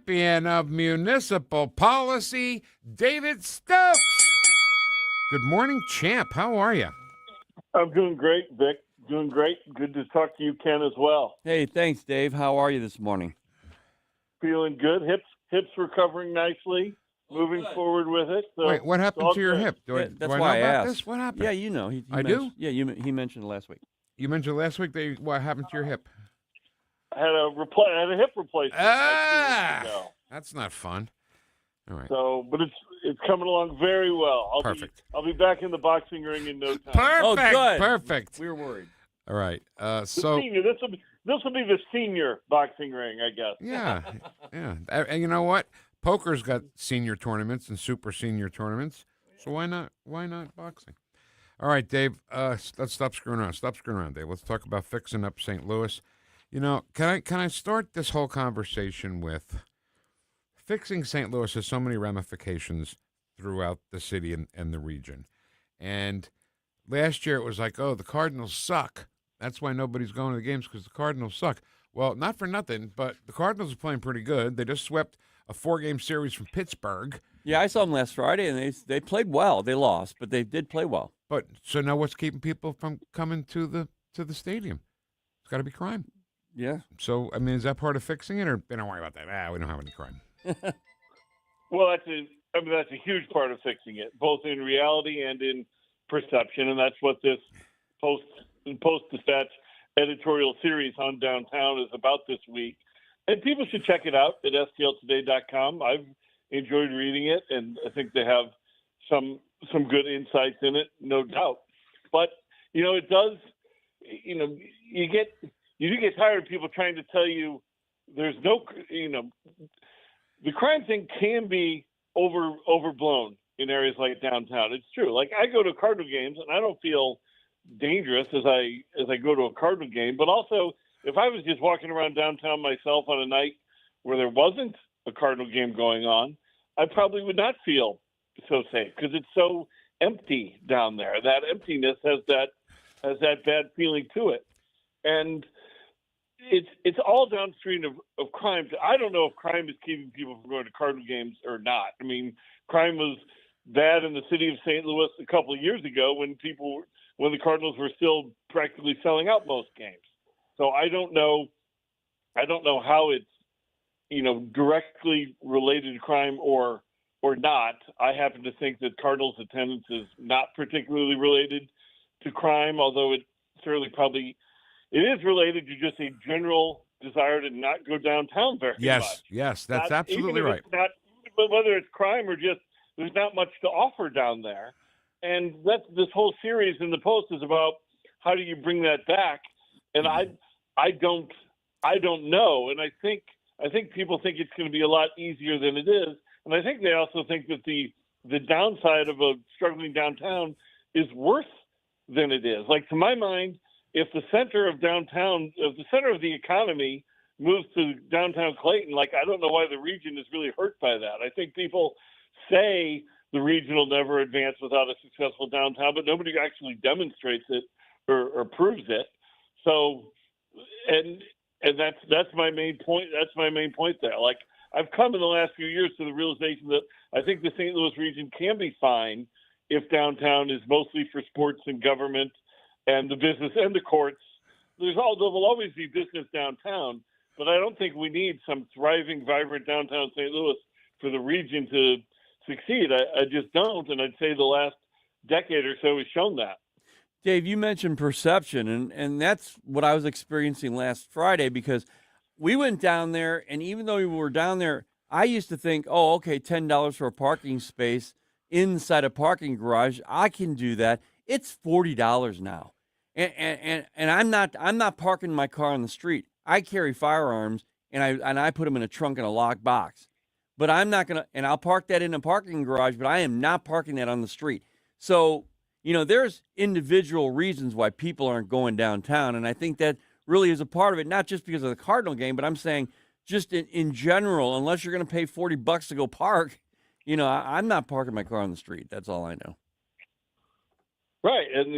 champion of municipal policy, David Stokes. Good morning, champ. How are you? I'm doing great, Vic. Doing great. Good to talk to you, Ken, as well. Hey, thanks, Dave. How are you this morning? Feeling good. Hips recovering nicely. Moving forward with it. So Wait, what happened to your hip? That's do I why know I about asked. this? What happened? Yeah, you know. I do? Yeah, he mentioned it last week. You mentioned last week what happened to your hip. I had a hip replacement like 2 weeks ago. That's not fun. All right. So, but it's coming along very well. Perfect. I'll be back in the boxing ring in no time. Perfect. Oh, good. Perfect. We were worried. All right. This will be the senior boxing ring, I guess. Yeah. And you know what? Poker's got senior tournaments and super senior tournaments. So why not boxing? All right, Dave, let's stop screwing around. Stop screwing around, Dave. Let's talk about fixing up St. Louis. You know, can I start this whole conversation with fixing St. Louis has so many ramifications throughout the city and the region. And last year it was like, oh, the Cardinals suck. That's why nobody's going to the games, because the Cardinals suck. Well, not for nothing, but the Cardinals are playing pretty good. They just swept a 4-game series from Pittsburgh. Yeah, I saw them last Friday, and they played well. They lost, but they did play well. But so now what's keeping people from coming to the stadium? It's got to be crime. Yeah. So, I mean, is that part of fixing it, or they don't worry about that? We don't have any crime. Well, that's a huge part of fixing it, both in reality and in perception, and that's what this post-dispatch editorial series on downtown is about this week. And people should check it out at stltoday.com. I've enjoyed reading it, and I think they have some good insights in it, no doubt. But it does. You do get tired of people trying to tell you there's no. The crime thing can be overblown in areas like downtown. It's true. Like, I go to Cardinal games and I don't feel dangerous as I go to a Cardinal game, but also if I was just walking around downtown myself on a night where there wasn't a Cardinal game going on, I probably would not feel so safe because it's so empty down there. That emptiness has that bad feeling to it. And it's all downstream of crime. I don't know if crime is keeping people from going to Cardinal games or not. I mean, crime was bad in the city of St. Louis a couple of years ago when the Cardinals were still practically selling out most games. So I don't know how it's directly related to crime or not. I happen to think that Cardinals attendance is not particularly related to crime, although it certainly probably it is related to just a general desire to not go downtown very much. Yes, that's absolutely right. But whether it's crime or just there's not much to offer down there. And this whole series in the Post is about how do you bring that back? And I don't know. And I think people think it's going to be a lot easier than it is. And I think they also think that the downside of a struggling downtown is worse than it is. Like, to my mind, if the center of downtown, if the center of the economy moves to downtown Clayton, like, I don't know why the region is really hurt by that. I think people say the region will never advance without a successful downtown, but nobody actually demonstrates it or proves it. So, and that's my main point. That's my main point there. Like, I've come in the last few years to the realization that I think the St. Louis region can be fine if downtown is mostly for sports and government and the business and the courts. There will always be business downtown, but I don't think we need some thriving, vibrant downtown St. Louis for the region to succeed. I just don't, and I'd say the last decade or so has shown that. Dave, you mentioned perception, and that's what I was experiencing last Friday, because we went down there, and even though we were down there, I used to think, oh, okay, $10 for a parking space inside a parking garage, I can do that. It's $40 now. And I'm not parking my car on the street. I carry firearms, and I put them in a trunk in a locked box. But I'm not going to, and I'll park that in a parking garage, but I am not parking that on the street. So, there's individual reasons why people aren't going downtown, and I think that really is a part of it, not just because of the Cardinal game, but I'm saying just in general, unless you're going to pay $40 to go park, I'm not parking my car on the street. That's all I know. Right. And,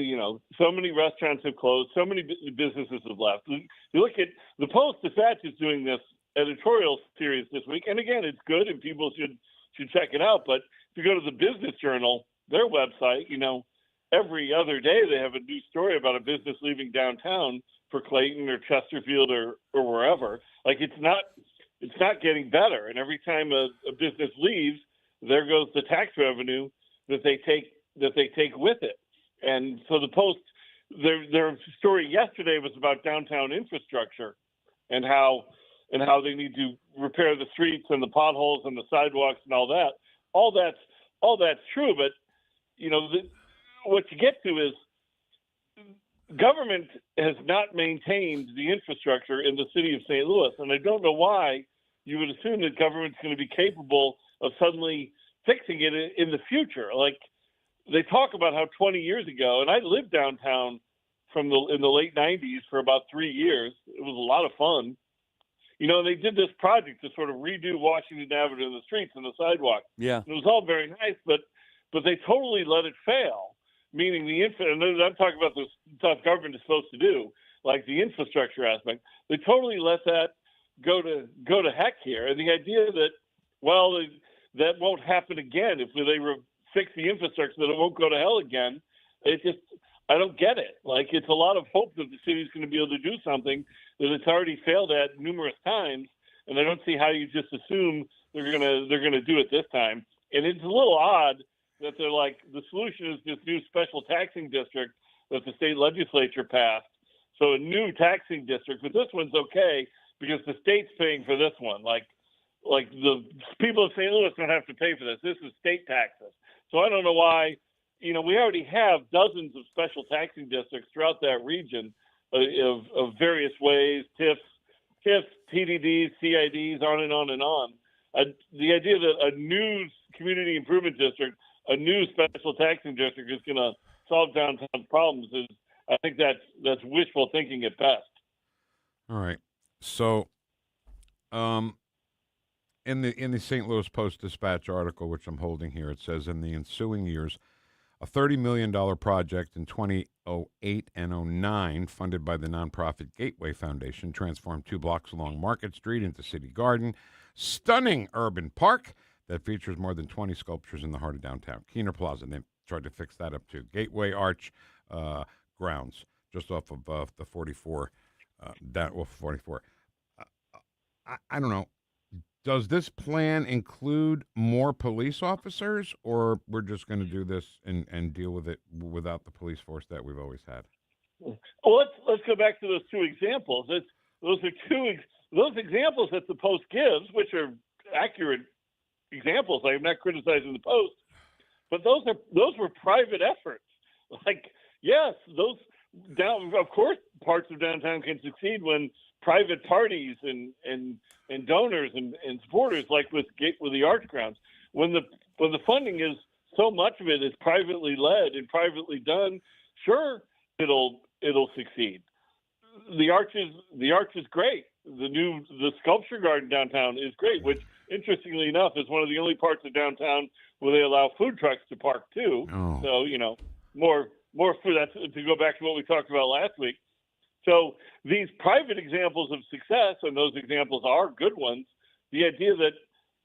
so many restaurants have closed. So many businesses have left. You look at the Post-Dispatch is doing this editorial series this week. And again, it's good and people should check it out. But if you go to the Business Journal, their website, every other day they have a new story about a business leaving downtown for Clayton or Chesterfield or wherever. Like it's not getting better. And every time a business leaves, there goes the tax revenue that they take with it. And so the Post, their story yesterday was about downtown infrastructure and how they need to repair the streets and the potholes and the sidewalks and all that. All that's true, but what you get to is government has not maintained the infrastructure in the city of St. Louis, and I don't know why you would assume that government's going to be capable of suddenly fixing it in the future. Like they talk about how 20 years ago, and I lived downtown in the late 90s for about 3 years. It was a lot of fun. They did this project to sort of redo Washington Avenue and the streets and the sidewalk. Yeah. And it was all very nice, but they totally let it fail. Meaning and I'm talking about the stuff government is supposed to do, like the infrastructure aspect. They totally let that go to heck here. And the idea that, that won't happen again if they fix the infrastructure, that it won't go to hell again. I don't get it. Like it's a lot of hope that the city's going to be able to do something that it's already failed at numerous times, and I don't see how you just assume they're gonna do it this time. And it's a little odd that they're like the solution is this new special taxing district that the state legislature passed. So a new taxing district, but this one's okay because the state's paying for this one. Like the people of St. Louis don't have to pay for this. This is state taxes. So I don't know why. We already have dozens of special taxing districts throughout that region of various ways, TIFs, TDDs, CIDs, on and on and on. The idea that a new community improvement district, a new special taxing district is going to solve downtown problems I think that's wishful thinking at best. All right. So, in the St. Louis Post-Dispatch article, which I'm holding here, it says in the ensuing years, a $30 million project in 2008 and 2009, funded by the nonprofit Gateway Foundation, transformed 2 blocks along Market Street into City Garden, stunning urban park that features more than 20 sculptures in the heart of downtown. Keener Plaza, and they tried to fix that up too. Gateway Arch grounds, just off of the 44, down off 44. I don't know. Does this plan include more police officers, or we're just going to do this and deal with it without the police force that we've always had? Well, let's go back to those 2 examples. Those examples that the Post gives, which are accurate examples. I'm not criticizing the Post, but those were private efforts. Like, yes, of course, parts of downtown can succeed when private parties and donors and supporters, like with the arch grounds, when the funding is so much of it is privately led and privately done, sure, it'll succeed. The arch is great. The sculpture garden downtown is great, which interestingly enough is one of the only parts of downtown where they allow food trucks to park too. Oh. So more food. That's to go back to what we talked about last week. So these private examples of success, and those examples are good ones, the idea that,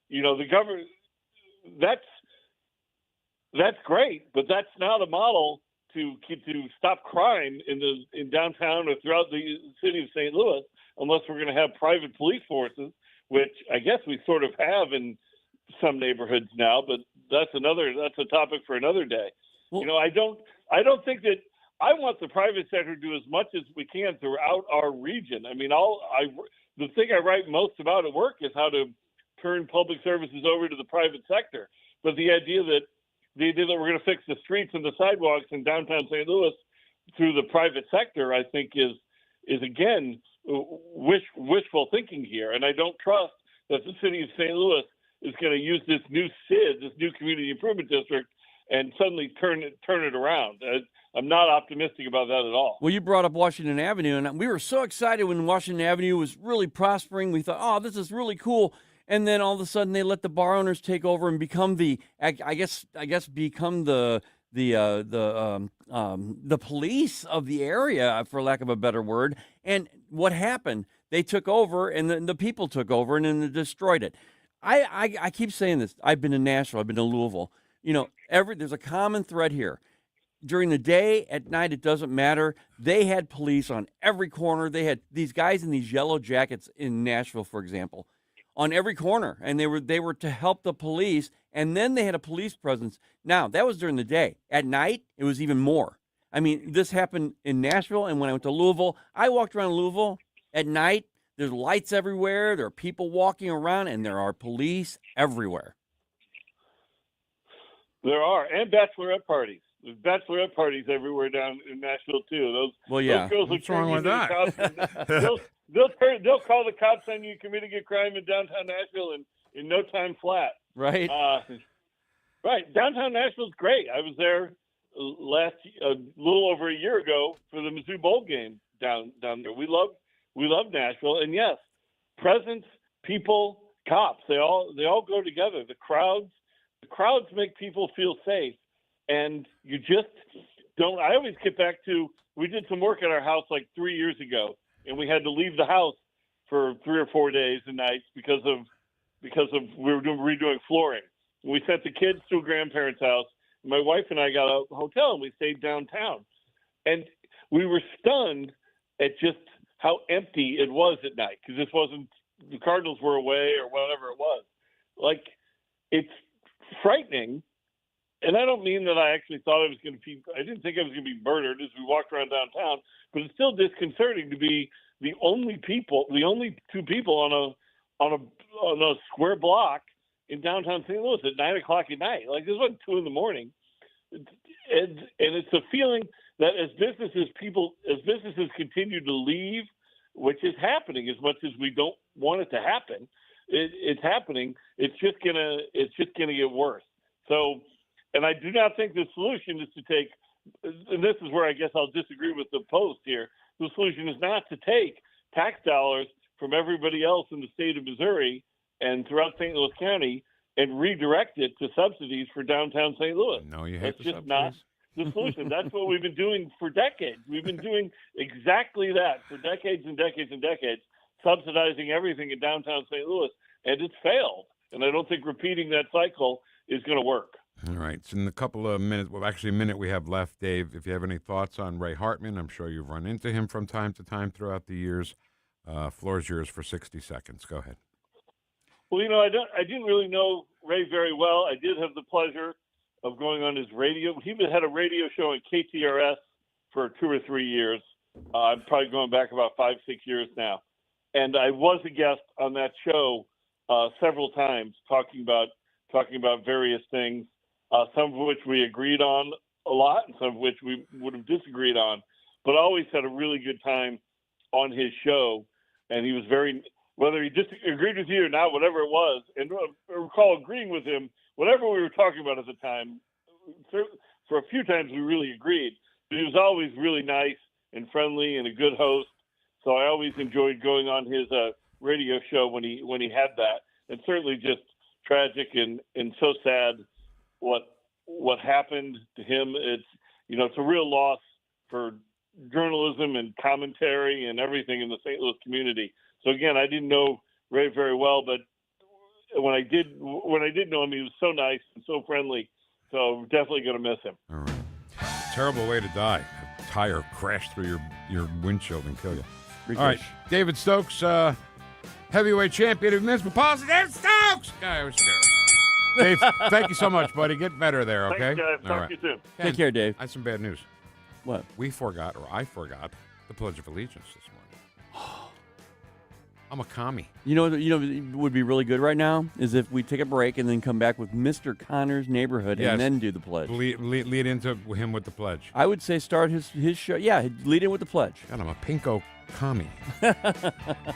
the government, that's great, but that's not a model to stop crime in downtown or throughout the city of St. Louis, unless we're going to have private police forces, which I guess we sort of have in some neighborhoods now, but that's a topic for another day. Well, I don't think that, I want the private sector to do as much as we can throughout our region. I mean, the thing I write most about at work is how to turn public services over to the private sector. But the idea that we're going to fix the streets and the sidewalks in downtown St. Louis through the private sector, I think is again wishful thinking here. And I don't trust that the city of St. Louis is going to use this new CID, this new community improvement district, and suddenly turn it around. I'm not optimistic about that at all. Well, you brought up Washington Avenue, and we were so excited when Washington Avenue was really prospering. We thought, oh, this is really cool. And then all of a sudden, they let the bar owners take over and become become the police of the area, for lack of a better word. And what happened? they took over, and the people took over, and then they destroyed it. I keep saying this. I've been to Nashville. I've been to Louisville. There's a common thread here. During the day, at night, it doesn't matter. They had police on every corner. They had these guys in these yellow jackets in Nashville, for example, on every corner, and they were to help the police. And then they had a police presence. Now, that was during the day. At night, it was even more. I mean, this happened in Nashville, and when I went to Louisville, I walked around Louisville at night. There's lights everywhere. There are people walking around, and there are police everywhere. There are, and bachelorette parties. There's bachelorette parties everywhere down in Nashville too. Those girls What's wrong with that? They'll call the cops on you committing a crime in downtown Nashville in no time flat. Right. Right. Downtown Nashville's great. I was there a little over a year ago for the Mizzou Bowl game down there. We love Nashville, and yes, presence, people, cops. They all go together. The crowds make people feel safe, and you just don't. I always get back to, we did some work at our house like 3 years ago, and we had to leave the house for 3 or 4 days and nights because of we were redoing flooring. We sent the kids to a grandparent's house. My wife and I got a hotel, and we stayed downtown. And we were stunned at just how empty it was at night, because this wasn't, the Cardinals were away or whatever it was. Like, it's frightening. And I don't mean that I actually thought I didn't think I was going to be murdered as we walked around downtown, but it's still disconcerting to be the only two people on a square block in downtown St. Louis at 9 o'clock at night. Like, this wasn't 2 a.m. And it's a feeling that as businesses continue to leave, which is happening as much as we don't want it to happen, it's happening. It's just gonna get worse. So, and I do not think the solution is to take, and this is where I guess I'll disagree with the Post here. The solution is not to take tax dollars from everybody else in the state of Missouri and throughout St. Louis County and redirect it to subsidies for downtown St. Louis. No, you hate That's the just subsidies. not the solution. That's what we've been doing for decades. We've been doing exactly that for decades and decades and decades, subsidizing everything in downtown St. Louis, and it's failed. And I don't think repeating that cycle is going to work. All right. So in the couple of minutes, well, actually a minute we have left, Dave, if you have any thoughts on Ray Hartman, I'm sure you've run into him from time to time throughout the years. Floor is yours for 60 seconds. Go ahead. Well, I didn't really know Ray very well. I did have the pleasure of going on his radio. He had a radio show at KTRS for 2 or 3 years. I'm probably going back about 5-6 years now. And I was a guest on that show several times, talking about various things, some of which we agreed on a lot, and some of which we would have disagreed on. But I always had a really good time on his show, and he was whether he agreed with you or not, whatever it was, and I recall agreeing with him, whatever we were talking about at the time. For a few times we really agreed, but he was always really nice and friendly and a good host. So I always enjoyed going on his radio show when he had that. And certainly just tragic and so sad what happened to him. It's a real loss for journalism and commentary and everything in the St. Louis community. So again, I didn't know Ray very well, but when I did know him, he was so nice and so friendly. So definitely going to miss him. All right. Terrible way to die. A tire crashed through your windshield and kill you. All right. David Stokes, heavyweight champion of Municipal Policy. David Stokes! I was scared. Dave, thank you so much, buddy. Get better there, okay? Thanks, guys. Talk to you soon. Take care, Dave. I have some bad news. What? I forgot the Pledge of Allegiance this morning. I'm a commie. You know what would be really good right now is if we take a break and then come back with Mr. Connor's Neighborhood and then do the pledge. Lead into him with the pledge. I would say start his show. Yeah, lead in with the pledge. God, I'm a pinko commie.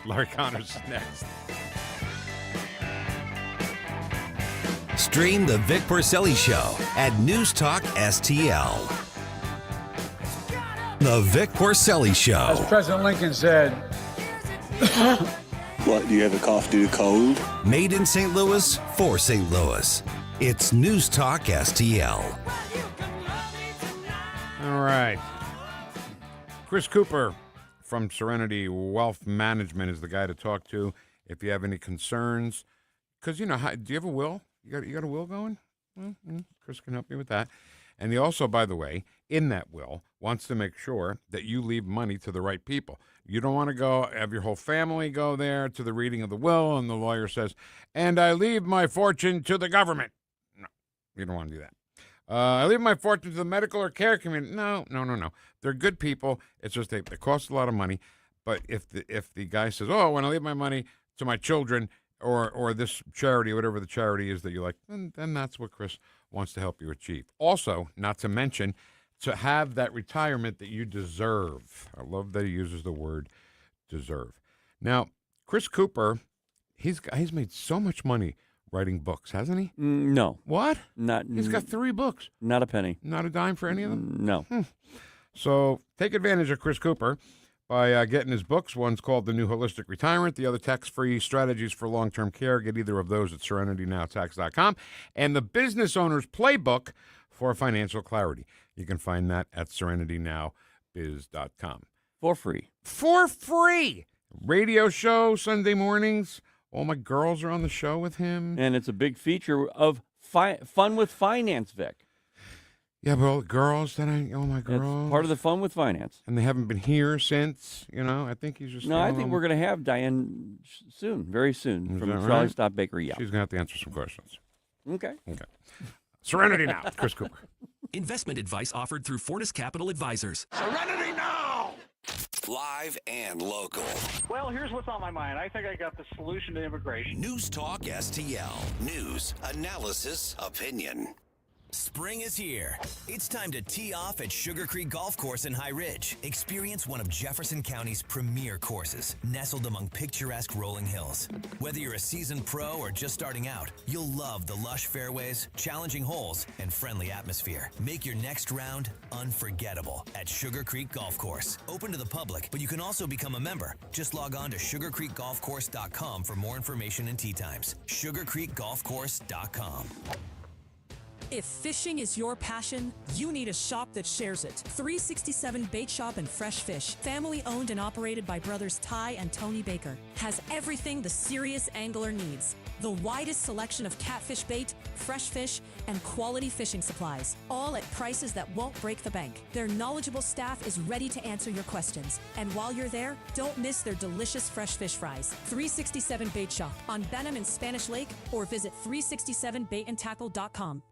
Larry Connors is next. Stream the Vic Porcelli Show at NewstalkSTL. The Vic Porcelli Show. As President Lincoln said, what, do you have a cough due to cold? Made in St. Louis for St. Louis. It's NewstalkSTL. All right. Chris Cooper, from Serenity Wealth Management is the guy to talk to if you have any concerns. Because, do you have a will? You got a will going? Well, Chris can help you with that. And he also, by the way, in that will, wants to make sure that you leave money to the right people. You don't want to have your whole family go there to the reading of the will, and the lawyer says, and I leave my fortune to the government. No, you don't want to do that. I leave my fortune to the medical or care community. No. They're good people. It's just they cost a lot of money. But if the guy says, oh, when I leave my money to my children or this charity, whatever the charity is that you like, then that's what Chris wants to help you achieve. Also, not to mention, to have that retirement that you deserve. I love that he uses the word deserve. Now, Chris Cooper, he's made so much money writing books, hasn't he? No. What? Not. He's got 3 books. Not a penny. Not a dime for any of them? No. So take advantage of Chris Cooper by getting his books. One's called The New Holistic Retirement, the other Tax-Free Strategies for Long-Term Care. Get either of those at SerenityNowTax.com. And The Business Owner's Playbook for Financial Clarity. You can find that at SerenityNowBiz.com. For free. For free! Radio show Sunday mornings. All my girls are on the show with him. And it's a big feature of Fun with Finance, Vic. Yeah, but all the girls that oh my girls. It's part of the Fun with Finance. And they haven't been here since, I think he's just... No, I think we're going to have Diane soon, very soon, Is from that Charlie right? Stop Bakery. Yeah. She's going to have to answer some questions. Okay. Serenity Now, Chris Cooper. Investment advice offered through Fortis Capital Advisors. Serenity Now! Live and local. Well, here's what's on my mind. I think I got the solution to immigration. News Talk STL. News, analysis, opinion. Spring is here. It's time to tee off at Sugar Creek Golf Course in High Ridge. Experience one of Jefferson County's premier courses, nestled among picturesque rolling hills. Whether you're a seasoned pro or just starting out, you'll love the lush fairways, challenging holes, and friendly atmosphere. Make your next round unforgettable at Sugar Creek Golf Course. Open to the public, but you can also become a member. Just log on to sugarcreekgolfcourse.com for more information and tee times. sugarcreekgolfcourse.com. If fishing is your passion, you need a shop that shares it. 367 Bait Shop and Fresh Fish, family owned and operated by brothers Ty and Tony Baker, has everything the serious angler needs. The widest selection of catfish bait, fresh fish, and quality fishing supplies, all at prices that won't break the bank. Their knowledgeable staff is ready to answer your questions. And while you're there, don't miss their delicious fresh fish fries. 367 Bait Shop on Benham and Spanish Lake, or visit 367baitandtackle.com.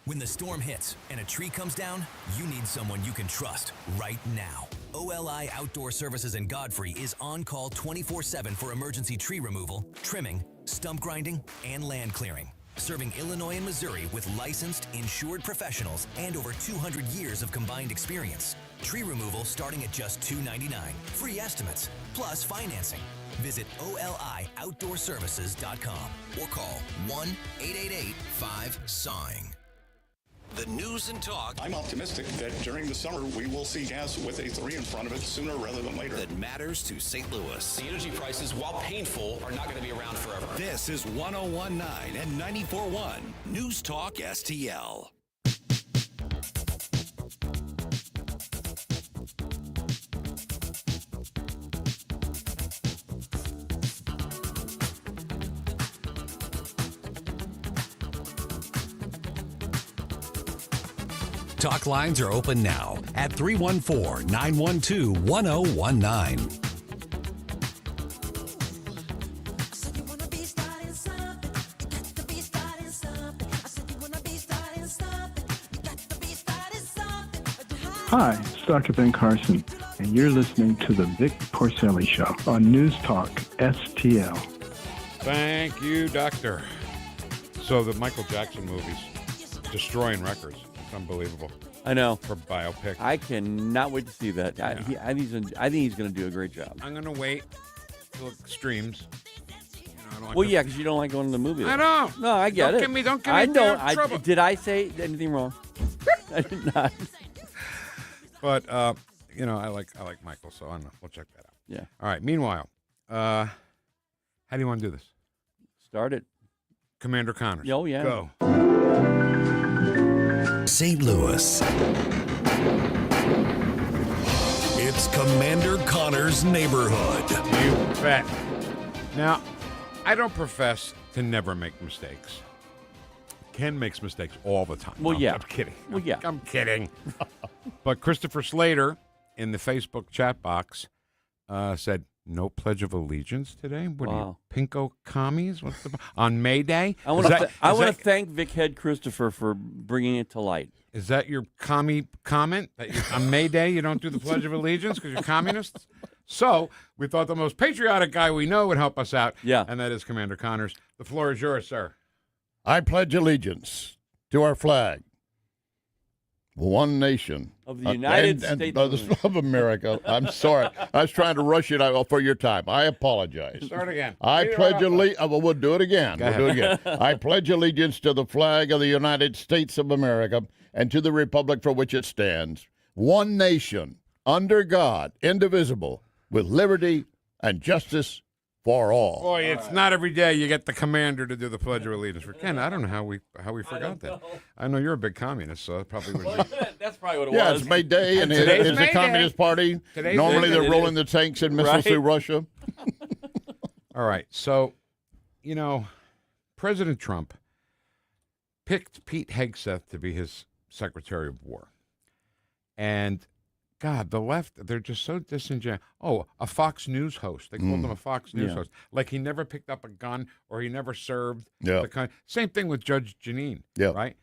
When the storm hits and a tree comes down, you need someone you can trust right now. OLI Outdoor Services in Godfrey is on call 24/7 for emergency tree removal, trimming, stump grinding, and land clearing. Serving Illinois and Missouri with licensed, insured professionals and over 200 years of combined experience. Tree removal starting at just $2.99. Free estimates, plus financing. Visit OLIOutdoorServices.com or call 1-888-5-SAWING. The news and talk I'm optimistic that during the summer we will see gas with a 3 in front of it sooner rather than later. that matters to St. Louis. The energy prices, while painful, are not going to be around forever. This is 101.9 and 94.1 News Talk STL. Talk lines are open now at 314-912-1019. Hi, it's Dr. Ben Carson, and you're listening to the Vic Porcelli Show on News Talk STL. Thank you, Doctor. So the Michael Jackson movie's destroying records. It's unbelievable. I know. For biopic. I cannot wait to see that. I think he's going to do a great job. I'm going to wait till it streams. I don't like Well, yeah, because you don't like going to the movie. I don't. No, I get Don't it. give me I don't. trouble. Did I say anything wrong? I did not. But I like Michael, so I don't know. We'll check that out. Yeah. All right. Meanwhile, how do you want to do this? Start it. Commander Connors. Oh, yeah. Go. St. Louis. It's Commander Connor's Neighborhood. You bet. Now, I don't profess to never make mistakes. Ken makes mistakes all the time. Well, yeah. I'm kidding. Well, yeah. I'm kidding. But Christopher Slater in the Facebook chat box said, no Pledge of Allegiance today? What are you, pinko commies? What's on May Day? I want to thank Vic Head Christopher for bringing it to light. Is that your commie comment? That on May Day you don't do the Pledge of Allegiance because you're communists? So we thought the most patriotic guy we know would help us out. Yeah. And that is Commander Connors. The floor is yours, sir. I pledge allegiance to our flag, one nation. Of the United States of America. I'm sorry. I was trying to rush it out for your time. I apologize. Start again. I pledge allegiance. We'll do it again. Go We'll do it again. I pledge allegiance to the flag of the United States of America and to the republic for which it stands, one nation, under God, indivisible, with liberty and justice for all. Boy, it's not every day you get the commander to do the Pledge of Allegiance. For Ken, I don't know how we forgot that. I know you're a big communist, so that probably was. That's probably what it Yeah, was. it's May Day, and Today's it's May the Communist Day. Party. Today's Normally May Day. they're rolling the tanks and missiles through Russia. All right, so, President Trump picked Pete Hegseth to be his Secretary of War. And, God, the left, they're just so disingenuous. Oh, a Fox News host. They called him a Fox News host. Like he never picked up a gun or he never served. Yeah. Same thing with Judge Janine, Yeah. right?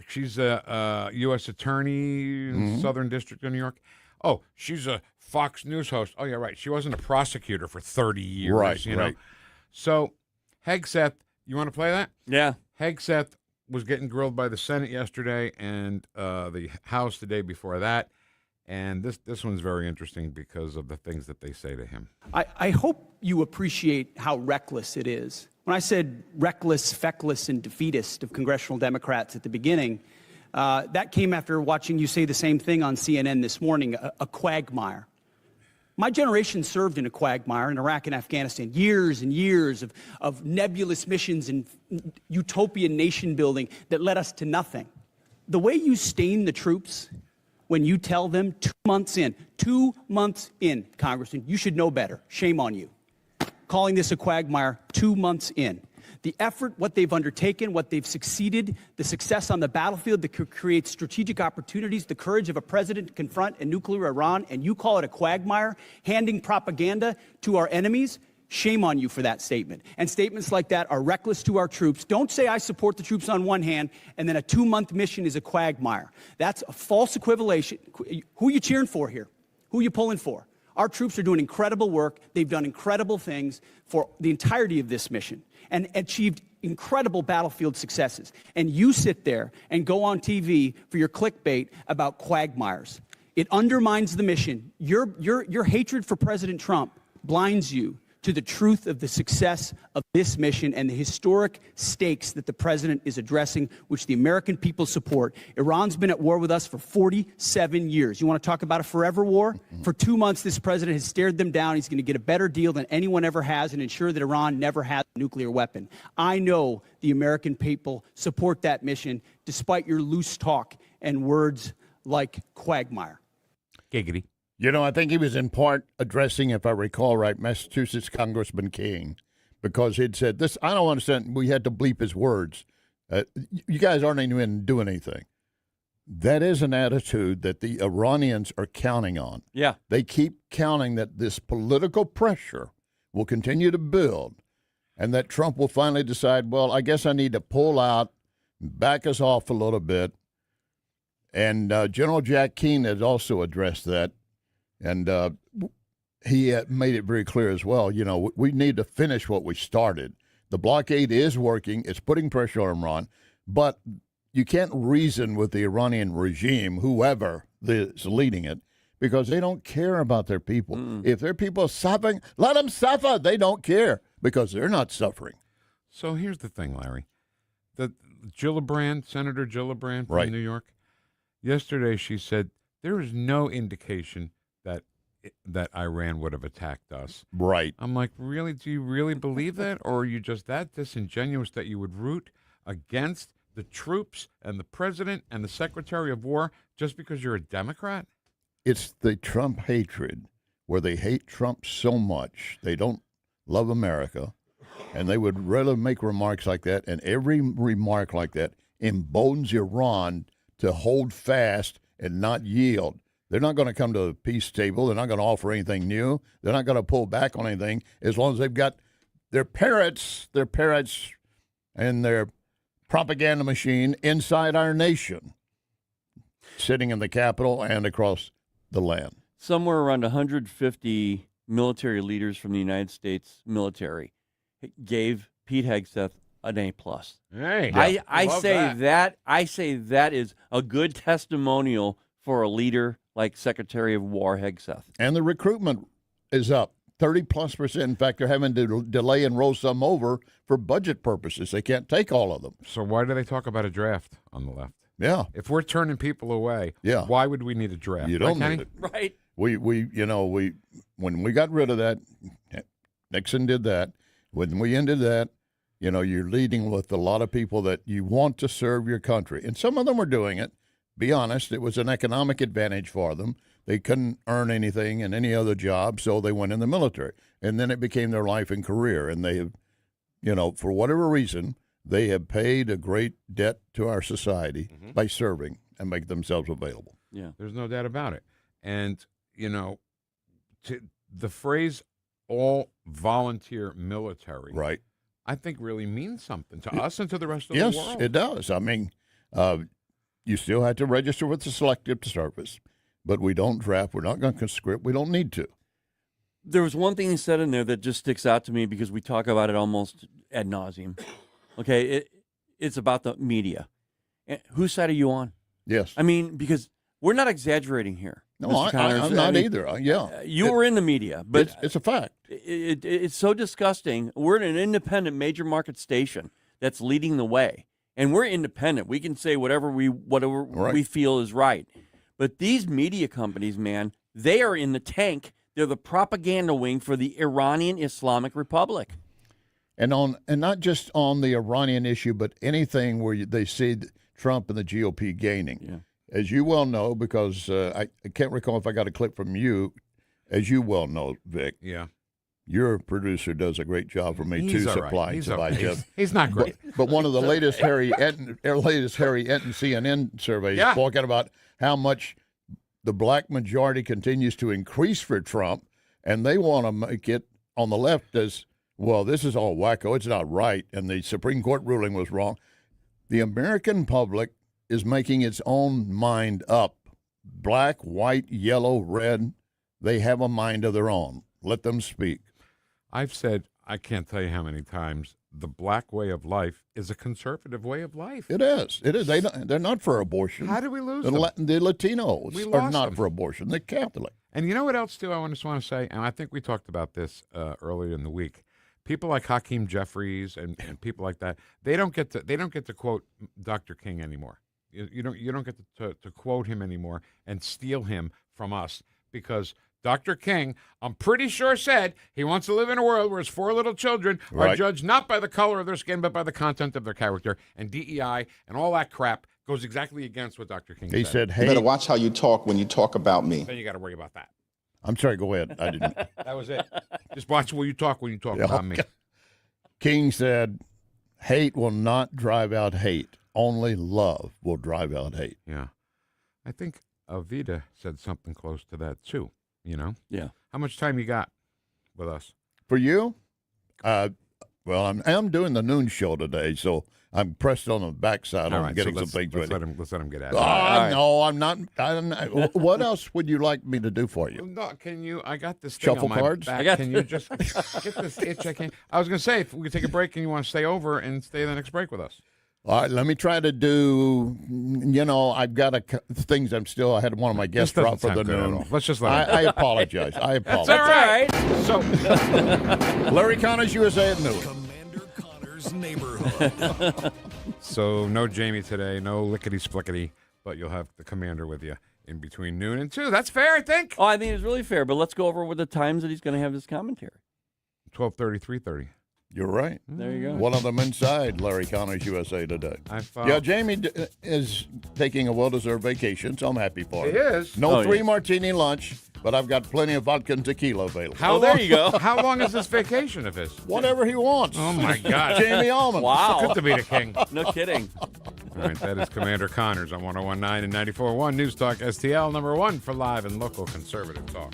She's a U.S. attorney in Southern District of New York. Oh, she's a Fox News host. Oh, yeah, right. She wasn't a prosecutor for 30 years. Right, you know? right. So, Hegseth, you want to play that? Yeah. Hegseth was getting grilled by the Senate yesterday and the House the day before that. And this one's very interesting because of the things that they say to him. I hope you appreciate how reckless it is. When I said reckless, feckless, and defeatist of congressional Democrats at the beginning, that came after watching you say the same thing on CNN this morning, a quagmire. My generation served in a quagmire in Iraq and Afghanistan, years and years of nebulous missions and utopian nation building that led us to nothing. The way you stain the troops when you tell them 2 months in, Congressman, you should know better. Shame on you. Calling this a quagmire 2 months in. The effort, what they've undertaken, what they've succeeded, the success on the battlefield that could create strategic opportunities, the courage of a president to confront a nuclear Iran, and you call it a quagmire, handing propaganda to our enemies, shame on you for that statement. And statements like that are reckless to our troops. Don't say I support the troops on one hand, and then a 2-month mission is a quagmire. That's a false equivalation. Who are you cheering for here? Who are you pulling for? Our troops are doing incredible work. They've done incredible things for the entirety of this mission and achieved incredible battlefield successes. And you sit there and go on TV for your clickbait about quagmires. It undermines the mission. Your hatred for President Trump blinds you to the truth of the success of this mission and the historic stakes that the president is addressing, which the American people support. Iran's been at war with us for 47 years. You want to talk about a forever war? For 2 months, this president has stared them down. He's going to get a better deal than anyone ever has and ensure that Iran never has a nuclear weapon. I know the American people support that mission, despite your loose talk and words like quagmire. Giggity. You know, I think he was in part addressing, if I recall right, Massachusetts Congressman King, because he'd said this. I don't understand. We had to bleep his words. You guys aren't even doing anything. That is an attitude that the Iranians are counting on. Yeah. They keep counting that this political pressure will continue to build and that Trump will finally decide, well, I guess I need to pull out, back us off a little bit. And General Jack Keane has also addressed that. And he made it very clear as well, you know, we need to finish what we started. The blockade is working. It's putting pressure on Iran. But you can't reason with the Iranian regime, whoever is leading it, because they don't care about their people. If their people are suffering, let them suffer. They don't care because they're not suffering. So here's the thing, Larry. The Gillibrand, Senator Gillibrand from Right. New York, yesterday she said there is no indication that Iran would have attacked us. Right. I'm like, really? Do you really believe that? Or are you just that disingenuous that you would root against the troops and the president and the Secretary of War just because you're a Democrat? it's the Trump hatred where they hate Trump so much they don't love America, and they would rather make remarks like that, and every remark like that emboldens Iran to hold fast and not yield. They're not going to come to the peace table. They're not going to offer anything new. They're not going to pull back on anything as long as they've got their parrots and their propaganda machine inside our nation, sitting in the Capitol and across the land. Somewhere around 150 military leaders from the United States military gave Pete Hegseth an A+. Hey, I say that is a good testimonial for a leader like Secretary of War Hegseth. And the recruitment is up 30+%. In fact, they're having to delay and roll some over for budget purposes. They can't take all of them. So why do they talk about a draft on the left? Yeah. If we're turning people away, why would we need a draft? You don't right, need it. Right. We when we got rid of that, Nixon did that. When we ended that, you're leading with a lot of people that you want to serve your country. And some of them were doing it. Be honest, it was an economic advantage for them. They couldn't earn anything in any other job, so they went in the military. And then it became their life and career. And they have, for whatever reason, they have paid a great debt to our society by serving and making themselves available. Yeah. There's no doubt about it. And, the phrase all volunteer military, right, I think really means something to us and to the rest of yes, the world. It does. I mean, you still have to register with the Selective Service, but we don't draft. We're not going to conscript. We don't need to. There was one thing he said in there that just sticks out to me because we talk about it almost ad nauseum. Okay, it's about the media. Whose side are you on? Yes. I mean, because we're not exaggerating here. No, Mr. Connors. I'm not either. Yeah. You were in the media, but it's a fact. It's so disgusting. We're an independent major market station that's leading the way, and we're independent. We can say whatever we feel is right. But these media companies, man, they are in the tank. They're the propaganda wing for the Iranian Islamic Republic. And not just on the Iranian issue, but anything where they see Trump and the GOP gaining. Yeah. As you well know, because I can't recall if I got a clip from you, as you well know, Vic. Yeah. Your producer does a great job for me, He's too, all right. supplying He's to all my right. job. He's not great. But one of the latest Harry Enton CNN surveys talking about how much the black majority continues to increase for Trump, and they want to make it on the left as, well, this is all wacko. It's not right, and the Supreme Court ruling was wrong. The American public is making its own mind up. Black, white, yellow, red, they have a mind of their own. Let them speak. I've said, I can't tell you how many times, the black way of life is a conservative way of life. It is. It is. They're not for abortion. How do we lose the them? The Latinos We are lost not them. for abortion. They're Catholic. And you know what else, too, I just want to say, and I think we talked about this earlier in the week. People like Hakeem Jeffries and people like that, they don't get to quote Dr. King anymore. You don't get to quote him anymore and steal him from us, because Dr. King, I'm pretty sure, said he wants to live in a world where his 4 little children are judged not by the color of their skin, but by the content of their character. And DEI and all that crap goes exactly against what Dr. King said. He said, hey. You better watch how you talk when you talk about me. Then you got to worry about that. I'm sorry, go ahead. I didn't. That was it. Just watch when you talk about me. King said, hate will not drive out hate. Only love will drive out hate. Yeah. I think Avita said something close to that, too. Yeah. How much time you got with us? For you? Well, I'm doing the noon show today, so I'm pressed on the backside on getting some things ready. Let's let him get at it. No, I'm not. What else would you like me to do for you? No, can you? I got this thing Shuffle on my cards? back. Can you just get this itch? I was going to say, if we could take a break and you want to stay over and stay the next break with us. All right, let me try to do, I've got things I had one of my guests drop for the noon. Let's just let I apologize. That's all right. So, Larry Connors, USA at noon. Commander Connors' neighborhood. So, no Jamie today, no lickety-splickety, but you'll have the commander with you in between noon and 2. That's fair, I think. Oh, I think it's really fair, but let's go over with the times that he's going to have his commentary. 12:30, 3:30. You're right. There you go. One of them inside Larry Connor's USA Today. Yeah, Jamie is taking a well-deserved vacation, so I'm happy for him. He is. No three-martini lunch, but I've got plenty of vodka and tequila available. There you go. How long is this vacation of his? Whatever he wants. Oh, my God. Jamie Allman. Wow. Good to be the king. No kidding. All right, that is Commander Connors on 101.9 and 94.1 News Talk STL, number one for live and local conservative talk.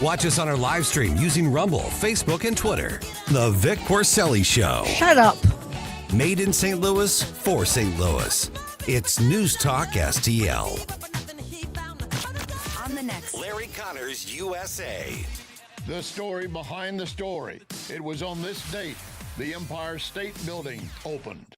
Watch us on our live stream using Rumble, Facebook, and Twitter. The Vic Porcelli Show. Shut up. Made in St. Louis for St. Louis. It's News Talk STL. On the next Larry Connors USA. The story behind the story. It was on this date the Empire State Building opened.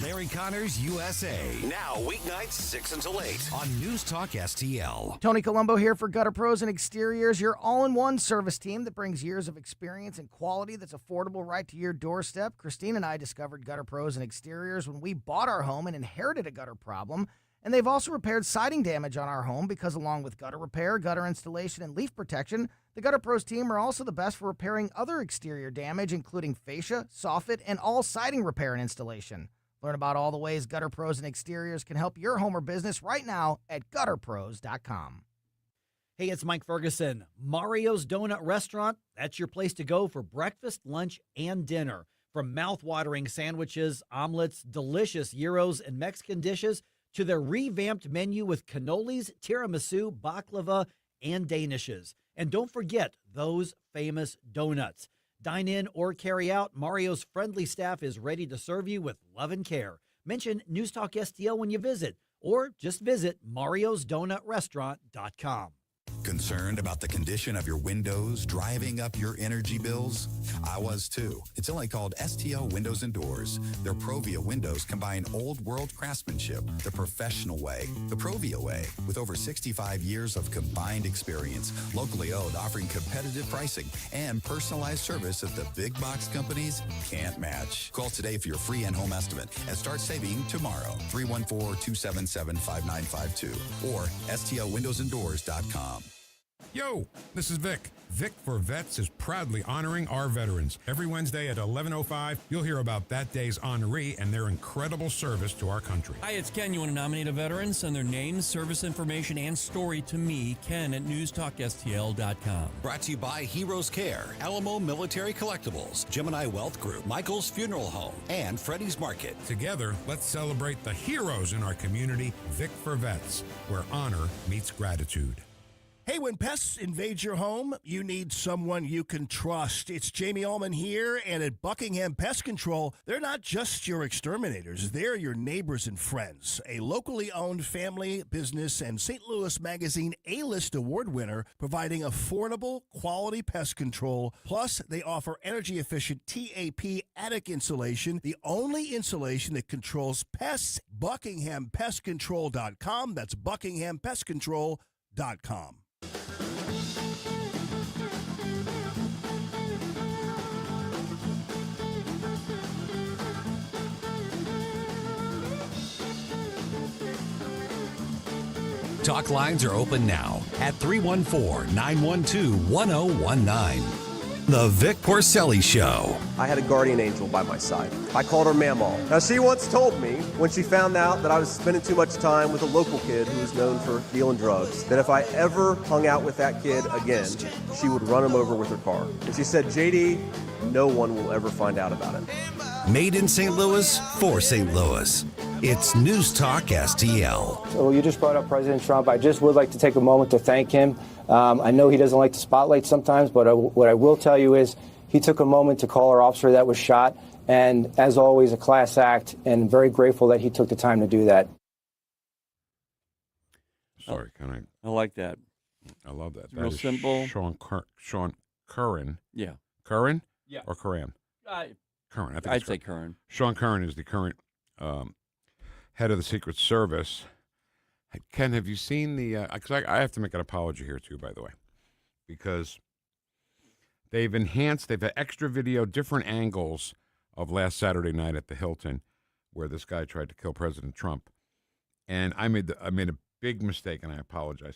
Larry Connors USA. Now weeknights 6 until 8 on News Talk STL. Tony Colombo here for Gutter Pros and Exteriors, your all-in-one service team that brings years of experience and quality that's affordable right to your doorstep. Christine and I discovered Gutter Pros and Exteriors when we bought our home and inherited a gutter problem. And they've also repaired siding damage on our home because along with gutter repair, gutter installation, and leaf protection, the Gutter Pros team are also the best for repairing other exterior damage, including fascia, soffit, and all siding repair and installation. Learn about all the ways Gutter Pros and Exteriors can help your home or business right now at gutterpros.com. Hey, it's Mike Ferguson. Mario's Donut Restaurant, that's your place to go for breakfast, lunch, and dinner. From mouth-watering sandwiches, omelets, delicious gyros, and Mexican dishes, to their revamped menu with cannolis, tiramisu, baklava, and danishes. And don't forget those famous donuts. Dine in or carry out, Mario's friendly staff is ready to serve you with love and care. Mention News Talk STL when you visit, or just visit mariosdonutrestaurant.com. Concerned about the condition of your windows driving up your energy bills? I was too. It's only called STL Windows and Doors. Their Provia windows combine old world craftsmanship the professional way, the Provia way, with over 65 years of combined experience, locally owned, offering competitive pricing and personalized service that the big box companies can't match. Call today for your free in-home estimate and start saving tomorrow. 314-277-5952 or stlwindowsanddoors.com. Yo, this is Vic. Vic for Vets is proudly honoring our veterans. Every Wednesday at 11:05, you'll hear about that day's honoree and their incredible service to our country. Hi, it's Ken. You want to nominate a veteran? Send their name, service information, and story to me, Ken, at NewstalkSTL.com. Brought to you by Heroes Care, Alamo Military Collectibles, Gemini Wealth Group, Michael's Funeral Home, and Freddie's Market. Together, let's celebrate the heroes in our community, Vic for Vets, where honor meets gratitude. Hey, when pests invade your home, you need someone you can trust. It's Jamie Allman here, and at Buckingham Pest Control, they're not just your exterminators. They're your neighbors and friends. A locally owned family business and St. Louis Magazine A-List award winner, providing affordable, quality pest control. Plus, they offer energy-efficient TAP attic insulation, the only insulation that controls pests. BuckinghamPestControl.com. That's BuckinghamPestControl.com. Talk lines are open now at 314-912-1019. The Vic Porcelli Show. I had a guardian angel by my side. I called her Mamaw. Now, she once told me, when she found out that I was spending too much time with a local kid who was known for dealing drugs, that if I ever hung out with that kid again, she would run him over with her car. And she said, JD, no one will ever find out about it. Made in St. Louis for St. Louis. It's News Talk STL. Well, you just brought up President Trump. I just would like to take a moment to thank him. I know he doesn't like the spotlight sometimes, but what I will tell you is he took a moment to call our officer that was shot, and as always, a class act, and very grateful that he took the time to do that. Sorry, can I like that. I love that. Real simple. Sean Curran. Yeah. Curran? Yeah. Or Curran? Curran. I think I'd say Curran. Sean Curran is the current head of the Secret Service. Ken, have you seen the? Because I have to make an apology here too, by the way, because They've enhanced, they've had extra video, different angles of last Saturday night at the Hilton where this guy tried to kill President Trump. And I made a big mistake, and I apologize.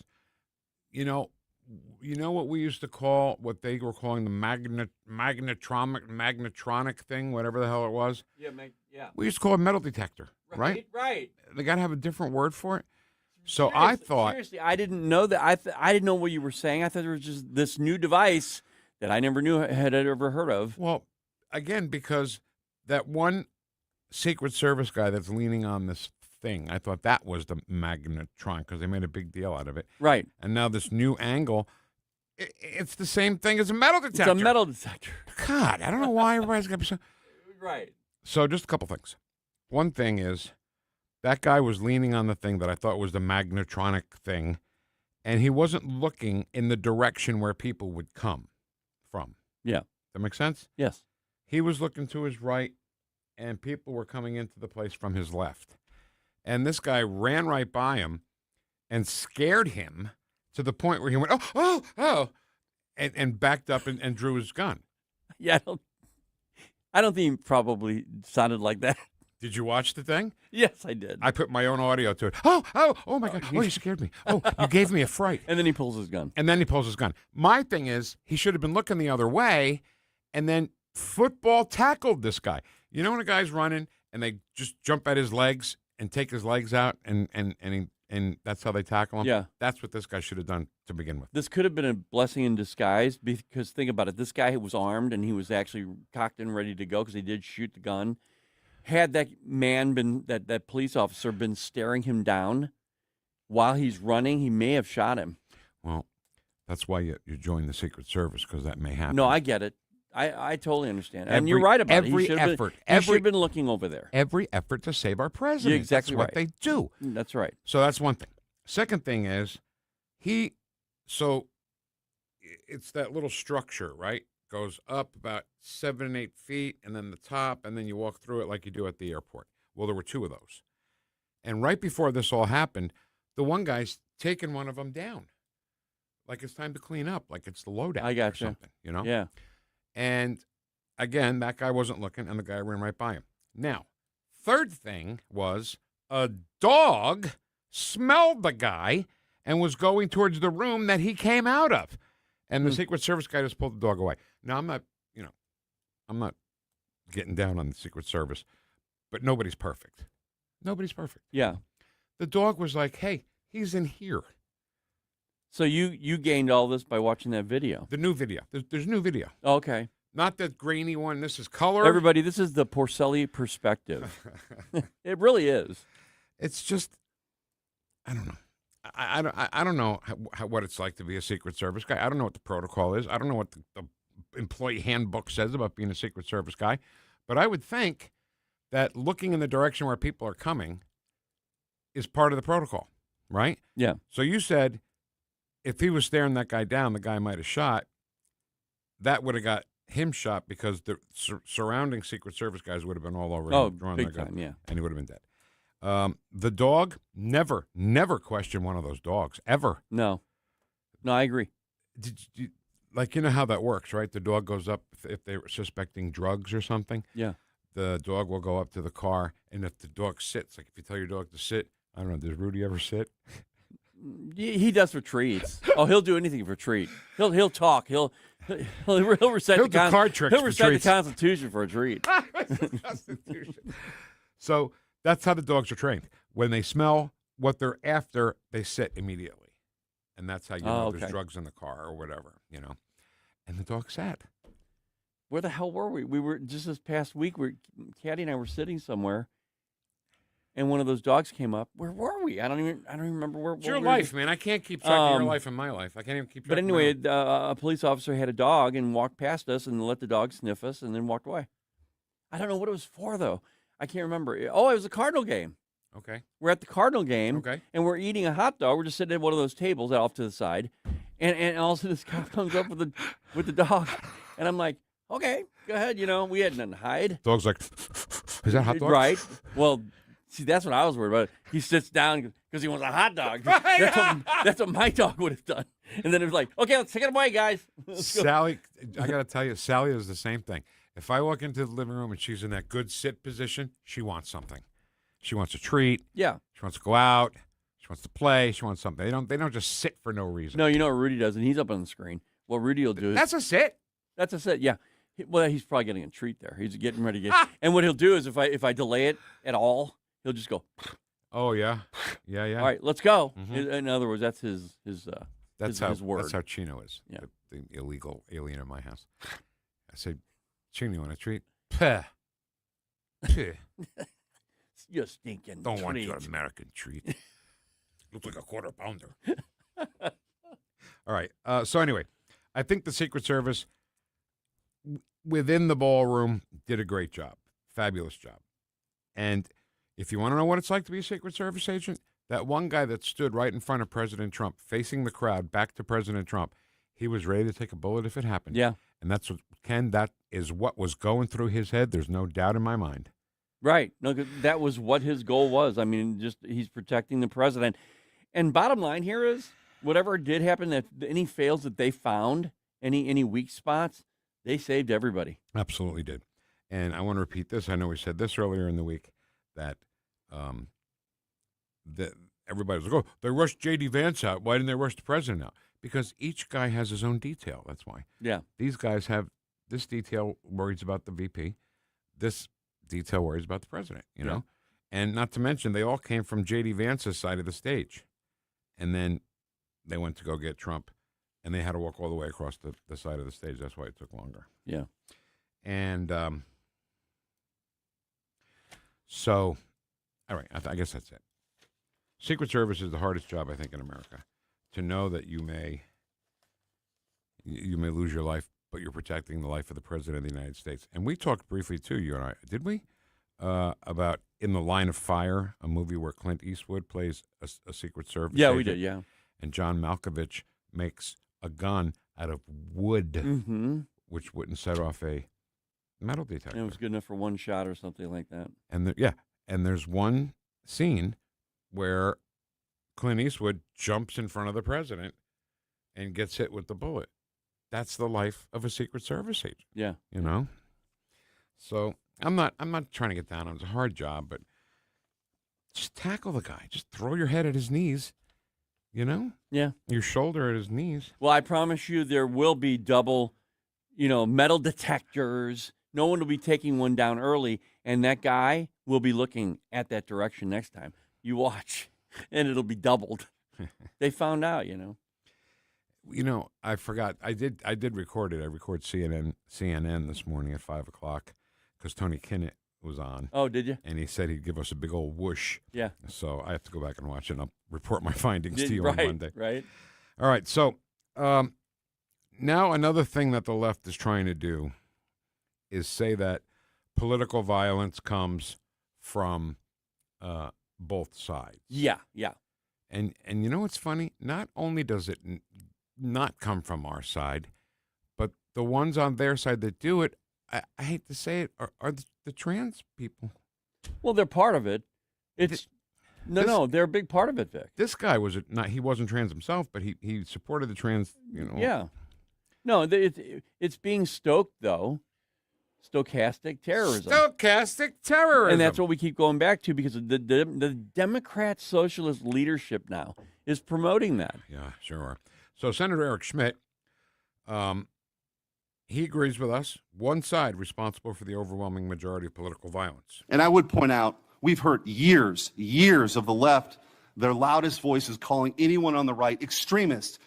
You know what we used to call, what they were calling the magnetronic thing, whatever the hell it was? Yeah. We used to call it a metal detector, right? Right. They got to have a different word for it. So I thought... Seriously, I didn't know that. I didn't know what you were saying. I thought there was just this new device that I never knew had ever heard of. Well, again, because that one Secret Service guy that's leaning on this thing, I thought that was the magnetron because they made a big deal out of it. Right. And now this new angle, it's the same thing as a metal detector. It's a metal detector. God, I don't know why everybody's got to be so... Right. So just a couple things. One thing is that guy was leaning on the thing that I thought was the magnetronic thing, and he wasn't looking in the direction where people would come from. Yeah. That make sense? Yes. He was looking to his right, and people were coming into the place from his left. And this guy ran right by him and scared him to the point where he went, oh, and backed up and drew his gun. Yeah, I don't think he probably sounded like that. Did you watch the thing? Yes, I did. I put my own audio to it. Oh my God. Oh, you scared me. Oh, you gave me a fright. And then he pulls his gun. My thing is, he should have been looking the other way and then football tackled this guy. You know when a guy's running and they just jump at his legs and take his legs out and that's how they tackle him? Yeah. That's what this guy should have done to begin with. This could have been a blessing in disguise because think about it. This guy was armed and he was actually cocked and ready to go because he did shoot the gun. Had that man that police officer been staring him down while he's running, he may have shot him. Well, that's why you join the Secret Service, because that may happen. No, I get it. I totally understand. And you're right about it. He should have been looking over there. Every effort to save our president. You're exactly that's what right. they do. That's right. So that's one thing. Second thing is, it's that little structure, right? Goes up about 7 or 8 feet, and then the top, and then you walk through it like you do at the airport. Well, there were two of those. And right before this all happened, the one guy's taking one of them down. Like it's time to clean up, like it's the loadout I got or something, you know? Yeah. And again, that guy wasn't looking, and the guy ran right by him. Now, third thing was a dog smelled the guy and was going towards the room that he came out of. And the Secret Service guy just pulled the dog away. Now, I'm not getting down on the Secret Service, but nobody's perfect. Nobody's perfect. Yeah. The dog was like, hey, he's in here. So you gained all this by watching that video? The new video. There's new video. Oh, okay. Not that grainy one. This is color. Everybody, this is the Porcelli perspective. It really is. It's just, I don't know. I don't know what it's like to be a Secret Service guy. I don't know what the protocol is. I don't know what the employee handbook says about being a Secret Service guy. But I would think that looking in the direction where people are coming is part of the protocol, right? Yeah. So you said if he was staring that guy down, the guy might have shot. That would have got him shot because the surrounding Secret Service guys would have been all over him. Drawing big their gun, time, yeah. And he would have been dead. The dog, never question one of those dogs, ever. No, I agree. You know how that works, right? The dog goes up if they're suspecting drugs or something. Yeah. The dog will go up to the car, and if the dog sits, like if you tell your dog to sit, I don't know, does Rudy ever sit? He does for treats. Oh, he'll do anything for a treat. He'll talk. He'll recite He'll do card tricks He'll for recite the treats. Constitution for a treat. Constitution. So that's how the dogs are trained. When they smell what they're after, they sit immediately. And that's how you know there's drugs in the car or whatever, you know. And the dog sat. Where the hell were we? We were just this past week. Caddy and I were sitting somewhere, and one of those dogs came up. Where were we? I don't even remember where. It's your life, man. I can't keep track of your life and my life. I can't even keep track. But anyway, a police officer had a dog and walked past us and let the dog sniff us and then walked away. I don't know what it was for though. I can't remember. Oh, it was a Cardinal game. Okay. We're at the Cardinal game. Okay. And we're eating a hot dog. We're just sitting at one of those tables off to the side, and all of a sudden this cop comes up with the dog, and I'm like, okay, go ahead. You know, we had nothing to hide. Dog's like, is that hot dog? Right. Well, See, that's what I was worried about. He sits down because he wants a hot dog. That's what my dog would have done. And then it was like, okay, let's take it away, guys. Sally, I got to tell you, Sally is the same thing. If I walk into the living room and she's in that good sit position, she wants something. She wants a treat. Yeah. She wants to go out. She wants to play. She wants something. They don't just sit for no reason. No, you know what Rudy does, and he's up on the screen. What Rudy will do is... That's a sit. That's a sit, yeah. Well, he's probably getting a treat there. He's getting ready to get... And what he'll do is if I delay it at all, he'll just go... Oh, yeah. Yeah. All right, let's go. Mhm. In other words, that's his word. That's how Chino is. Yeah. The illegal alien in my house. I said, Chino, you want a treat? Puh. Puh. You stinking Don't treat. want your American treat. Looks like a quarter pounder. All right. So anyway, I think the Secret Service within the ballroom did a great job. Fabulous job. And if you want to know what it's like to be a Secret Service agent, that one guy that stood right in front of President Trump, facing the crowd back to President Trump, he was ready to take a bullet if it happened. Yeah. And that's what, Ken, that is what was going through his head. There's no doubt in my mind. Right. No, 'cause that was what his goal was. I mean, just he's protecting the president. And bottom line here is, whatever did happen, that any fails that they found, any weak spots, they saved everybody. Absolutely did. And I want to repeat this. I know we said this earlier in the week, that everybody was like, oh, they rushed J.D. Vance out. Why didn't they rush the president out? Because each guy has his own detail. That's why. Yeah. These guys have this detail worries about the VP. This detail worries about the president, you know? And not to mention, they all came from J.D. Vance's side of the stage. And then they went to go get Trump, and they had to walk all the way across the side of the stage. That's why it took longer. Yeah. And so, all right, I guess that's it. Secret Service is the hardest job, I think, in America. To know that you may lose your life, but you're protecting the life of the President of the United States. And we talked briefly, too, you and I, did we? About In the Line of Fire, a movie where Clint Eastwood plays a Secret Service agent. We did, yeah. And John Malkovich makes a gun out of wood, which wouldn't set off a metal detector. And it was good enough for one shot or something like that. And and there's one scene where Clint Eastwood jumps in front of the president and gets hit with the bullet. That's the life of a Secret Service agent. Yeah. You know? So I'm not trying to get down on it. It's a hard job, but just tackle the guy. Just throw your head at his knees. You know? Yeah. Your shoulder at his knees. Well, I promise you there will be double, metal detectors. No one will be taking one down early, and that guy will be looking at that direction next time. You watch, and it'll be doubled. They found out, I forgot. I did record it. I recorded CNN this morning at 5 o'clock because Tony Kinnett was on. Oh, did you? And he said he'd give us a big old whoosh. Yeah. So I have to go back and watch it, and I'll report my findings to you right, on Monday. Right. All right. So now another thing that the left is trying to do is say that political violence comes from both sides. Yeah, yeah. And you know what's funny? Not only does it not come from our side, but the ones on their side that do it, I hate to say it, are the trans people. Well, they're part of it. They're a big part of it, Vic. This guy he wasn't trans himself, but he supported the trans, Yeah. No, it's being stoked, though. Stochastic terrorism. Stochastic terrorism. And that's what we keep going back to because the Democrat socialist leadership now is promoting that. Yeah, sure. So Senator Eric Schmidt, he agrees with us. One side responsible for the overwhelming majority of political violence. And I would point out, we've heard years of the left, their loudest voices calling anyone on the right extremist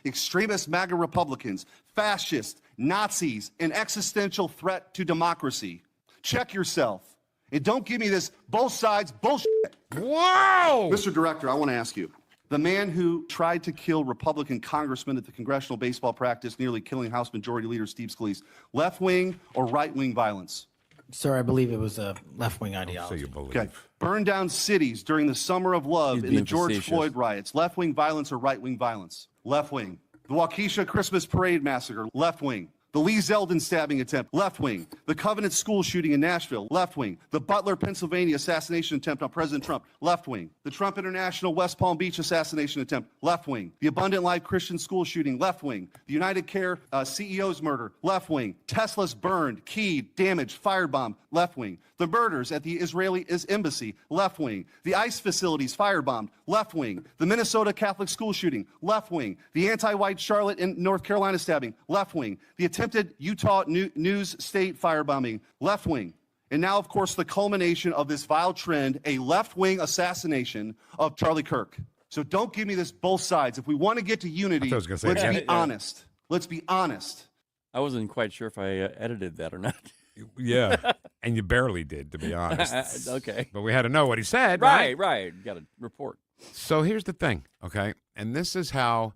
MAGA Republicans, fascists, Nazis, an existential threat to democracy. Check yourself. And don't give me this both sides bullshit. Whoa! Mr. Director, I want to ask you, the man who tried to kill Republican congressman at the congressional baseball practice, nearly killing House Majority Leader Steve Scalise, left-wing or right-wing violence? Sir, I believe it was a left-wing ideology. So you believe. Okay. Burn down cities during the Summer of Love in the George Floyd riots. Left-wing violence or right-wing violence? Left-wing. The Waukesha Christmas Parade massacre. Left-wing. The Lee Zeldin stabbing attempt, left wing. The Covenant school shooting in Nashville, left wing. The Butler, Pennsylvania assassination attempt on President Trump, left wing. The Trump International West Palm Beach assassination attempt, left wing. The Abundant Life Christian school shooting, left wing. The United Care CEO's murder, left wing. Tesla's burned, keyed, damaged, firebombed, left wing. The murders at the Israeli embassy, left wing. The ICE facilities firebombed, left wing. The Minnesota Catholic school shooting, left wing. The anti-white Charlotte and North Carolina stabbing, left wing. The attempted Utah News State firebombing, left wing. And now, of course, the culmination of this vile trend, a left-wing assassination of Charlie Kirk. So don't give me this both sides. If we want to get to unity, let's be honest. Let's be honest. I wasn't quite sure if I edited that or not. Yeah, and you barely did, to be honest. Okay. But we had to know what he said, right? Right. Got a report. So here's the thing, okay? And this is how,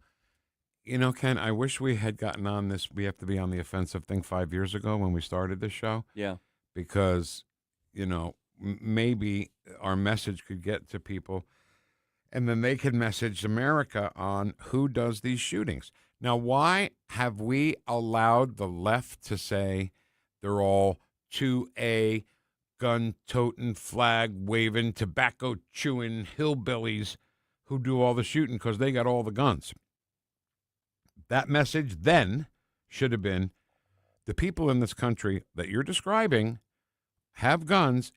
Ken, I wish we had gotten on this we have to be on the offensive thing 5 years ago when we started this show. Yeah. Because, maybe our message could get to people, and then they could message America on who does these shootings. Now, why have we allowed the left to say they're all 2A, gun-toting, flag-waving, tobacco-chewing hillbillies who do all the shooting because they got all the guns? That message then should have been, the people in this country that you're describing have guns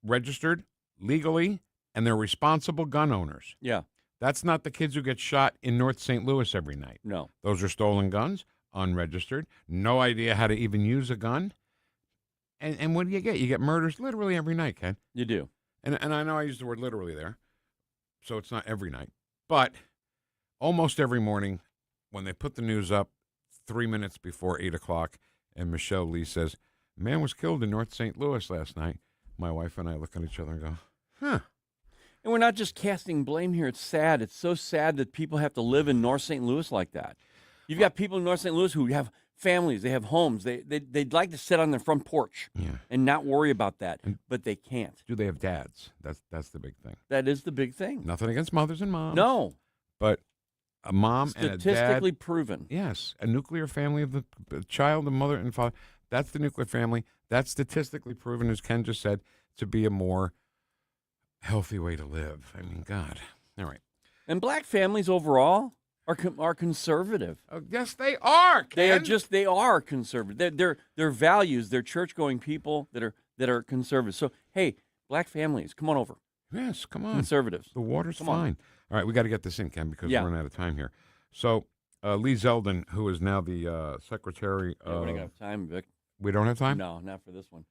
registered legally, and they're responsible gun owners. Yeah. That's not the kids who get shot in North St. Louis every night. No. Those are stolen guns, unregistered, no idea how to even use a gun. And what do you get? You get murders literally every night, Ken. You do. And I know I used the word literally there, so it's not every night. But almost every morning when they put the news up 3 minutes before 8 o'clock and Michelle Lee says, man was killed in North St. Louis last night, my wife and I look at each other and go, huh. And we're not just casting blame here. It's sad. It's so sad that people have to live in North St. Louis like that. You've got people in North St. Louis who have families. They have homes. They'd like to sit on their front porch and not worry about that, but they can't. Do they have dads? That's the big thing. That is the big thing. Nothing against mothers and moms. No. But a mom and a dad. Statistically proven. Yes. A nuclear family of the child, the mother, and father. That's the nuclear family. That's statistically proven, as Ken just said, to be a more healthy way to live. I mean, God. All right. And black families overall are conservative. Oh, yes, they are, Ken. They are conservative. They're values. They're church-going people that are conservative. So, hey, black families, come on over. Yes, come on. Conservatives. The water's come fine. All right, we got to get this in, Ken, because we're running out of time here. So, Lee Zeldin, who is now the secretary of... we don't have time, Vic. We don't have time? No, not for this one.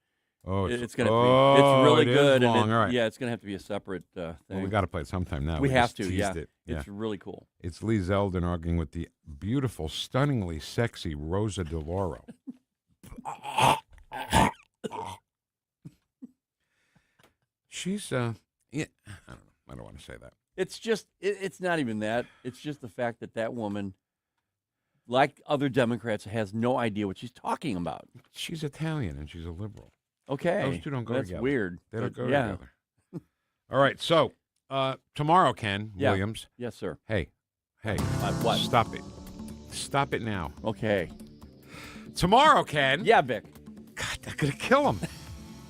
Oh, it's going to be. It's really good. Long. And all right. Yeah, it's going to have to be a separate thing. Well, we got to play it sometime now. We have just to. teased Yeah. It. It's really cool. It's Lee Zeldin arguing with the beautiful, stunningly sexy Rosa DeLauro. She's yeah. I don't want to say that. It's just. It's not even that. It's just the fact that woman, like other Democrats, has no idea what she's talking about. She's Italian and she's a liberal. Okay. Those two don't go together. That's weird. They don't go together. All right. So tomorrow, Ken Williams. Yes, sir. Hey. What? Stop it. Stop it now. Okay. Tomorrow, Ken. Yeah, Vic. God, they're gonna kill him.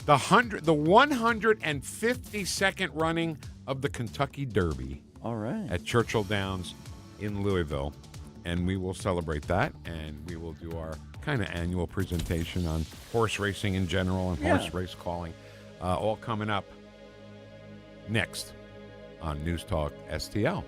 The 152nd running of the Kentucky Derby. All right. At Churchill Downs in Louisville. And we will celebrate that, and we will do our kind of annual presentation on horse racing in general and horse race calling, all coming up next on News Talk STL.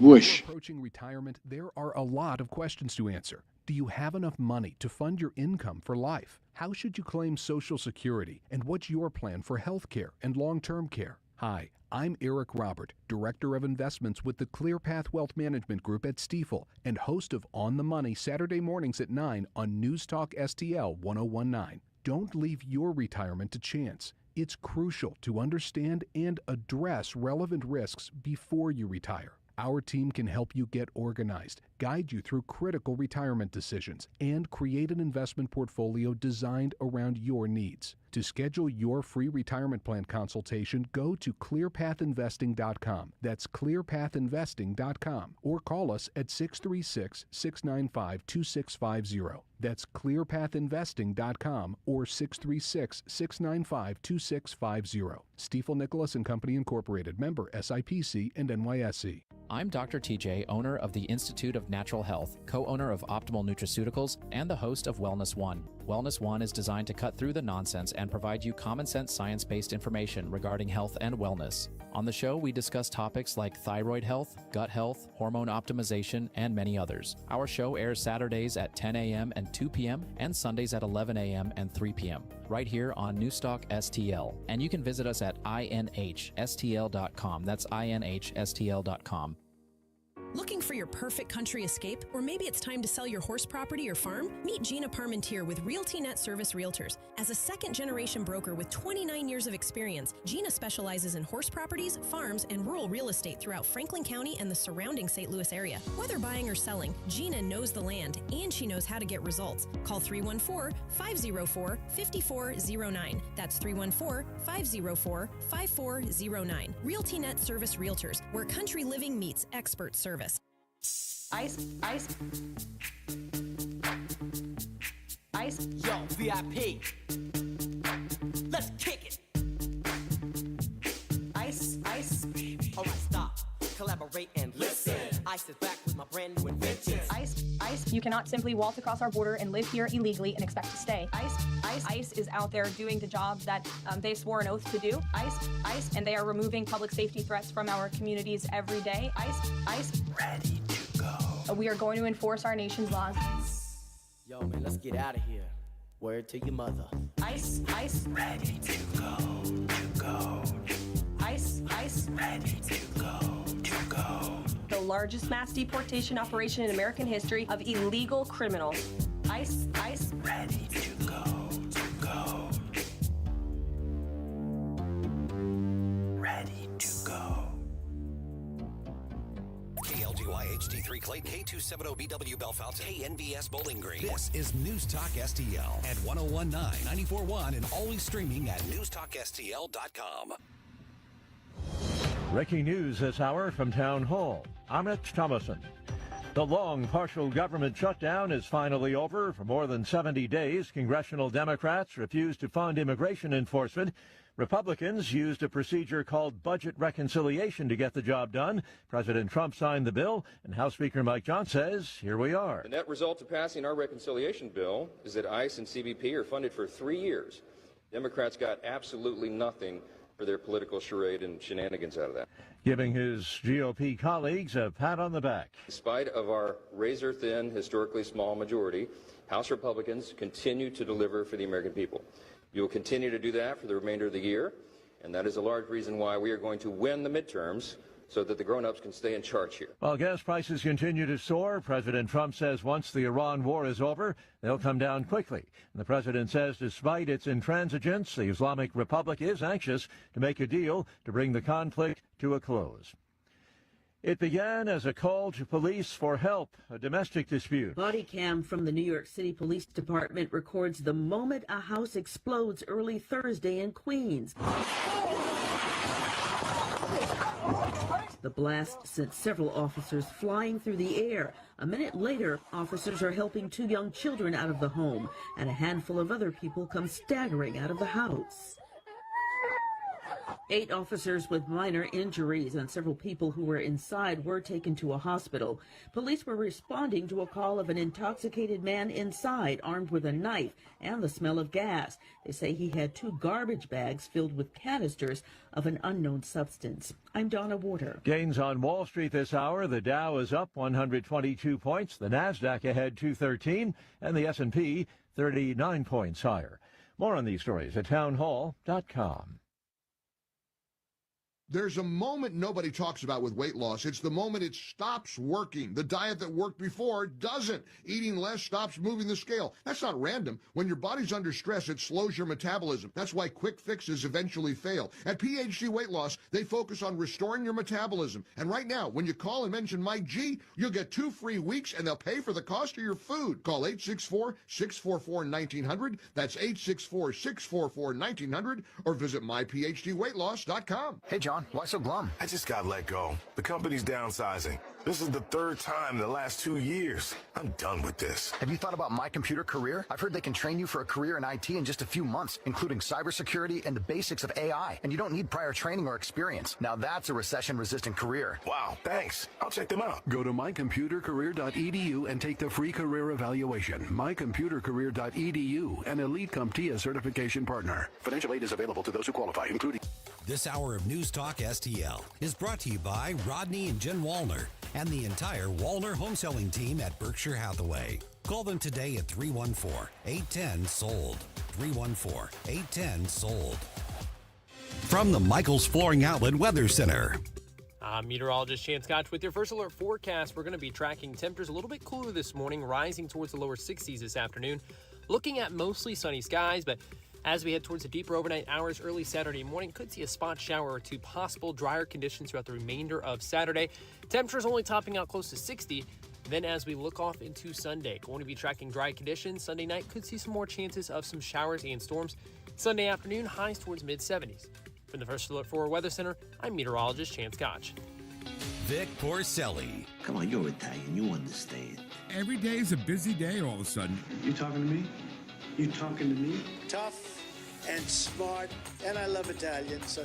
Whoosh. Approaching retirement, there are a lot of questions to answer. Do you have enough money to fund your income for life? How should you claim Social Security? And what's your plan for health care and long-term care? Hi, I'm Eric Robert, Director of Investments with the ClearPath Wealth Management Group at Stifel and host of On the Money Saturday mornings at 9 on News Talk STL 1019. Don't leave your retirement to chance. It's crucial to understand and address relevant risks before you retire. Our team can help you get organized, guide you through critical retirement decisions, and create an investment portfolio designed around your needs. To schedule your free retirement plan consultation, go to clearpathinvesting.com. That's clearpathinvesting.com. Or call us at 636-695-2650. That's clearpathinvesting.com or 636-695-2650. Stifel Nicholas and Company Incorporated, member SIPC and NYSE. I'm Dr. TJ, owner of the Institute of Natural Health, co-owner of Optimal Nutraceuticals, and the host of Wellness One. Wellness One is designed to cut through the nonsense and provide you common sense science-based information regarding health and wellness. On the show, we discuss topics like thyroid health, gut health, hormone optimization, and many others. Our show airs Saturdays at 10 a.m. and 2 p.m. and Sundays at 11 a.m. and 3 p.m. right here on NewstalkSTL. And you can visit us at inhstl.com. That's inhstl.com. Looking for your perfect country escape? Or maybe it's time to sell your horse property or farm? Meet Gina Parmentier with RealtyNet Service Realtors. As a second-generation broker with 29 years of experience, Gina specializes in horse properties, farms, and rural real estate throughout Franklin County and the surrounding St. Louis area. Whether buying or selling, Gina knows the land, and she knows how to get results. Call 314-504-5409. That's 314-504-5409. RealtyNet Service Realtors, where country living meets expert service. Ice. Yo, VIP. Let's kick it. Ice. All right, stop. Collaborate and listen. Ice is back with my brand new invention. Ice. You cannot simply waltz across our border and live here illegally and expect to stay. ICE is out there doing the job that they swore an oath to do. ICE. And they are removing public safety threats from our communities every day. ICE. Ready to go. We are going to enforce our nation's laws. Yo, man, let's get out of here. Word to your mother. Ice. Ready to go. Ice. Ready to go. The largest mass deportation operation in American history of illegal criminals. Ice. Ready to go. Ready to go. KLGY HD3 Clayton, K270BW Bellefontaine, KNBS Bowling Green. This is News Talk STL at 1019, 94.1, and always streaming at NewstalkSTL.com. Breaking news this hour from Town Hall. Amit Thomason. The long partial government shutdown is finally over. For more than 70 days, congressional Democrats refused to fund immigration enforcement. Republicans used a procedure called budget reconciliation to get the job done. President Trump signed the bill, and House Speaker Mike Johnson says, here we are. The net result of passing our reconciliation bill is that ICE and CBP are funded for 3 years. Democrats got absolutely nothing for their political charade and shenanigans out of that. Giving his GOP colleagues a pat on the back. In spite of our razor-thin, historically small majority, House Republicans continue to deliver for the American people. You will continue to do that for the remainder of the year, and that is a large reason why we are going to win the midterms so that the grown-ups can stay in charge here. While gas prices continue to soar, President Trump says once the Iran war is over, they'll come down quickly. And the president says despite its intransigence, the Islamic Republic is anxious to make a deal to bring the conflict to a close. It began as a call to police for help, a domestic dispute. Body cam from the New York City Police Department records the moment a house explodes early Thursday in Queens. The blast sent several officers flying through the air. A minute later, officers are helping 2 young children out of the home, and a handful of other people come staggering out of the house. 8 officers with minor injuries and several people who were inside were taken to a hospital. Police were responding to a call of an intoxicated man inside, armed with a knife and the smell of gas. They say he had 2 garbage bags filled with canisters of an unknown substance. I'm Donna Warder. Gains on Wall Street this hour. The Dow is up 122 points. The Nasdaq ahead 213, and the S&P 39 points higher. More on these stories at townhall.com. There's a moment nobody talks about with weight loss. It's the moment it stops working. The diet that worked before doesn't. Eating less stops moving the scale. That's not random. When your body's under stress, it slows your metabolism. That's why quick fixes eventually fail. At PhD Weight Loss, they focus on restoring your metabolism. And right now, when you call and mention Mike G, you'll get 2 free weeks and they'll pay for the cost of your food. Call 864-644-1900. That's 864-644-1900 or visit myphdweightloss.com. Hey, John, why so glum? I just got let go. The company's downsizing. This is the 3rd time in the last 2 years. I'm done with this. Have you thought about My Computer Career? I've heard they can train you for a career in IT in just a few months, including cybersecurity and the basics of AI. And you don't need prior training or experience. Now that's a recession-resistant career. Wow, thanks. I'll check them out. Go to mycomputercareer.edu and take the free career evaluation. mycomputercareer.edu, an Elite CompTIA certification partner. Financial aid is available to those who qualify, including... This hour of News Talk STL is brought to you by Rodney and Jen Wallner and the entire Wallner home selling team at Berkshire Hathaway. Call them today at 314-810-SOLD. 314-810-SOLD. From the Michaels Flooring Outlet Weather Center. I'm meteorologist Chance Scotch with your first alert forecast. We're going to be tracking temperatures a little bit cooler this morning, rising towards the lower 60s this afternoon. Looking at mostly sunny skies, but as we head towards the deeper overnight hours, early Saturday morning, could see a spot shower or two possible. Drier conditions throughout the remainder of Saturday. Temperatures only topping out close to 60. Then as we look off into Sunday, going to be tracking dry conditions. Sunday night could see some more chances of some showers and storms. Sunday afternoon, highs towards mid-70s. From the First Alert 4 Weather Center, I'm meteorologist Chance Scotch. Vic Porcelli. Come on, you're Italian. You understand. Every day is a busy day all of a sudden. You talking to me? You talking to me? Tough and smart, and I love Italian, so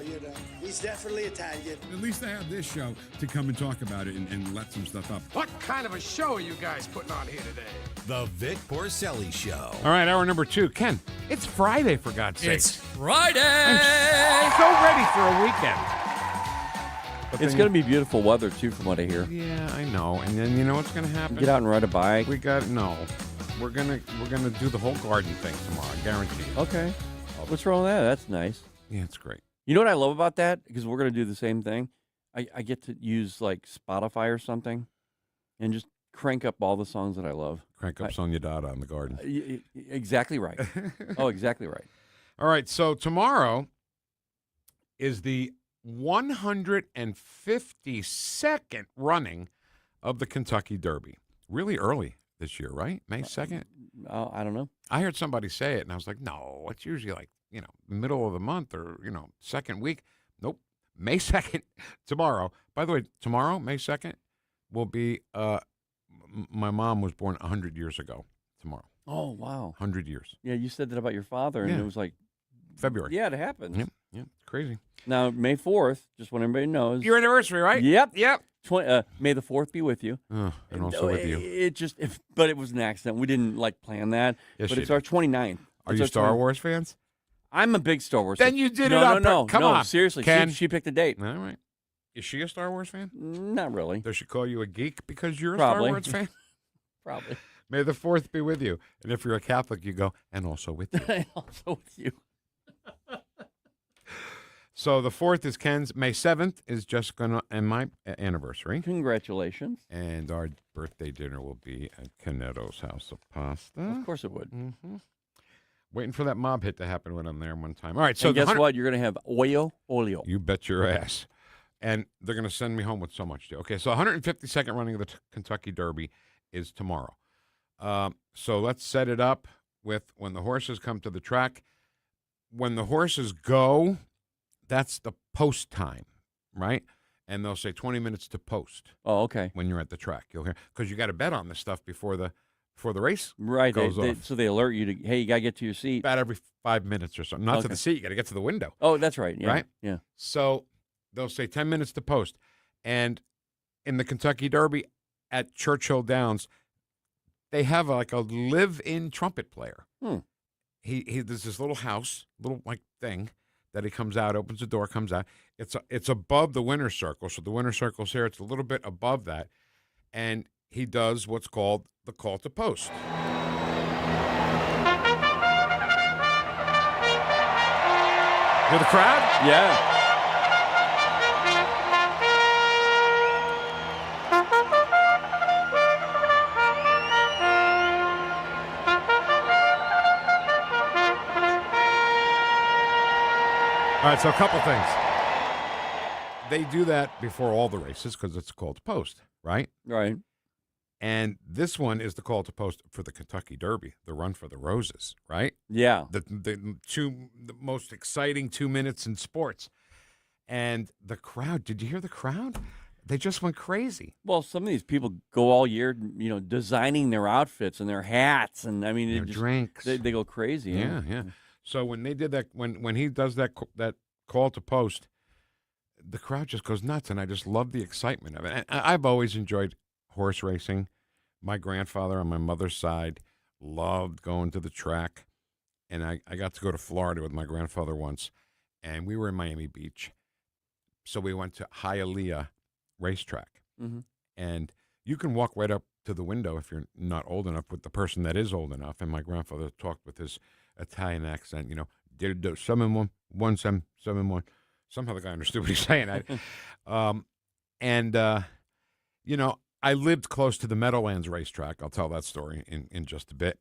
he's definitely Italian. At least I have this show to come and talk about it and let some stuff up. What kind of a show are you guys putting on here today? The Vic Porcelli Show. All right, hour number 2. Ken, it's Friday, for God's sake. It's Friday! I'm so ready for a weekend. But It's going to be beautiful weather, too, from what I hear. Yeah, I know. And then you know what's going to happen? Get out and ride a bike. We're gonna do the whole garden thing tomorrow, I guarantee you. Okay. What's wrong with that? That's nice. Yeah, it's great. You know what I love about that? Because we're going to do the same thing. I get to use like Spotify or something and just crank up all the songs that I love. Crank up Sonia Dada in the garden. Exactly right. Oh, exactly right. All right, so tomorrow is the 152nd running of the Kentucky Derby. Really early this year, right? May 2nd? I don't know. I heard somebody say it, and I was like, no, it's usually like, middle of the month or, second week. Nope. May 2nd, tomorrow. By the way, tomorrow, May 2nd, will be, my mom was born 100 years ago tomorrow. Oh, wow. 100 years. Yeah, you said that about your father, and Yeah. it was like February. Yeah, it happened. Yep, it's crazy. Now, May 4th, just want everybody knows. Your anniversary, right? Yep. Yep. May the 4th be with you. And also with you. But it was an accident. We didn't plan that. Yes, but you it's our 29th. Are It's you our Star 20 Wars fans? I'm a big Star Wars Then fan. you did no, it no, on no, Come no, on. seriously. Ken? She picked a date. All right. Is she a Star Wars fan? Not really. Does she call you a geek because you're Probably. a Star Wars fan? Probably. May the 4th be with you. And if you're a Catholic, you go, and also with you. And also with you. So the 4th is Ken's. May 7th is Jessica and my anniversary. Congratulations. And our birthday dinner will be at Canetto's House of Pasta. Of course it would. Mm-hmm. Waiting for that mob hit to happen when I'm there one time. All right. So and guess what? You're going to have olio. You bet your ass. And they're going to send me home with so much too. Okay, so 152nd running of the Kentucky Derby is tomorrow. So let's set it up with when the horses come to the track. When the horses go, that's the post time, right? And they'll say 20 minutes to post. Oh, okay. When you're at the track, you'll hear because you got to bet on this stuff before the race Right. goes off. So they alert you to, hey, you got to get to your seat. About every 5 minutes or something. Not to the seat. You got to get to the window. Oh, that's right. Yeah. Right? Yeah. So they'll say 10 minutes to post. And in the Kentucky Derby at Churchill Downs, they have like a live-in trumpet player. He there's this little house, little thing that he comes out, opens the door, comes out. It's above the winner's circle. So the winner's circle's here. It's a little bit above that. And he does what's called the call to post. Hear the crowd? Yeah. right, so a couple things. They do that before all the races because it's a call to post, right? Right. And this one is the call to post for the Kentucky Derby, the Run for the Roses, right? Yeah. The most exciting 2 minutes in sports. And the crowd, did you hear the crowd? They just went crazy. Well, some of these people go all year, designing their outfits and their hats, and I mean, Their drinks. They go crazy. Yeah. So when they did that, when he does that call to post, the crowd just goes nuts, and I just love the excitement of it. And I've always enjoyed horse racing. My grandfather on my mother's side loved going to the track, and I got to go to Florida with my grandfather once, and we were in Miami Beach. So we went to Hialeah Racetrack, and you can walk right up to the window if you're not old enough with the person that is old enough. And my grandfather talked with his Italian accent, did 7-1-1-7-7-1. Somehow the guy understood what he's saying. I lived close to the Meadowlands Racetrack. I'll tell that story in just a bit.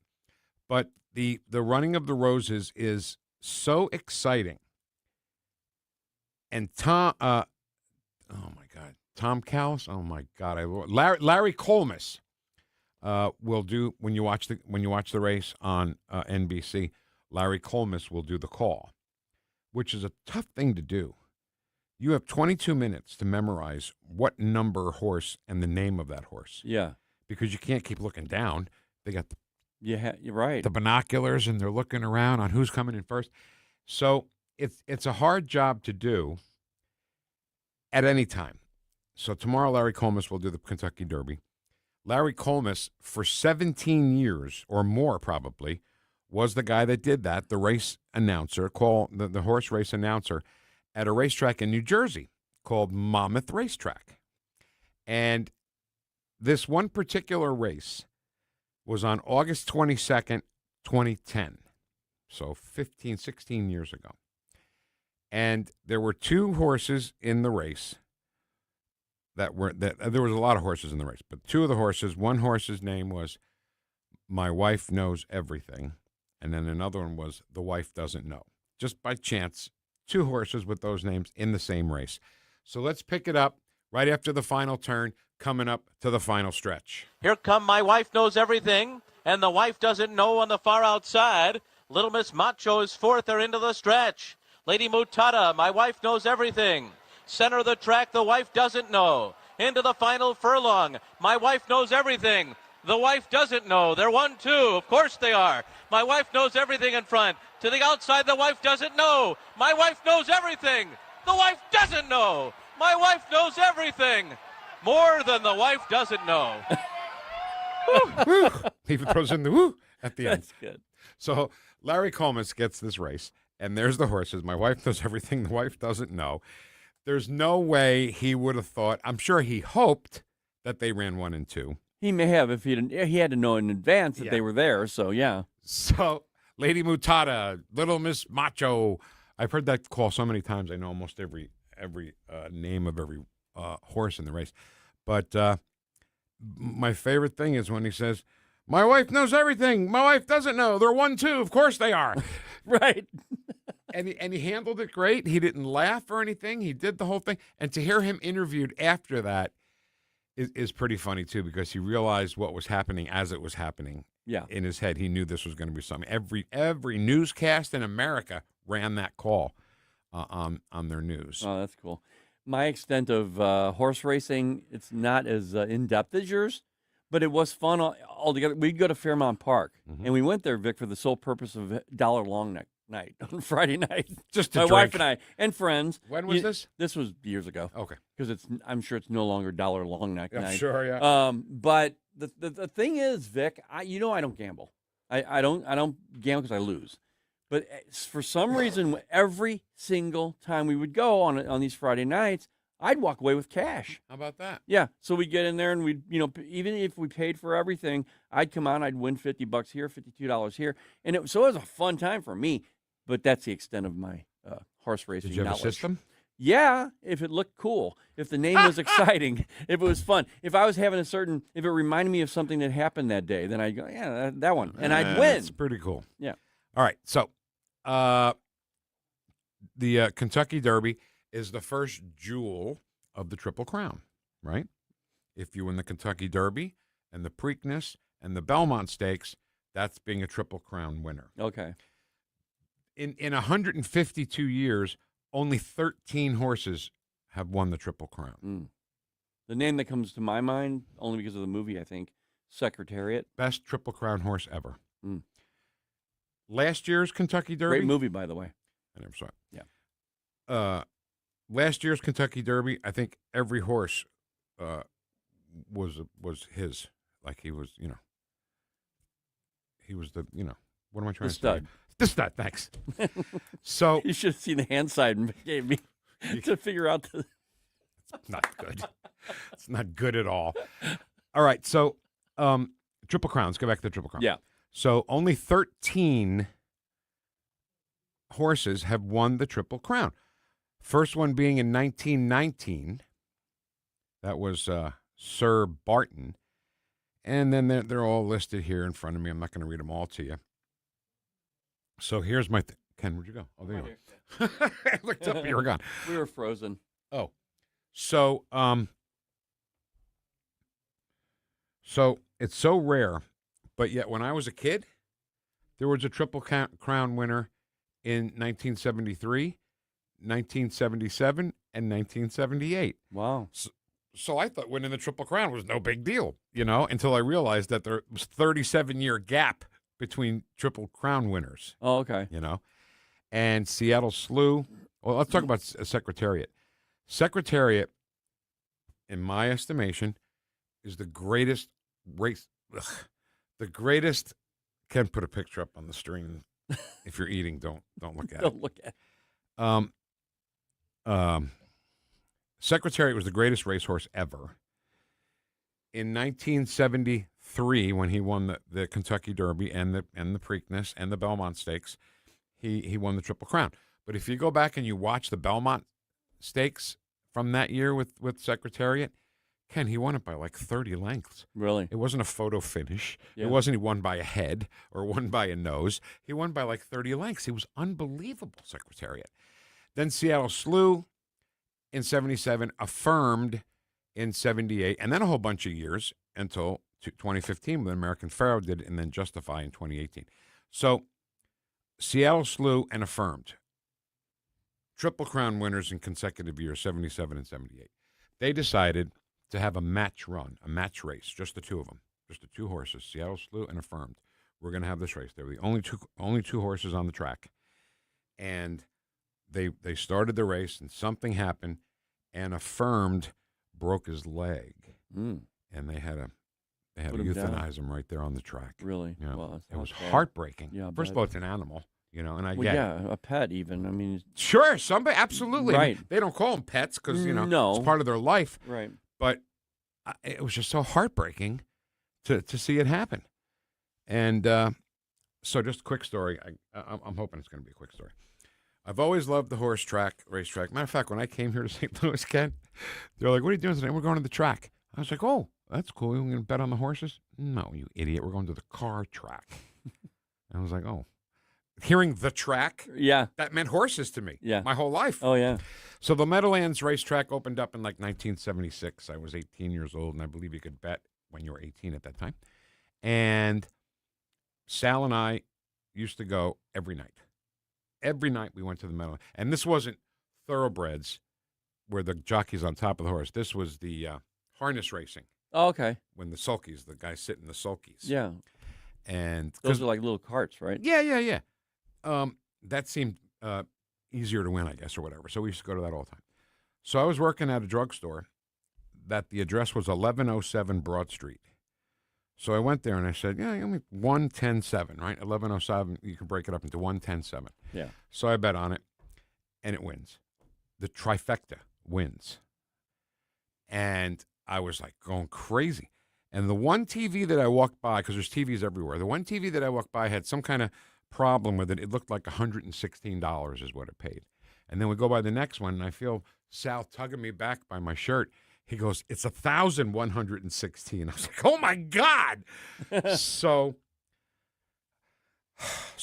But the Running of the Roses is so exciting. And Tom Callis, oh my God, Larry Colmus will do when you watch the race on NBC. Larry Colmus will do the call, which is a tough thing to do. You have 22 minutes to memorize what number horse and the name of that horse. Yeah, because you can't keep looking down. They got you're right. The binoculars, and they're looking around on who's coming in first. So it's a hard job to do at any time. So tomorrow, Larry Colmus will do the Kentucky Derby. Larry Colmus, for 17 years or more probably, was the guy that did that, the race announcer, the horse race announcer at a racetrack in New Jersey called Monmouth Racetrack. And this one particular race was on August 22nd, 2010. So 15, 16 years ago. And there were two horses in the race there was a lot of horses in the race, but two of the horses, one horse's name was My Wife Knows Everything, and then another one was The Wife Doesn't Know. Just by chance, two horses with those names in the same race. So let's pick it up right after the final turn, coming up to the final stretch. Here come My Wife Knows Everything, and The Wife Doesn't Know on the far outside. Little Miss Macho is fourth. They're into the stretch. Lady Mutada, My Wife Knows Everything. Center of the track, The Wife Doesn't Know. Into the final furlong. My Wife Knows Everything. The Wife Doesn't Know. They're 1-2. Of course they are. My Wife Knows Everything in front. To the outside, The Wife Doesn't Know. My Wife Knows Everything. The Wife Doesn't Know. My Wife Knows Everything. More than The Wife Doesn't Know. Woo. He even throws in the woo at the end. That's good. So Larry Colmus gets this race, and there's the horses. My Wife Knows Everything. The Wife Doesn't Know. There's no way he would have thought. I'm sure he hoped that they ran 1 and 2. He may have if he had to know in advance that they were there. So yeah. So Lady Mutada, Little Miss Macho. I've heard that call so many times. I know almost every name of every horse in the race. But my favorite thing is when he says, "My wife knows everything. My wife doesn't know. They're 1-2. Of course they are." Right. And he handled it great. He didn't laugh or anything. He did the whole thing. And to hear him interviewed after that is pretty funny, too, because he realized what was happening as it was happening. Yeah. In his head, he knew this was going to be something. Every newscast in America ran that call on their news. Oh, that's cool. My extent of horse racing, it's not as in-depth as yours, but it was fun altogether. We'd go to Fairmount Park, and we went there, Vic, for the sole purpose of $1 long night on Friday night. Just to my drink. wife and I and friends. When was this? This was years ago. Okay, because I'm sure it's no longer $1 long night. Sure, yeah. But the thing is, Vic, I don't gamble. I don't gamble because I lose. But for some reason, every single time we would go on these Friday nights, I'd walk away with cash. How about that? Yeah. So we'd get in there and we'd, even if we paid for everything, I'd come out, I'd win $50 here, $52 here. And it was a fun time for me. But that's the extent of my horse racing knowledge. Did you have a system? Yeah, if it looked cool, if the name was exciting, if it was fun, if I was having if it reminded me of something that happened that day, then I'd go, yeah, that one, and I'd win. That's pretty cool. Yeah. All right, so the Kentucky Derby is the first jewel of the Triple Crown, right? If you win the Kentucky Derby and the Preakness and the Belmont Stakes, that's being a Triple Crown winner. Okay. In 152 years, only 13 horses have won the Triple Crown. The name that comes to my mind, only because of the movie, I think, Secretariat. Best Triple Crown horse ever. Last year's Kentucky Derby. Great movie, by the way. I never saw it. Yeah. Last year's Kentucky Derby, I think every horse was his. Like he was, he was the, what am I trying to stud. say? The stud, thanks. So you should have seen the hand side gave me to figure out the. It's not good. It's not good at all. All right, so Triple Crown. Let's go back to the Triple Crown. Yeah. So only 13 horses have won the Triple Crown. First one being in 1919. That was Sir Barton. And then they're all listed here in front of me. I'm not going to read them all to you. So here's my Ken, where'd you go? Oh, there you are. I looked up, you were gone. We were frozen. Oh. So it's so rare, but yet when I was a kid, there was a Triple Crown winner in 1973, 1977, and 1978. Wow. So I thought winning the Triple Crown was no big deal, until I realized that there was a 37-year gap between Triple Crown winners. Oh, okay. And Seattle Slew. Well, let's talk about Secretariat. Secretariat, in my estimation, is the greatest race. The greatest. Ken, put a picture up on the screen. If you're eating, don't look at it. Don't look at it. Secretariat was the greatest racehorse ever. In 1973, when he won the Kentucky Derby and the Preakness and the Belmont Stakes, he won the Triple Crown. But if you go back and you watch the Belmont Stakes from that year with Secretariat, Ken, he won it by like 30 lengths. Really? It wasn't a photo finish. Yeah. It wasn't he won by a head or won by a nose. He won by like 30 lengths. He was unbelievable, Secretariat. Then Seattle Slew in 77, affirmed in 78, and then a whole bunch of years until 2015 when American Pharaoh did it, and then Justify in 2018. So Seattle Slew and affirmed. Triple Crown winners in consecutive years, 77 and 78. They decided to have a match run, a match race, just the two of them, just the two horses, Seattle Slew and affirmed. We're going to have this race. They were the only two horses on the track. And they started the race, and something happened, and affirmed broke his leg. And they had to euthanize him right there on the track. Really? Well, it was heartbreaking. Yeah, First of all, it's an animal, and I get it. a pet even. I mean, sure, somebody absolutely. Right. They don't call them pets because No. it's part of their life. Right. But it was just so heartbreaking to see it happen. And so, just a quick story. I'm hoping it's going to be a quick story. I've always loved the racetrack. Matter of fact, when I came here to St. Louis, Ken, they're like, "What are you doing today?" We're going to the track. I was like, "Oh, that's cool. We're going to bet on the horses?" No, you idiot. We're going to the car track. I was like, "Oh." Hearing the track, yeah, that meant horses to me. Yeah, my whole life. Oh yeah. So the Meadowlands racetrack opened up in like 1976. I was 18 years old, and I believe you could bet when you were 18 at that time. And Sal and I used to go every night. Every night we went to the Meadowlands. And this wasn't thoroughbreds where the jockey's on top of the horse. This was the harness racing. Oh, okay. When the sulkies, the guys sit in the sulkies. Yeah. And those are like little carts, right? Yeah. That seemed easier to win, I guess, or whatever. So we used to go to that all the time. So I was working at a drugstore that the address was 1107 Broad Street. So I went there and I said, yeah, give me 110.7, right? 1107, you can break it up into 110.7. Yeah. So I bet on it, and it wins. The trifecta wins. And I was like going crazy. And the one TV that I walked by, because there's TVs everywhere, the one TV that I walked by had some kind of problem with it. It looked like $116 is what it paid. And then we go by the next one, and I feel Sal tugging me back by my shirt. He goes, it's 1,116. I was like, oh my God. So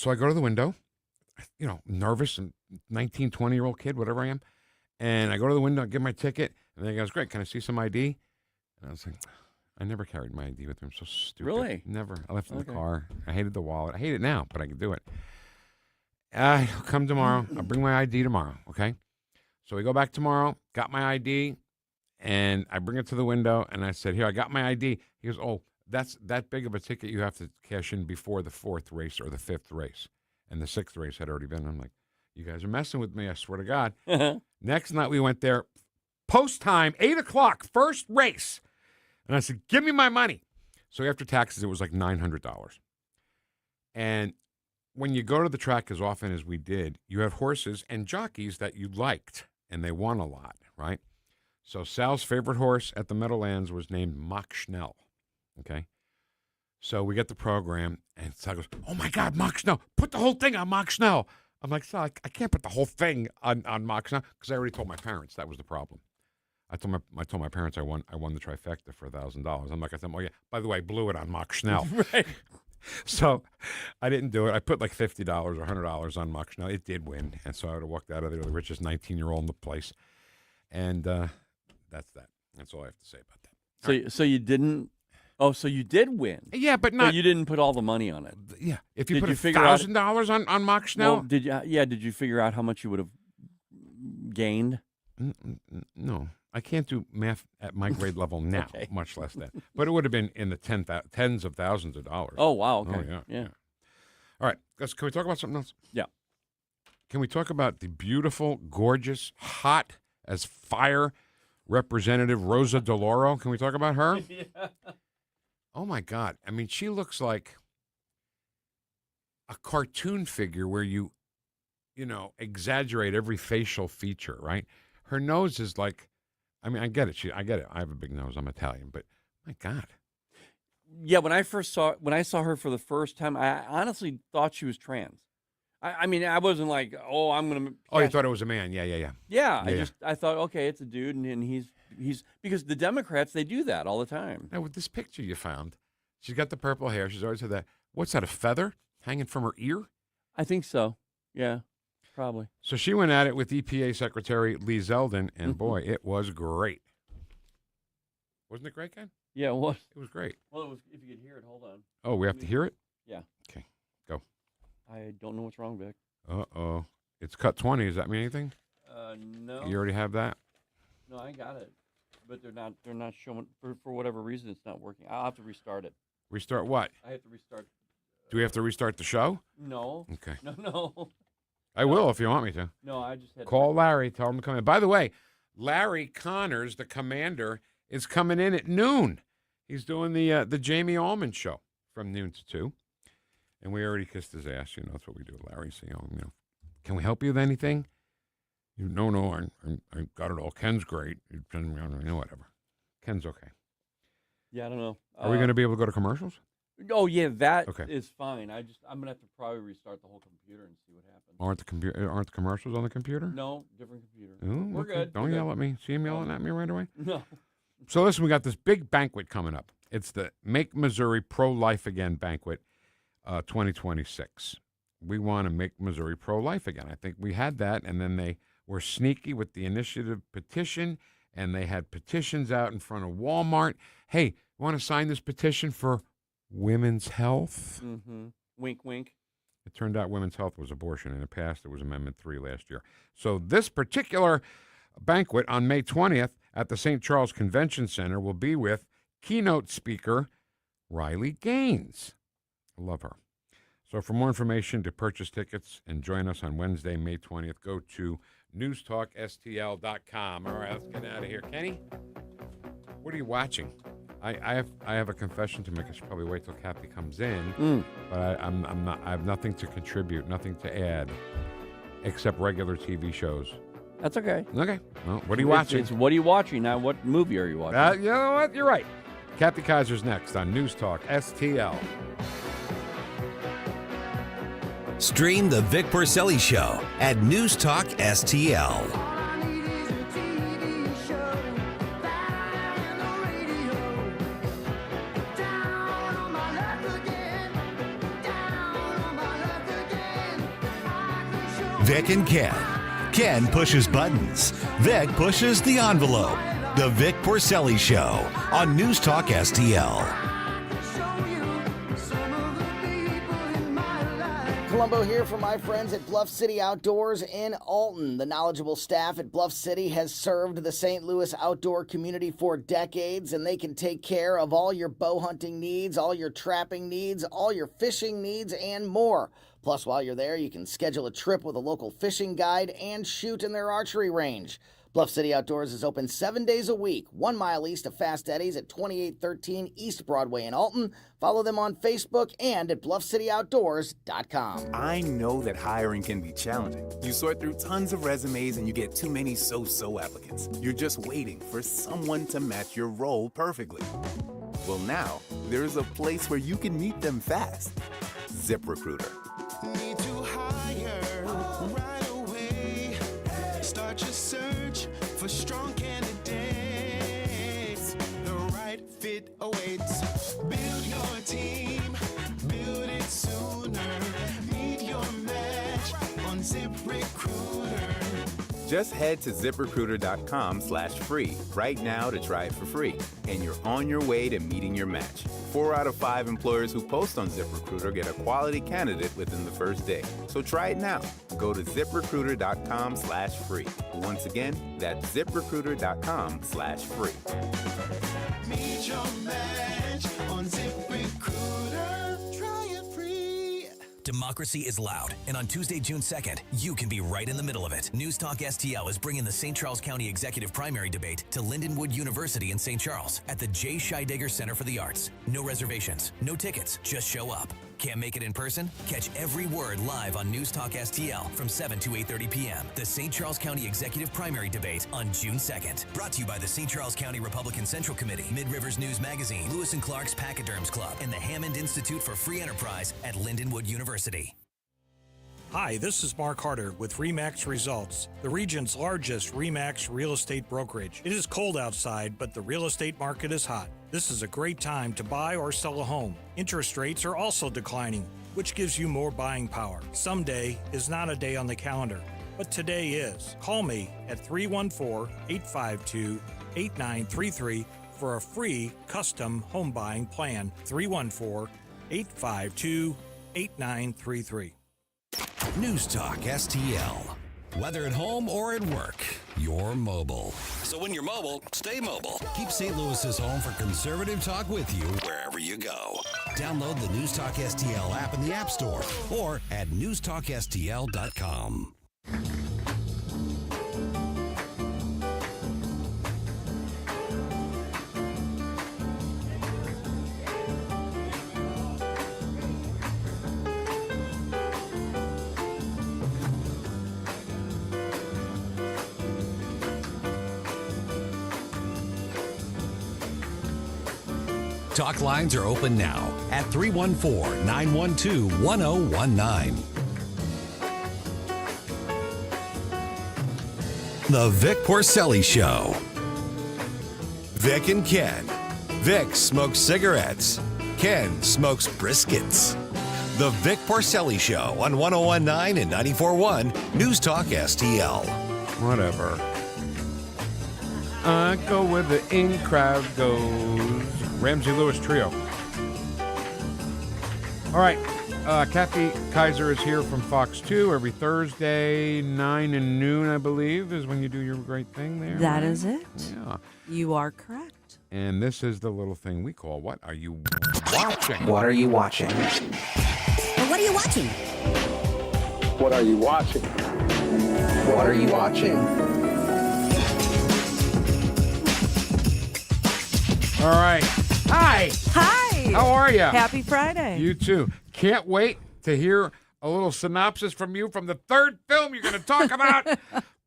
I go to the window, nervous and 19, 20-year-old kid, whatever I am. And I go to the window, give my ticket, and then he goes, great, can I see some ID? And I was like, I never carried my ID with me. I'm so stupid. Really? Never. I left it in the Okay. car. I hated the wallet. I hate it now, but I can do it. I'll come tomorrow. I'll bring my ID tomorrow, okay? So we go back tomorrow, got my ID, and I bring it to the window, and I said, here, I got my ID. He goes, oh, that's that big of a ticket you have to cash in before the 4th race or the 5th race. And the 6th race had already been. I'm like, you guys are messing with me, I swear to God. Next night we went there, post time, 8 o'clock, first race. And I said, give me my money. So after taxes, it was like $900. And when you go to the track as often as we did, you have horses and jockeys that you liked, and they won a lot, right? So Sal's favorite horse at the Meadowlands was named Mock Schnell, okay? So we get the program, and Sal goes, oh, my God, Mock Schnell. Put the whole thing on Mock Schnell. I'm like, Sal, I can't put the whole thing on Mock Schnell because I already told my parents that was the problem. I told my parents I won the trifecta for $1,000. I'm like, I said, oh, yeah, by the way, I blew it on Mock Schnell. Right. So I didn't do it. I put like $50 or $100 on Mock Schnell. It did win. And so I would have walked out of there the richest 19-year-old in the place. And that's that. That's all I have to say about that. So you didn't. Oh, so you did win. Yeah, but not. But you didn't put all the money on it. Yeah. If you Did put you figure out- $1,000 on Mock Schnell. Well, did you? Yeah. Did you figure out how much you would have gained? No. I can't do math at my grade level now, Okay. much less that. But it would have been in the tens of thousands of dollars. Oh, wow. Okay. Oh, Yeah. All right. Guys, can we talk about something else? Yeah. Can we talk about the beautiful, gorgeous, hot as fire Representative Rosa DeLauro? Can we talk about her? Yeah. Oh, my God. I mean, she looks like a cartoon figure where you exaggerate every facial feature, right? Her nose is like, I mean, I get it. I get it. I have a big nose. I'm Italian, but my God. Yeah, when I saw her for the first time, I honestly thought she was trans. I mean, I wasn't like, oh, I'm gonna. Oh, you thought it was a man? Yeah. Yeah, I thought, okay, it's a dude, and he's because the Democrats, they do that all the time. Now with this picture you found, she's got the purple hair. She's always had that. What's that? A feather hanging from her ear? I think so. Yeah, probably. So she went at it with EPA Secretary Lee Zeldin, and boy, it was great. Wasn't it great, Ken? Yeah, it was. It was great. Well, it was. If you could hear it, hold on. Oh, we have to hear it? Yeah. Okay, go. I don't know what's wrong, Vic. Uh-oh. It's cut 20. Does that mean anything? No. You already have that? No, I got it. But they're not showing, for whatever reason, it's not working. I'll have to restart it. Restart what? I have to restart. Do we have to restart the show? No. Okay. No. I will if you want me to. No, I just had Call Larry. Tell him to come in. By the way, Larry Connors, the commander, is coming in at noon. He's doing the Jamie Allman show from noon to 2. And we already kissed his ass. You know, that's what we do with Larry. So, can we help you with anything? No, I got it all. Ken's great. Whatever. Ken's okay. Yeah, I don't know. Are we going to be able to go to commercials? Oh, yeah, that Okay. is fine. I'm going to have to probably restart the whole computer and see what happens. Aren't the commercials on the computer? No, different computer. Oh, We're okay. good. Don't We're yell good. at me. See him yelling at me right away? No. So listen, we got this big banquet coming up. It's the Make Missouri Pro-Life Again banquet 2026. We want to make Missouri pro-life again. I think we had that, and then they were sneaky with the initiative petition, and they had petitions out in front of Walmart. Hey, want to sign this petition for women's health? Mm-hmm. Wink, wink. It turned out women's health was abortion. In the past, it was Amendment 3 last year. So this particular banquet on May 20th at the St. Charles Convention Center will be with keynote speaker Riley Gaines. I love her. So for more information, to purchase tickets and join us on Wednesday, May 20th, go to NewstalkSTL.com. All right, let's get out of here. Kenny, what are you watching? I have a confession to make. I should probably wait till Kathy comes in. But I have nothing to contribute, nothing to add, except regular TV shows. That's okay. Okay. Well, what are you watching? It's what are you watching? Now, what movie are you watching? You know what? You're right. Kathy Kaiser's next on News Talk STL. Stream the Vic Porcelli Show at NewstalkSTL. Vic and Ken. Ken pushes buttons. Vic pushes the envelope. The Vic Porcelli Show on News Talk STL. Columbo here for my friends at Bluff City Outdoors in Alton. The knowledgeable staff at Bluff City has served the St. Louis outdoor community for decades, and they can take care of all your bow hunting needs, all your trapping needs, all your fishing needs, and more. Plus, while you're there, you can schedule a trip with a local fishing guide and shoot in their archery range. Bluff City Outdoors is open 7 days a week, 1 mile east of Fast Eddie's at 2813 East Broadway in Alton. Follow them on Facebook and at bluffcityoutdoors.com. I know that hiring can be challenging. You sort through tons of resumes and you get too many so-so applicants. You're just waiting for someone to match your role perfectly. Well, now, there's a place where you can meet them fast. ZipRecruiter. Need to hire right away. Start your search for strong candidates. The right fit awaits. Build your team, build it sooner. Meet your match on ZipRecruiter. Just head to ZipRecruiter.com/free right now to try it for free. And you're on your way to meeting your match. 4 out of 5 employers who post on ZipRecruiter get a quality candidate within the first day. So try it now. Go to ZipRecruiter.com/free. Once again, that's ZipRecruiter.com/free. Meet your match on ZipRecruiter. Try it free. Democracy is loud, and on Tuesday, June 2nd, you can be right in the middle of it. News Talk STL is bringing the St. Charles County Executive Primary Debate to Lindenwood University in St. Charles at the J. Scheidegger Center for the Arts. No reservations, no tickets, just show up. Can't make it in person? Catch every word live on News Talk STL from 7 to 8:30 p.m. The St. Charles County Executive Primary Debate on June 2nd. Brought to you by the St. Charles County Republican Central Committee, Mid-Rivers News Magazine, Lewis & Clark's Pachyderms Club, and the Hammond Institute for Free Enterprise at Lindenwood University. Hi, this is Mark Harder with RE/MAX Results, the region's largest RE/MAX real estate brokerage. It is cold outside, but the real estate market is hot. This is a great time to buy or sell a home. Interest rates are also declining, which gives you more buying power. Someday is not a day on the calendar, but today is. Call me at 314-852-8933 for a free custom home buying plan. 314-852-8933. News Talk STL. Whether at home or at work, you're mobile. So when you're mobile, stay mobile. Keep St. Louis's home for conservative talk with you wherever you go. Download the News Talk STL app in the App Store or at newstalkstl.com. Talk lines are open now at 314-912-1019. The Vic Porcelli Show. Vic and Ken. Vic smokes cigarettes. Ken smokes briskets. The Vic Porcelli Show on 1019 and 94.1 News Talk STL. Whatever. I go where the in crowd goes. Ramsey Lewis Trio. All right. Kathy KAISER is here from Fox 2 every Thursday, 9 and noon, I believe, is when you do your great thing there. That right? is it. Yeah. You are correct. And this is the little thing we call, what are you watching? What are you watching? Well, what are you watching? What are you watching? What are you watching? All right. Hi. Hi. How are you? Happy Friday. You too. Can't wait to hear a little synopsis from you from the third film you're going to talk about.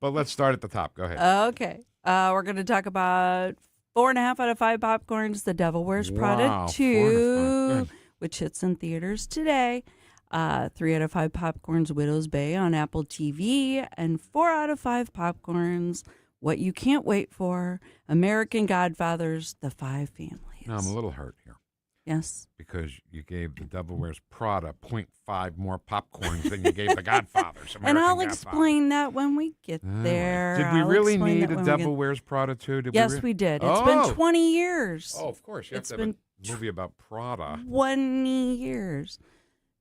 But let's start at the top. Go ahead. Okay. We're going to talk about 4.5 out of 5 popcorns, The Devil Wears Prada 2, which hits in theaters today. 3 out of 5 popcorns, Widow's Bay on Apple TV. And 4 out of 5 popcorns, What You Can't Wait For, American Godfathers, The Five Families. No, I'm a little hurt here. Yes. Because you gave The Devil Wears Prada 0.5 more popcorns than you gave The Godfathers. And I'll Godfather. explain that when we get there. Did we I'll really explain need that A when we Devil get- Wears Prada too? Yes, we did. It's been 20 years. Oh, of course. You have It's to have been a movie about Prada. 20 years.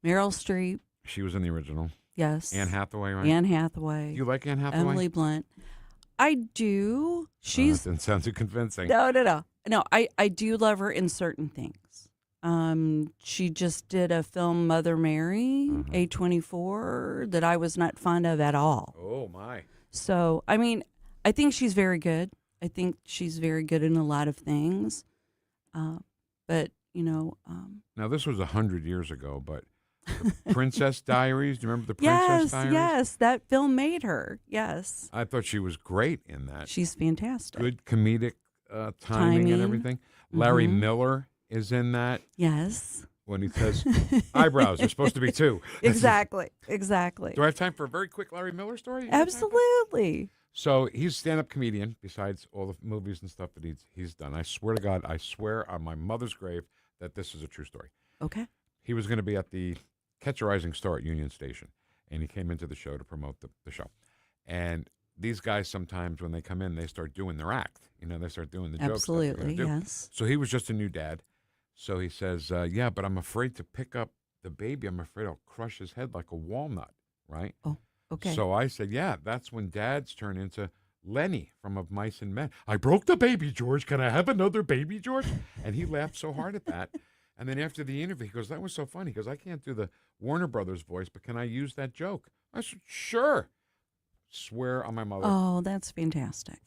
Meryl Streep. She was in the original. Yes. Anne Hathaway, right? Anne Hathaway. You like Anne Hathaway? Emily Blunt. I do. She's that didn't sound too convincing. No. I do love her in certain things. She just did a film, Mother Mary, A24, that I was not fond of at all. Oh, my. So, I mean, I think she's very good. I think she's very good in a lot of things. But, you know. Now, this was 100 years ago, but the Princess Diaries, do you remember the Princess Diaries? Yes, that film made her. Yes. I thought she was great in that. She's fantastic. Good comedic timing and everything. Larry Miller is in that. Yes. When he says, eyebrows are supposed to be 2. Exactly. Do I have time for a very quick Larry Miller story? Absolutely. So he's a stand-up comedian, besides all the movies and stuff that he's done. I swear to God, I swear on my mother's grave that this is a true story. Okay. He was going to be at the Catch a Rising Star at Union Station, and he came into the show to promote the show. And these guys sometimes, when they come in, they start doing their act. You know, they start doing the jokes. Absolutely, yes. So he was just a new dad. So he says, yeah, but I'm afraid to pick up the baby. I'm afraid I'll crush his head like a walnut, right? Oh, okay. So I said, yeah, that's when dads turn into Lenny from Of Mice and Men. I broke the baby, George. Can I have another baby, George? And he laughed so hard at that. And then after the interview, he goes, that was so funny. He goes, I can't do the Warner Brothers voice, but can I use that joke? I said, sure. Swear on my mother. Oh, that's fantastic.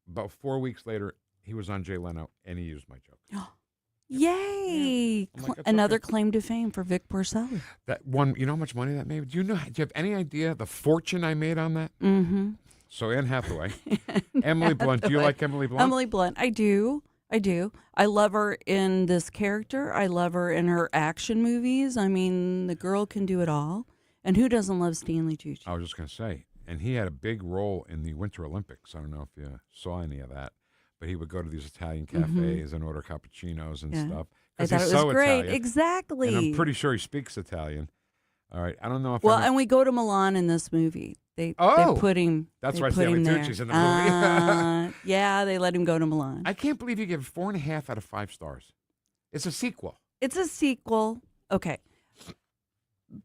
About 4 weeks later, he was on Jay Leno, and he used my joke. Yay! I'm like, "That's Another okay." claim to fame for Vic Porcelli. That one, you know how much money that made? Do you have any idea the fortune I made on that? Mm-hmm. So Anne Hathaway. Emily Blunt. Do you like Emily Blunt? Emily Blunt. I do. I love her in this character. I love her in her action movies. I mean, the girl can do it all. And who doesn't love Stanley Tucci? I was just going to say. And he had a big role in the Winter Olympics. I don't know if you saw any of that. But he would go to these Italian cafes and order cappuccinos and stuff. I thought he's it was so great. Italian. Exactly. And I'm pretty sure he speaks Italian. All right. I don't know if and we go to Milan in this movie. They put him. That's they why put Stanley him there. Tucci's in the movie. Yeah, they let him go to Milan. I can't believe you give 4.5 out of 5 stars. It's a sequel. It's a sequel. Okay.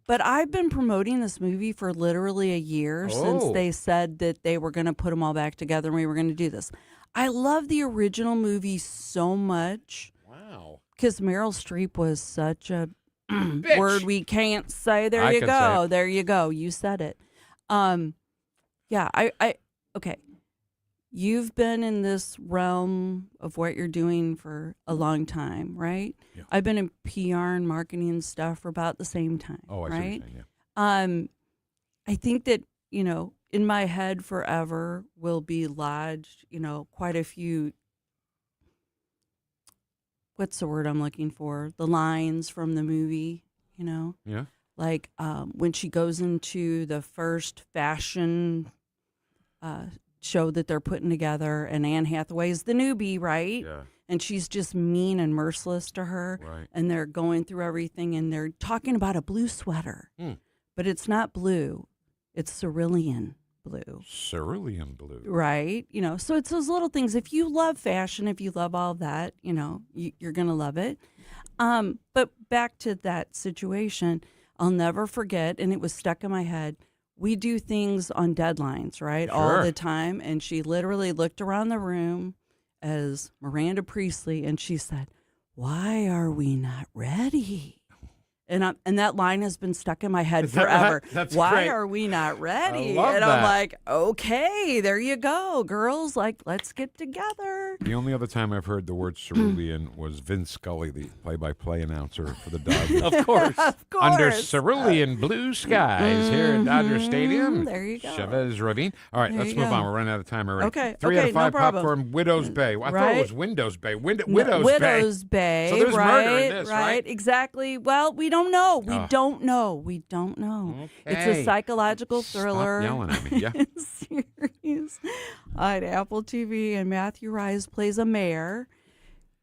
But I've been promoting this movie for literally a year since they said that they were going to put them all back together and we were going to do this. I love the original movie so much. Wow. Because Meryl Streep was such a Bitch. word we can't say. There I you can go. say it. There you go. You said it. Yeah, okay. You've been in this realm of what you're doing for a long time, right? Yeah. I've been in PR and marketing and stuff for about the same time. Oh, I see what right? you're saying, yeah. I think that, in my head forever will be lodged, quite a few, what's the word I'm looking for? The lines from the movie, Yeah. Like when she goes into the first fashion show that they're putting together, and Anne Hathaway is the newbie, right? Yeah. And she's just mean and merciless to her. Right. And they're going through everything, and they're talking about a blue sweater. But it's not blue. It's cerulean blue. Cerulean blue. Right? So it's those little things. If you love fashion, if you love all that, you're going to love it. But back to that situation, I'll never forget, and it was stuck in my head. We do things on deadlines, right? Sure. All the time. And she literally looked around the room as Miranda Priestley, and she said, "Why are we not ready?" And that line has been stuck in my head forever. That's Why great. are we not ready? I love and that. I'm like, okay, there you go, girls. Like, let's get together. The only other time I've heard the word cerulean was Vince Scully, the play-by-play announcer for the Dodgers. Of course. Of course. Under cerulean blue skies here at Dodger Stadium. There you go. Chavez Ravine. All right, There let's you move go. on. We're running out of time already. Okay, 3 out of no 5 problem. popcorn, Widow's Bay. I thought it Right. was Windows Bay. Widow's Bay. Bay. So there's right, murder in this, right? Exactly. Well, we don't know. We Oh. don't know. We don't know. It's Okay. a psychological thriller. Stop yelling at me, yeah. Series on Apple TV, and Matthew Rhys plays a mayor.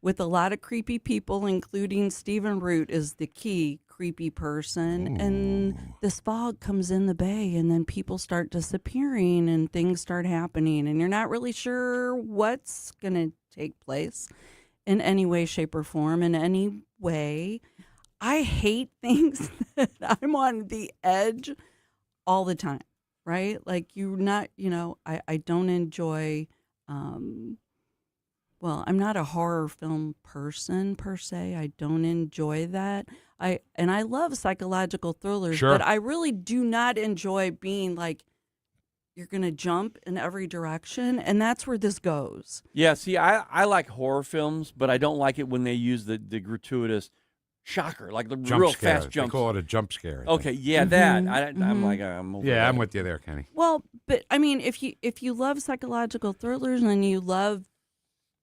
with a lot of creepy people, including Stephen Root is the key creepy person. And this fog comes in the bay, and then people start disappearing and things start happening, and you're not really sure what's going to take place in any way, shape, or form, in any way. I hate things that I'm on the edge all the time, right? Like I don't enjoy, well, I'm not a horror film person per se. I don't enjoy that. I love psychological thrillers, Sure. but I really do not enjoy being like, you're going to jump in every direction, and that's where this goes. Yeah, see, I like horror films, but I don't like it when they use the gratuitous shocker, like the Jump real scare. fast jumps. They call it a jump scare. Okay, yeah, that. I'm like, I'm over Yeah, that. I'm with you there, Kenny. Well, but I mean, if you love psychological thrillers and you love,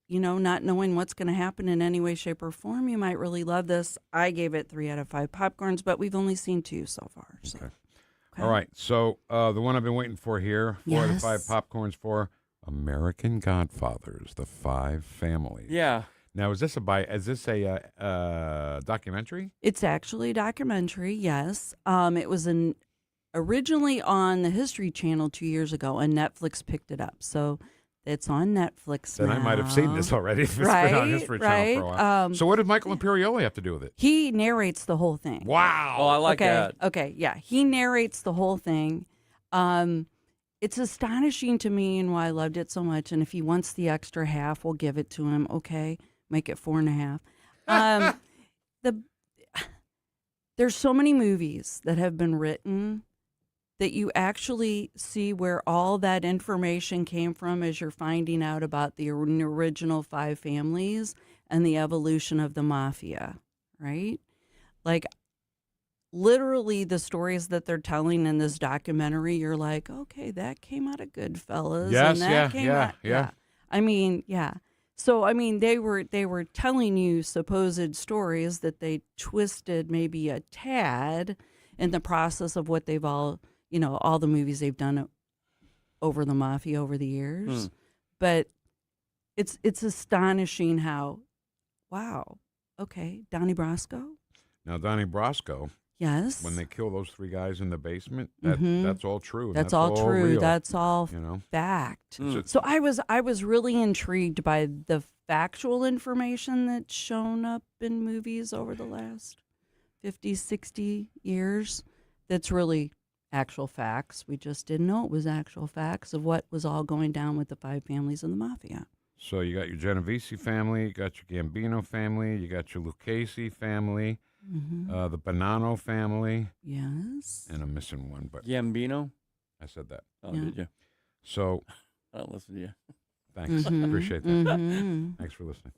not knowing what's going to happen in any way, shape, or form, you might really love this. I gave it 3 out of 5 popcorns, but we've only seen 2 so far. So. Okay. All right. So the one I've been waiting for here, 4 out of 5 popcorns for American Godfathers, the 5 families. Yeah. Now, is this a documentary? It's actually a documentary, yes. It was originally on the History Channel 2 years ago, and Netflix picked it up. So it's on Netflix Then now. I might have seen this already. If it's been on History Channel for a while. So what did Michael Imperioli have to do with it? He narrates the whole thing. Wow. Oh, I like that. Okay, yeah. He narrates the whole thing. It's astonishing to me and why I loved it so much. And if he wants the extra half, we'll give it to him. Okay, make it 4.5. There's so many movies that have been written that you actually see where all that information came from as you're finding out about the original 5 families and the evolution of the mafia, right? Like, literally the stories that they're telling in this documentary, you're like, okay, that came out of Goodfellas. Yes, and that came out, yeah. I mean, yeah. So, I mean, they were telling you supposed stories that they twisted maybe a tad in the process of what they've all the movies they've done over the mafia over the years. But it's astonishing how, wow, okay, Donnie Brasco. Now, Donnie Brasco. Yes. When they kill those 3 guys in the basement, that's all true. That's all true. Real, that's all fact. So I was really intrigued by the factual information that's shown up in movies over the last 50, 60 years. That's really actual facts. We just didn't know it was actual facts of what was all going down with the 5 families in the mafia. So you got your Genovese family, you got your Gambino family, you got your Lucchese family, the Bonanno family. Yes. And I'm missing one, but Gambino? I said that. Oh, did you? So I don't listen to you. Thanks. Appreciate that. Thanks for listening.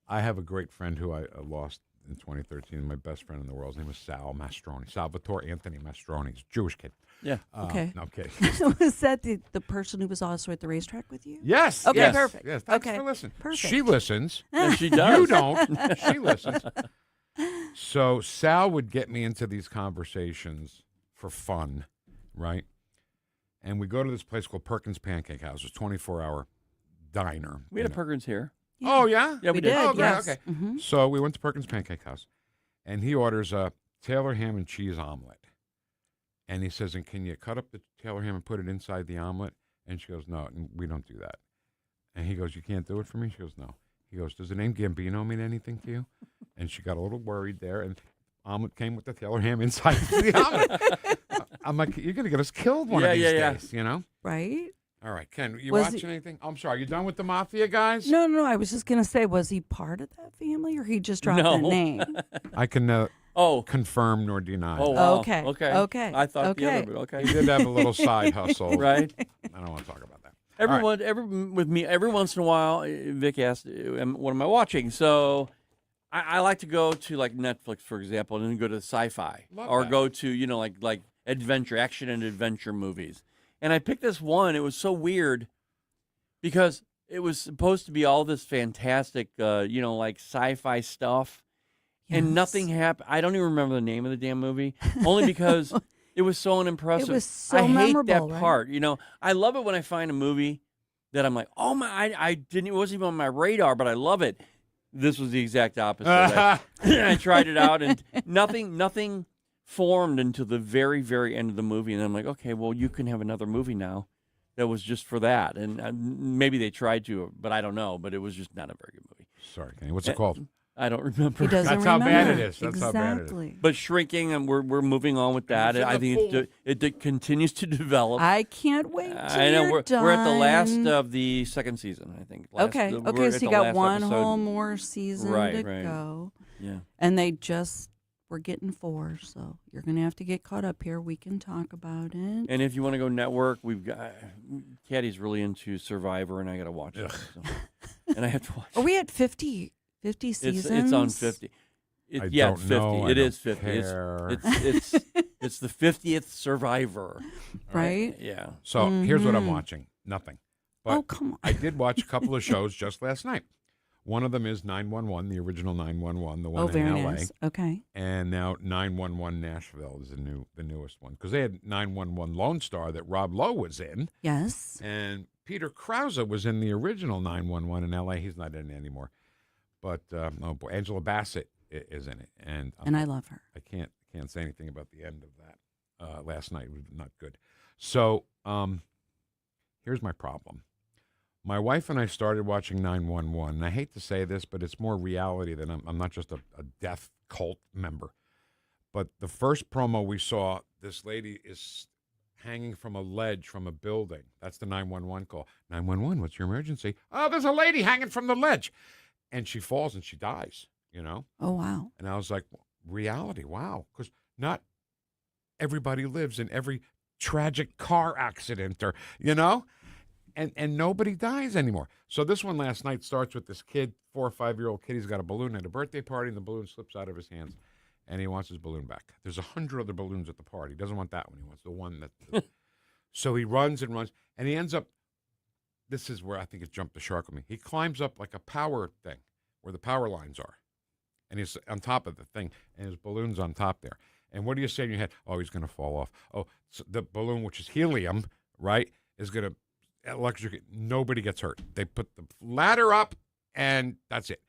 I have a great friend who I lost in 2013. My best friend in the world. His name was Salvatore Anthony Mastroni. He's a Jewish kid. Yeah. Okay. No kidding. Was that the person who was also at the racetrack with you? Yes. Okay, yes, perfect. Yes, thanks okay. for listening. Perfect. She listens. Yes, she does. You don't. She listens. So Sal would get me into these conversations for fun, right? And we go to this place called Perkins Pancake House. It's a 24-hour diner. We had a Perkins here. Yeah. Oh, yeah? Yeah, we did. Oh, great. Yes. Okay. Mhm. So we went to Perkins Pancake House, and he orders a Taylor ham and cheese omelet. And he says, and can you cut up the Taylor ham and put it inside the omelet? And she goes, no, we don't do that. And he goes, you can't do it for me? She goes, no. He goes, does the name Gambino mean anything to you? And she got a little worried there, and omelet came with the Taylor ham inside the omelet. I'm like, you're going to get us killed one of these days, you know? Right? All right, Ken, you Was watching anything? I'm sorry, you done with the Mafia, guys? No. I was just going to say, was he part of that family or he just dropped that name? I can confirm nor deny. Oh, that. wow. Okay. Okay. I thought the other, but okay. He did have a little side hustle. Right. I don't want to talk about that. Every once in a while, Vic asked, what am I watching? So I like to go to like Netflix, for example, and then go to sci-fi. Or go to, like adventure, action and adventure movies. And I picked this one. It was so weird because it was supposed to be all this fantastic, like sci-fi stuff. Yes. And nothing happened. I don't even remember the name of the damn movie, only because it was so unimpressive. It was so I hate memorable, that right? part. I love it when I find a movie that I'm like, oh my, it wasn't even on my radar, but I love it. This was the exact opposite. I tried it out, and nothing formed until the very, very end of the movie. And I'm like, okay, well, you can have another movie now that was just for that. And maybe they tried to, but I don't know. But it was just not a very good movie. Sorry, Kenny. What's it called? I don't remember. He doesn't That's remember. how bad it is. That's how bad it is. Exactly. But Shrinking, and we're moving on with that. It's in I the think it continues to develop. I can't wait till I know you're done. we're at the last of the second season, I think. Okay, we're okay, at so the you got last one episode. whole more season to go. Yeah. And they just were getting 4, so you're going to have to get caught up here. We can talk about it. And if you want to go network, we've got Caddy's really into Survivor, and I got to watch it. So. And I have to watch. Are we at 50 seasons? It's on 50. I Yeah, don't 50. know. I It don't is 50. care. It's the 50th Survivor. Right? Yeah. So here's what I'm watching. Nothing. But Oh, come on. I did watch a couple of shows just last night. One of them is 911, the original 911, the one in very L.A. nice. Okay. And now 911 Nashville is the newest one. Because they had 911 Lone Star that Rob Lowe was in. Yes. And Peter Krause was in the original 911 in L.A. He's not in it anymore. But, oh boy, Angela Bassett is in it. And I love her. I can't say anything about the end of that last night. It was not good. So here's my problem. My wife and I started watching 911. And I hate to say this, but it's more reality than I'm not just a death cult member. But the first promo we saw, this lady is hanging from a ledge from a building. That's the 911 call. 911, what's your emergency? Oh, there's a lady hanging from the ledge. And she falls and she dies, you know? Oh, wow. And I was like, reality, wow. Because not everybody lives in every tragic car accident or, you know? And nobody dies anymore. So this one last night starts with this kid, 4 or 5-year-old kid. He's got a balloon at a birthday party, and the balloon slips out of his hands, and he wants his balloon back. There's 100 other balloons at the party. He doesn't want that one. He wants the one that... So he runs and runs, and he ends up... This is where I think it jumped the shark with me. He climbs up like a power thing where the power lines are, and he's on top of the thing, and his balloon's on top there. And what do you say in your head? Oh, he's going to fall off. Oh, so the balloon, which is helium, right, is going to... electrocute. Nobody gets hurt. They put the ladder up, and that's it.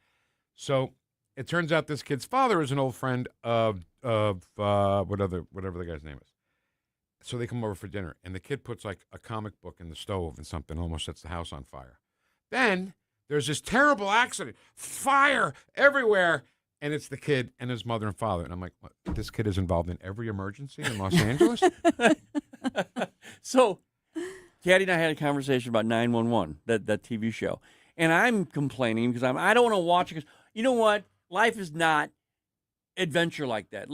So it turns out this kid's father is an old friend of whatever the guy's name is. So they come over for dinner, and the kid puts like a comic book in the stove and something, almost sets the house on fire. Then there's this terrible accident, fire everywhere, and it's the kid and his mother and father. And I'm like, what? This kid is involved in every emergency in Los Angeles? So Caddy and I had a conversation about 911, that TV show. And I'm complaining because I don't want to watch it because, you know what? Life is not adventure like that.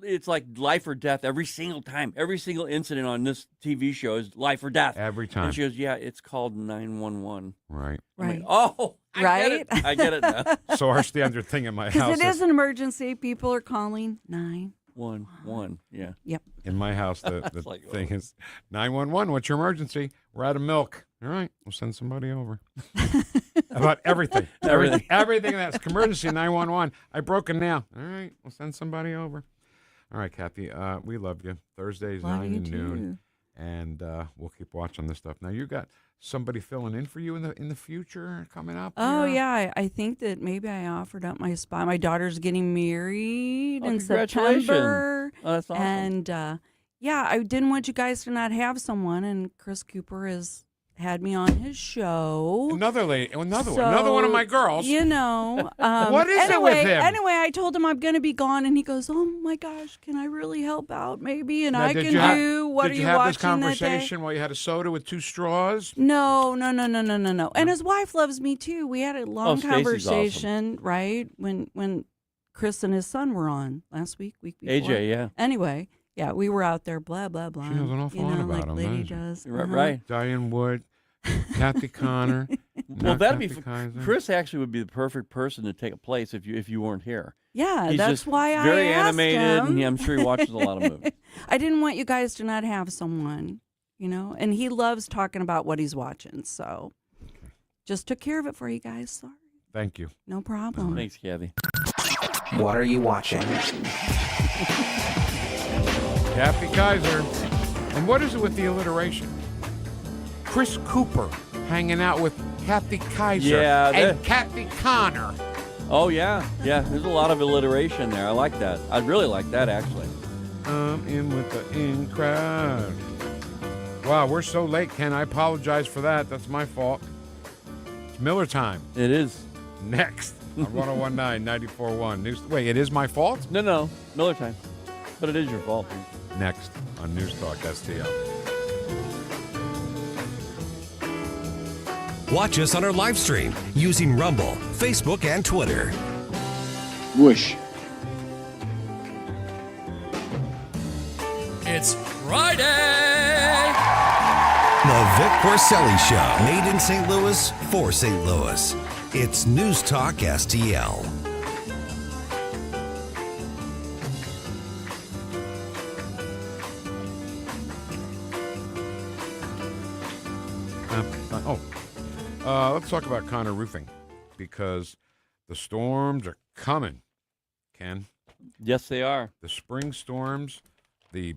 It's like life or death every single time. Every single incident on this TV show is life or death. Every time. And she goes, yeah, it's called 911. Right. I'm like, oh, right? I get it now. So our standard thing in my house Because it is an emergency. People are calling 911. Yeah. Yep. In my house, the like, thing is 911. What's your emergency? We're out of milk. All right, we'll send somebody over. About everything, everything that's emergency 911. I broke a nail. All right, we'll send somebody over. All right, Kathy, we love you. Thursdays Love 9 you and noon, too. and we'll keep watching this stuff. Now you got somebody filling in for you in the future coming up. Oh, here? yeah. I think that maybe I offered up my spot. My daughter's getting married in congratulations. September. Oh, that's awesome. And, yeah, I didn't want you guys to not have someone, and Chris Cooper has had me on his show. Another one of my girls. You know. What is it with him? Anyway, I told him I'm going to be gone, and he goes, oh, my gosh, can I really help out maybe? And Now, I did can you ha- do what did are you you have watching this conversation while you had a soda with 2 straws? No. And his wife loves me too. We had a long Stacey's conversation, right? When Chris and his son were on last week before. AJ, yeah. Anyway, yeah, we were out there, blah, blah, blah. She knows an awful lot about like him, Lady doesn't she? does. Right. Diane Wood, Kathy Connor. Well, not that'd be Kathy Kaiser. Chris. Actually, would be the perfect person to take a place if you weren't here. Yeah, He's that's just why I very asked animated, him. and I'm sure he watches a lot of movies. I didn't want you guys to not have someone, and he loves talking about what he's watching. So just took care of it for you guys. Sorry. Thank you. No problem. Thanks, Kathy. What are you watching? Kathy Kaiser. And what is it with the alliteration? Chris Cooper hanging out with Kathy Kaiser Yeah, and Kathy Connor. Oh, yeah. Yeah, there's a lot of alliteration there. I like that. I really like that, actually. I'm in with the in crowd. Wow, we're so late, Ken. I apologize for that. That's my fault. It's Miller time. It is. Next on 101.9, 94.1. Wait, it is my fault? No. Miller time. But it is your fault. Next on News Talk STL. Watch us on our live stream using Rumble, Facebook, and Twitter. Whoosh. It's Friday! The Vic Porcelli Show. Made in St. Louis for St. Louis. It's News Talk STL. Let's talk about Connor Roofing because the storms are coming, Ken. Yes, they are. The spring storms, the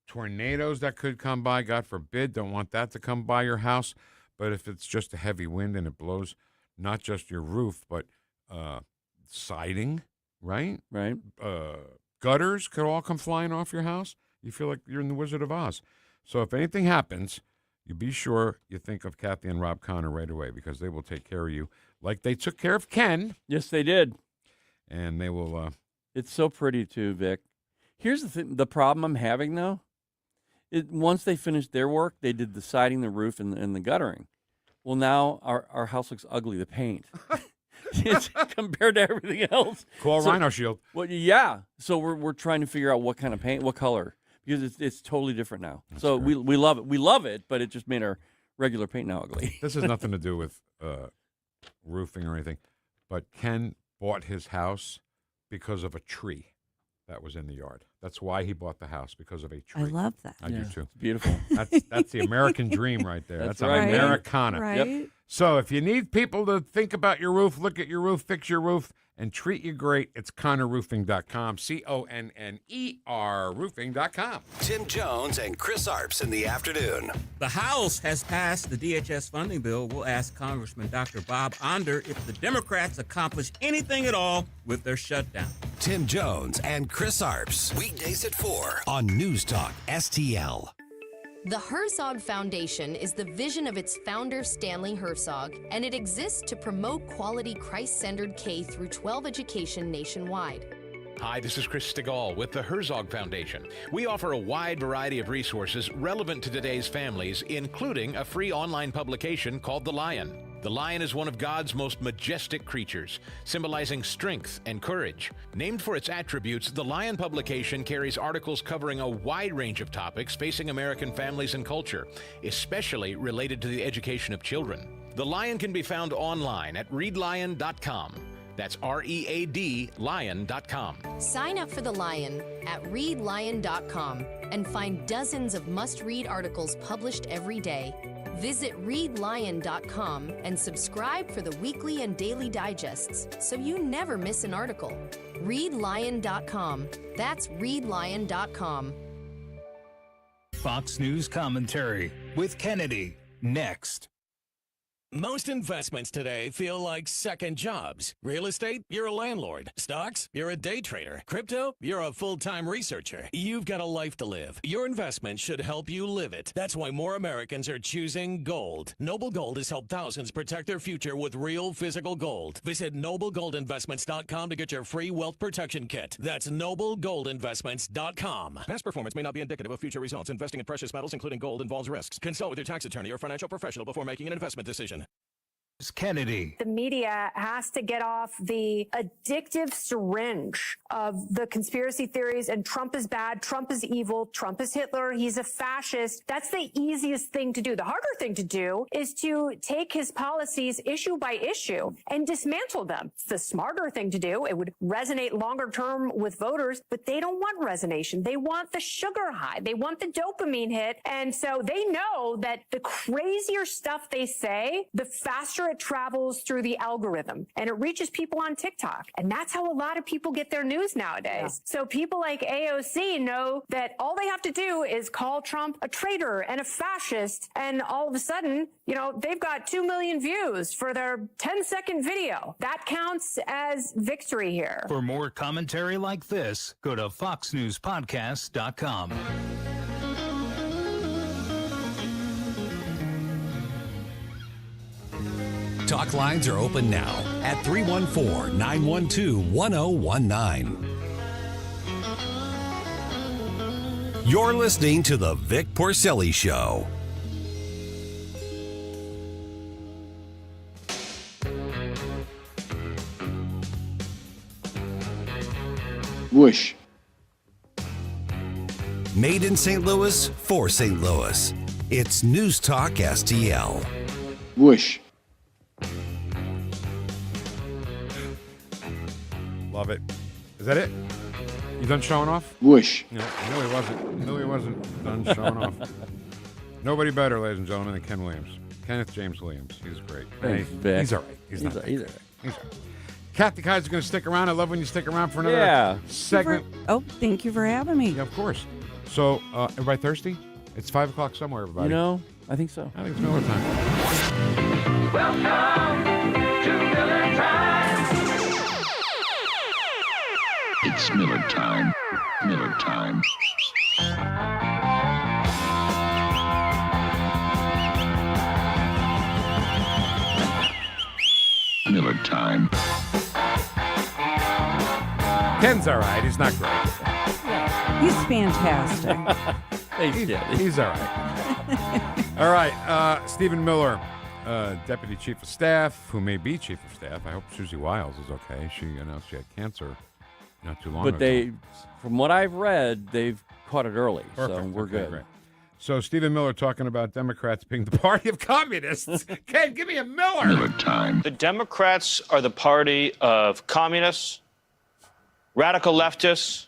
tornadoes that could come by, God forbid, don't want that to come by your house. But if it's just a heavy wind and it blows not just your roof, but siding, right? Right. Gutters could all come flying off your house. You feel like you're in the Wizard of Oz. So if anything happens, you be sure you think of Kathy and Rob Connor right away because they will take care of you like they took care of Ken. Yes, they did. And they will... It's so pretty, too, Vic. Here's the problem I'm having, though. Once they finished their work, they did the siding, the roof, and the guttering. Well, now our house looks ugly, the paint. It's compared to everything else. Call Rhino Shield. Well, yeah. So we're trying to figure out what kind of paint, what color. Because it's totally different now. That's so great. we love it. We love it, but it just made our regular paint now ugly. This has nothing to do with roofing or anything. But Ken bought his house because of a tree that was in the yard. That's why he bought the house, because of a tree. I love that. I do too. It's beautiful. That's the American dream right there. That's right. Americana. Right. Yep. So if you need people to think about your roof, look at your roof, fix your roof, and treat you great, it's ConnorRoofing.com, CONNER roofing.com. Tim Jones and Chris Arps in the afternoon. The House has passed the DHS funding bill. We'll ask Congressman Dr. Bob Onder if the Democrats accomplish anything at all with their shutdown. Tim Jones and Chris Arps. Weekdays at 4 on News Talk STL. The Herzog Foundation is the vision of its founder, Stanley Herzog, and it exists to promote quality Christ-centered K-12 education nationwide. Hi, this is Chris Stegall with the Herzog Foundation. We offer a wide variety of resources relevant to today's families, including a free online publication called The Lion. The lion is one of God's most majestic creatures, symbolizing strength and courage. Named for its attributes, the Lion publication carries articles covering a wide range of topics facing American families and culture, especially related to the education of children. The Lion can be found online at readlion.com. That's READ lion.com. Sign up for The Lion at readlion.com and find dozens of must-read articles published every day. Visit readlion.com and subscribe for the weekly and daily digests so you never miss an article. Readlion.com. That's readlion.com. Fox News commentary with Kennedy next. Most investments today feel like second jobs. Real estate, you're a landlord. Stocks, you're a day trader. Crypto, you're a full-time researcher. You've got a life to live. Your investment should help you live it. That's why more Americans are choosing gold. Noble Gold has helped thousands protect their future with real physical gold. Visit NobleGoldInvestments.com to get your free wealth protection kit. That's NobleGoldInvestments.com. Past performance may not be indicative of future results. Investing in precious metals, including gold, involves risks. Consult with your tax attorney or financial professional before making an investment decision. Kennedy. The media has to get off the addictive syringe of the conspiracy theories and Trump is bad, Trump is evil, Trump is Hitler, he's a fascist. That's the easiest thing to do. The harder thing to do is to take his policies issue by issue and dismantle them. It's the smarter thing to do. It would resonate longer term with voters, but they don't want resonation. They want the sugar high. They want the dopamine hit. And so they know that the crazier stuff they say, the faster faster it travels through the algorithm and it reaches people on TikTok. And that's how a lot of people get their news nowadays. So people like AOC know that all they have to do is call Trump a traitor and a fascist, and all of a sudden, they've got 2 million views for their 10-second video. That counts as victory here. For more commentary like this, go to foxnewspodcast.com. Talk lines are open now at 314-912-1019. You're listening to The Vic Porcelli Show. Whoosh. Made in St. Louis for St. Louis. It's News Talk STL. Whoosh. Love it. Is that it? You done showing off? Whoosh. Yeah, I knew he wasn't done showing off. Nobody better, ladies and gentlemen, than Ken Williams. Kenneth James Williams. He's great. Thanks, Vic. He's all right. He's not. He's all right. Kathy Kaiser's going to stick around. I love when you stick around for another segment. Thank you for having me. Yeah, of course. So, everybody thirsty? It's 5 o'clock somewhere, everybody. I think so. I think it's Miller time. Welcome to Miller Time. It's Miller Time. Miller Time. Miller Time. Ken's all right. He's not great. He's fantastic. He's all right. All right. Stephen Miller, Deputy Chief of Staff, who may be Chief of Staff. I hope Susie Wiles is okay. She announced she had cancer not too long ago. But from what I've read, they've caught it early. Perfect. So we're good. Great. So Stephen Miller talking about Democrats being the party of communists. Ken, give me a Miller. Miller Time. The Democrats are the party of communists, radical leftists,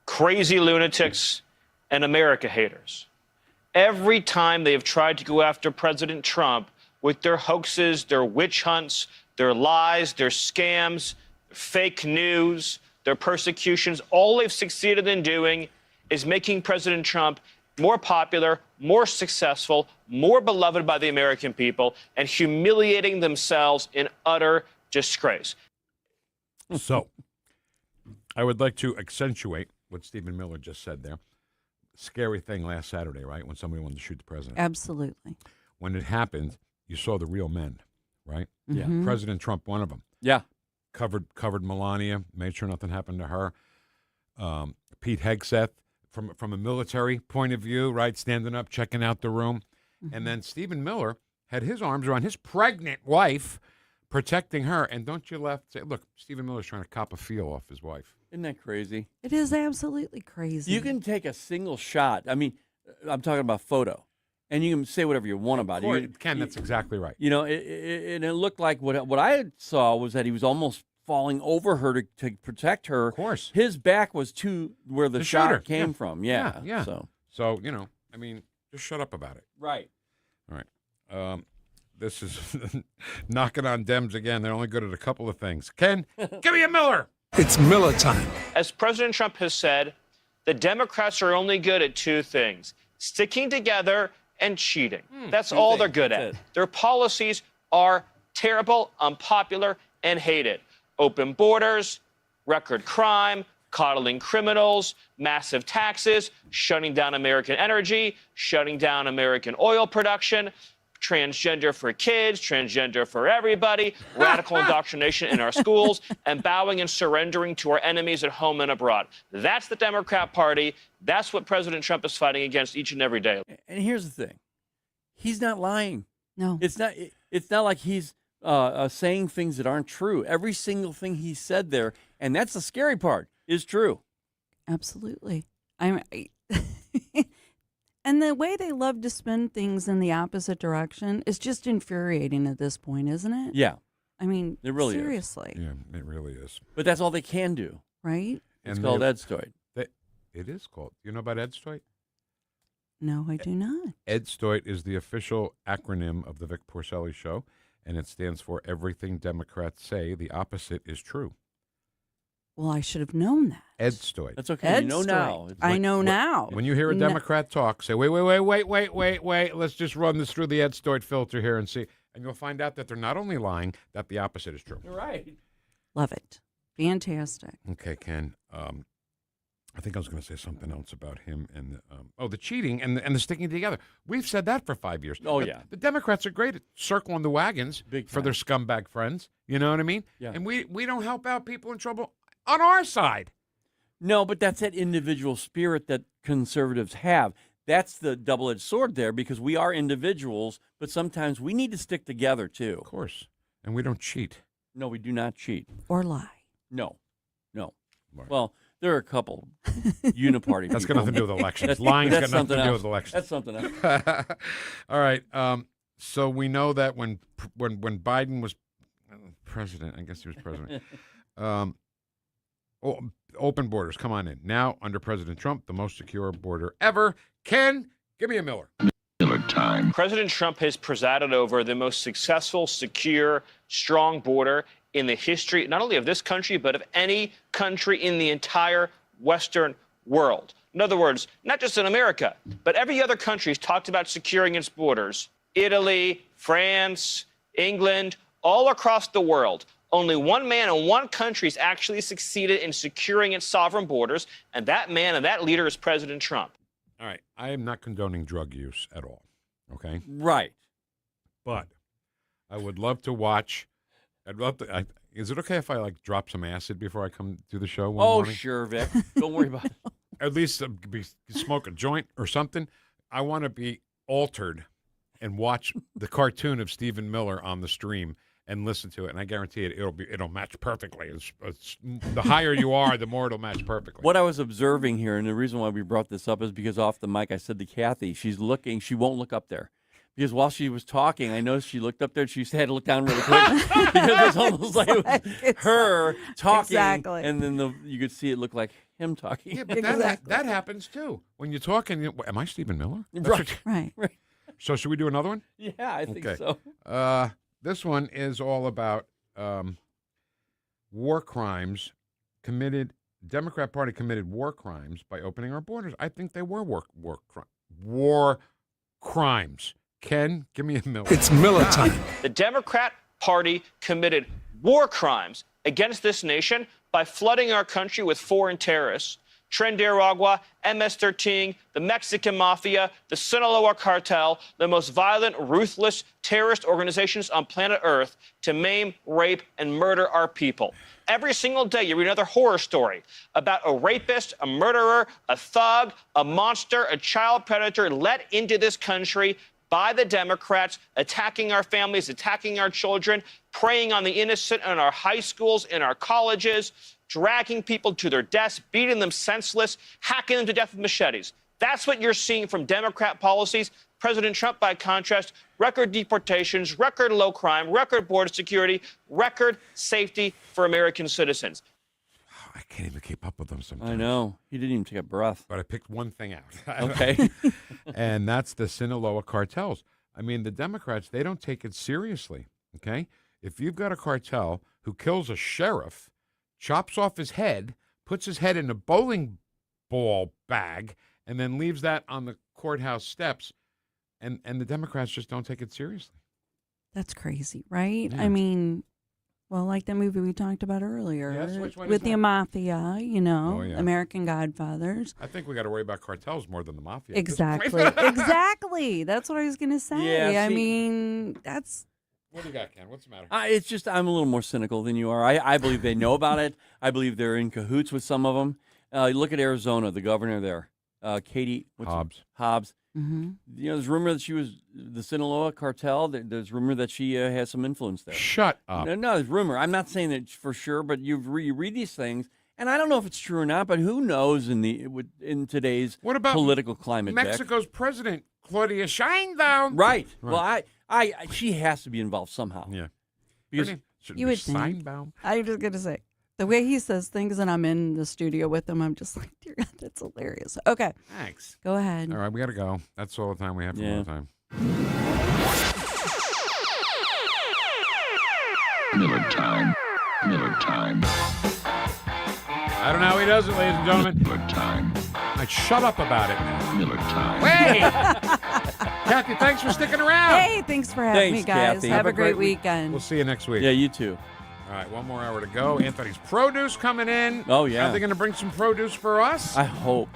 crazy lunatics, and America haters. Every time they have tried to go after President Trump with their hoaxes, their witch hunts, their lies, their scams, fake news, their persecutions, all they've succeeded in doing is making President Trump more popular, more successful, more beloved by the American people, and humiliating themselves in utter disgrace. So, I would like to accentuate what Stephen Miller just said there. Scary thing last Saturday, right? When somebody wanted to shoot the president. Absolutely. When it happened, you saw the real men, right? Yeah. Mhm. President Trump, one of them. Yeah. Covered Melania, made sure nothing happened to her. Pete Hegseth, from a military point of view, right? Standing up, checking out the room. Mm-hmm. And then Stephen Miller had his arms around his pregnant wife, protecting her. And don't you say, look, Stephen Miller's trying to cop a feel off his wife. Isn't that crazy? It is absolutely crazy. You can take a single shot. I mean, I'm talking about photo, and you can say whatever you want about it. Ken, that's exactly right. And it looked like what I saw was that he was almost falling over her to protect her. Of course. His back was to where the shot shooter. came from. Yeah. Yeah. So, I mean, just shut up about it. right. All right. This is knocking on Dems again. They're only good at a couple of things. Ken, give me a Miller. It's Miller time. As President Trump has said, the Democrats are only good at two things: sticking together and cheating. That's all they're good at. Their policies are terrible, unpopular, and hated. Open borders, record crime, coddling criminals, massive taxes, shutting down American energy, shutting down American oil production, transgender for kids, transgender for everybody, radical indoctrination in our schools, and bowing and surrendering to our enemies at home and abroad. That's the Democrat Party. That's what President Trump is fighting against each and every day. And here's the thing: he's not lying. No, it's not. It's not like he's saying things that aren't true. Every single thing he said there, and that's the scary part, is true. Absolutely. And the way they love to spin things in the opposite direction is just infuriating at this point, isn't it? Yeah. I mean, it really seriously. is. Yeah, it really is. But that's all they can do. Right? It's called Edstoid. It is called. Do you know about Edstoid? No, I do not. Edstoid is the official acronym of the Vic Porcelli Show. and it stands for Everything Democrats Say, the Opposite is True. Well, I should have known that. Ed Stoid. That's okay. You know now. I know now. When you hear a Democrat talk, say, wait. Let's just run this through the Ed Stoid filter here and see. And you'll find out that they're not only lying, that the opposite is true. You're right. Love it. Fantastic. Okay, Ken. I think I was going to say something else about him and the cheating and the sticking together. We've said that for 5 years. Oh, But yeah. the Democrats are great at circling the wagons for their scumbag friends. You know what I mean? Yeah. And we don't help out people in trouble on our side. No, but that's that individual spirit that conservatives have. That's the double-edged sword there because we are individuals, but sometimes we need to stick together too. Of course. And we don't cheat. No, we do not cheat. Or lie. No. Right. Well, there are a couple uniparty That's got people. nothing to do with elections. Lying's got nothing to do with elections. That's something else. All right. So we know that when Biden was president, I guess he was president, open borders, come on in. Now, under President Trump, the most secure border ever. Ken, give me a Miller. Time. President Trump has presided over the most successful, secure, strong border in the history, not only of this country, but of any country in the entire Western world. In other words, not just in America, but every other country has talked about securing its borders. Italy, France, England, all across the world. Only one man and one country has actually succeeded in securing its sovereign borders, and that man and that leader is President Trump. All right. I am not condoning drug use at all. Okay? Right. But I would love to watch. I'd love to. Is it okay if I drop some acid before I come to the show one morning? Sure, Vic. Don't worry about it. At least smoke a joint or something. I want to be altered and watch the cartoon of Stephen Miller on the stream and listen to it, and I guarantee it'll match perfectly. It's the higher you are, the more it'll match perfectly. What I was observing here, and the reason why we brought this up is because off the mic I said to Kathy, she won't look up there. Because while she was talking, I noticed she looked up there. She had to look down really quick because it's almost like it was her talking, and then you could see it look like him talking. Yeah, but that happens too. When you're talking, am I Stephen Miller? Right. So should we do another one? Yeah, I think so. This one is all about war crimes committed. Democrat Party committed war crimes by opening our borders. I think they were war crimes. Ken, give me a Miller. It's Miller time. The Democrat Party committed war crimes against this nation by flooding our country with foreign terrorists. Tren de Aragua, MS-13, the Mexican Mafia, the Sinaloa Cartel, the most violent, ruthless terrorist organizations on planet Earth to maim, rape, and murder our people. Every single day, you read another horror story about a rapist, a murderer, a thug, a monster, a child predator let into this country by the Democrats, attacking our families, attacking our children, preying on the innocent in our high schools, in our colleges, dragging people to their deaths, beating them senseless, hacking them to death with machetes. That's what you're seeing from Democrat policies. President Trump, by contrast, record deportations, record low crime, record border security, record safety for American citizens. I can't even keep up with them sometimes. I know. He didn't even take a breath. But I picked one thing out. Okay. And that's the Sinaloa cartels. I mean, the Democrats, they don't take it seriously, okay? If you've got a cartel who kills a sheriff, chops off his head, puts his head in a bowling ball bag, and then leaves that on the courthouse steps, and the Democrats just don't take it seriously. That's crazy, right? Yeah. I mean, well, like the movie we talked about earlier Yes, which one with is the that? mafia, Oh, yeah. American Godfathers. I think we got to worry about cartels more than the mafia. at this point. Exactly. Exactly. That's what I was going to say. Yeah, I see- mean, that's What do you got, Ken? What's the matter? It's just I'm a little more cynical than you are. I believe they know about it. I believe they're in cahoots with some of them. Look at Arizona, the governor there, Katie Hobbs. Mm-hmm. You know, there's rumor that she was the Sinaloa cartel. There's rumor that she has some influence there. Shut up. No, there's rumor. I'm not saying that for sure, but you read these things, and I don't know if it's true or not. But who knows in today's political climate? Vic? Mexico's president, Claudia Sheinbaum. Right. Well, she has to be involved somehow. Yeah. Because you would think. I'm just going to say, the way he says things, and I'm in the studio with him, I'm just like, dear God, that's hilarious. Okay. Thanks. Go ahead. All right, we got to go. That's all the time we have for Yeah. one time. Miller time. Miller time. I don't know how he does it, ladies and gentlemen. Miller time. Shut up about it now. Miller time. Hey! Kathy, thanks for sticking around. Hey, thanks for having me, guys. Kathy. Have a great weekend. We'll see you next week. Yeah, you too. All right, one more hour to go. Anthony's produce coming in. Oh, yeah. Are they going to bring some produce for us? I hope.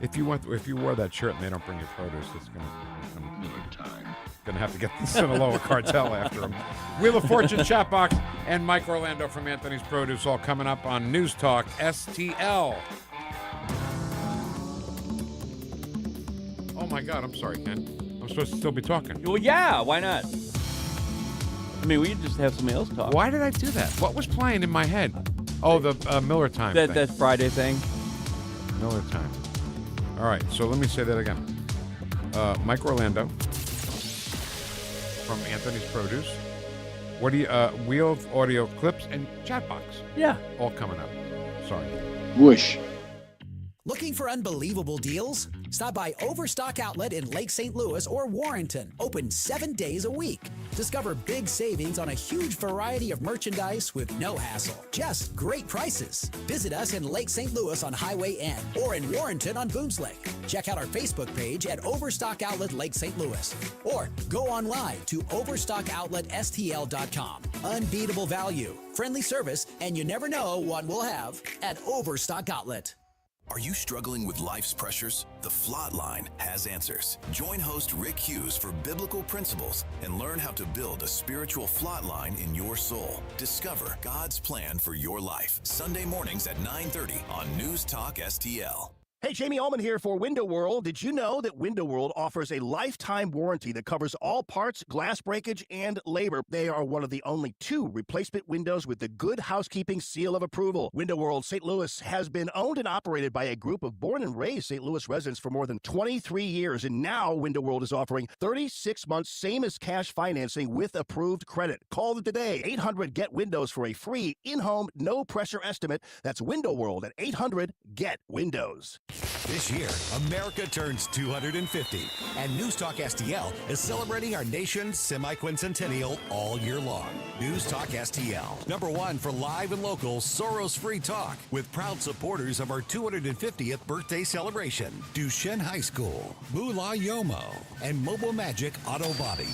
If you wore that shirt and they don't bring you produce, it's going to have to get the Sinaloa cartel after him. Wheel of Fortune chat box and Mike Orlando from Anthony's Produce all coming up on News Talk STL. Oh my God, I'm sorry, Ken. I'm supposed to still be talking. Well, yeah, why not? I mean, we could just have somebody else talk. Why did I do that? What was playing in my head? Oh, the Miller time thing. That Friday thing. Miller time. All right, so let me say that again. Mike Orlando from Anthony's Produce. What do you, Wheel of Audio Clips and chat box. Yeah. All coming up. Sorry. Whoosh. Looking for unbelievable deals? Stop by Overstock Outlet in Lake St. Louis or Warrenton. Open 7 days a week. Discover big savings on a huge variety of merchandise with no hassle. Just great prices. Visit us in Lake St. Louis on Highway N or in Warrenton on Boones Lake. Check out our Facebook page at Overstock Outlet Lake St. Louis or go online to overstockoutletstl.com. Unbeatable value, friendly service, and you never know what we'll have at Overstock Outlet. Are you struggling with life's pressures? The Flot Line has answers. Join host Rick Hughes for biblical principles and learn how to build a spiritual flot line in your soul. Discover God's plan for your life. Sunday mornings at 9:30 on News Talk STL. Hey, Jamie Ullman here for Window World. Did you know that Window World offers a lifetime warranty that covers all parts, glass breakage, and labor? They are one of the only 2 replacement windows with the Good Housekeeping seal of approval. Window World St. Louis has been owned and operated by a group of born and raised St. Louis residents for more than 23 years. And now Window World is offering 36 months, same as cash financing with approved credit. Call them today, 800-GET-WINDOWS for a free in-home, no-pressure estimate. That's Window World at 800-GET-WINDOWS. This year, America turns 250, and News Talk STL is celebrating our nation's semi-quincentennial all year long. News Talk STL, #1 for live and local Soros-free talk, with proud supporters of our 250th birthday celebration. Duchesne High School, Moolah Yomo, and Mobile Magic Auto Body.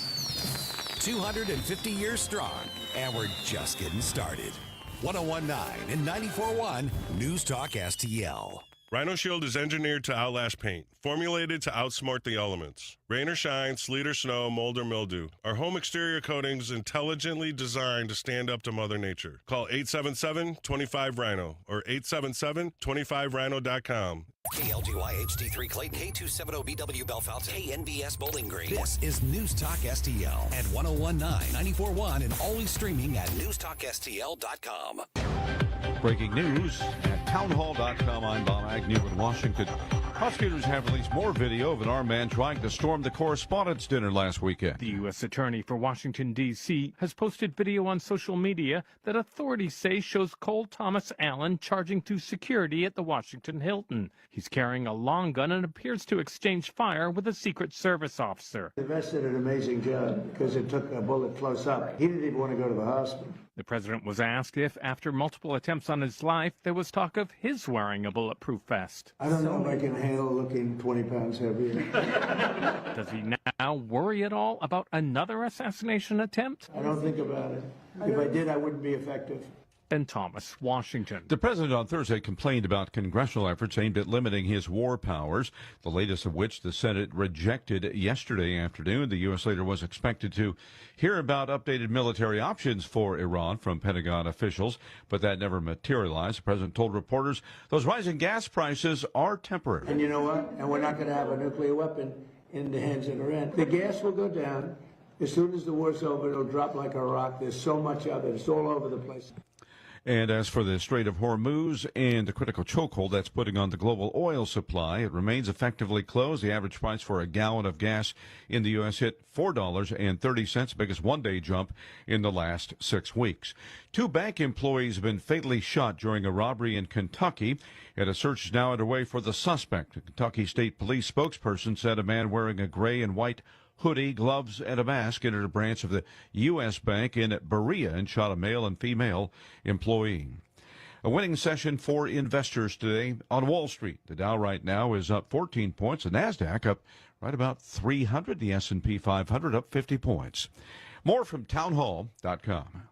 250 years strong, and we're just getting started. 1019 and 94.1 News Talk STL. Rhino Shield is engineered to outlast paint, formulated to outsmart the elements. Rain or shine, sleet or snow, mold or mildew. Our home exterior coatings intelligently designed to stand up to Mother Nature. Call 877-25-RHINO or 877-25rhino.com. KLGY HD3 Clayton, K270BW Bellefonte, KNBS Bowling Green. This is News Talk STL at 1019, 94.1, and always streaming at NewsTalkSTL.com. Breaking news at townhall.com. I'm Bob Agnew in Washington. Prosecutors have released more video of an armed man trying to storm the Correspondents' Dinner last weekend. The U.S. Attorney for Washington, D.C. has posted video on social media that authorities say shows Cole Thomas Allen charging to security at the Washington Hilton. He's carrying a long gun and appears to exchange fire with a Secret Service officer. The vest did an amazing job because it took a bullet close up. He didn't even want to go to the hospital. The president was asked if, after multiple attempts on his life, there was talk of his wearing a bulletproof vest. I don't know if I can handle looking 20 pounds heavier. Does he now worry at all about another assassination attempt? I don't think about it. If I did, I wouldn't be effective. Ben Thomas, Washington. The president on Thursday complained about congressional efforts aimed at limiting his war powers, the latest of which the Senate rejected yesterday afternoon. The U.S. leader was expected to hear about updated military options for Iran from Pentagon officials, but that never materialized. The president told reporters those rising gas prices are temporary. And you know what? And we're not going to have a nuclear weapon in the hands of Iran. The gas will go down. As soon as the war's over, it'll drop like a rock. There's so much of it. It's all over the place. And as for the Strait of Hormuz and the critical chokehold that's putting on the global oil supply, it remains effectively closed. The average price for a gallon of gas in the U.S. hit $4.30, biggest one-day jump in the last 6 weeks. 2 bank employees have been fatally shot during a robbery in Kentucky, and a search is now underway for the suspect. A Kentucky State Police spokesperson said a man wearing a gray and white hoodie, gloves, and a mask entered a branch of the U.S. Bank in Berea and shot a male and female employee. A winning session for investors today on Wall Street. The Dow right now is up 14 points. The NASDAQ up right about 300. The S&P 500 up 50 points. More from townhall.com.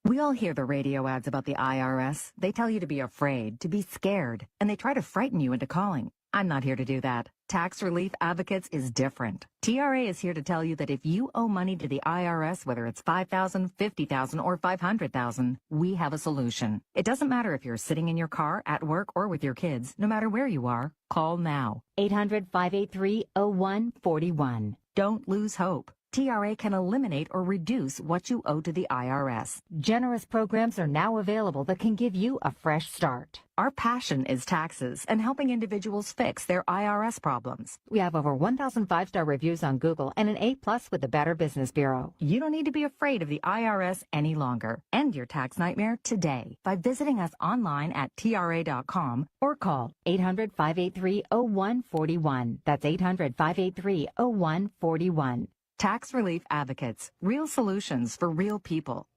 We all hear the radio ads about the IRS. They tell you to be afraid, to be scared, and they try to frighten you into calling. I'm not here to do that. Tax Relief Advocates is different. TRA is here to tell you that if you owe money to the IRS, whether it's $5,000, $50,000, or $500,000, we have a solution. It doesn't matter if you're sitting in your car, at work, or with your kids. No matter where you are, call now. 800-583-0141. Don't lose hope. TRA can eliminate or reduce what you owe to the IRS. Generous programs are now available that can give you a fresh start. Our passion is taxes and helping individuals fix their IRS problems. We have over 1,000 5-star reviews on Google and an A+ with the Better Business Bureau. You don't need to be afraid of the IRS any longer. End your tax nightmare today by visiting us online at TRA.com or call 800-583-0141. That's 800-583-0141. Tax Relief Advocates. Real solutions for real people.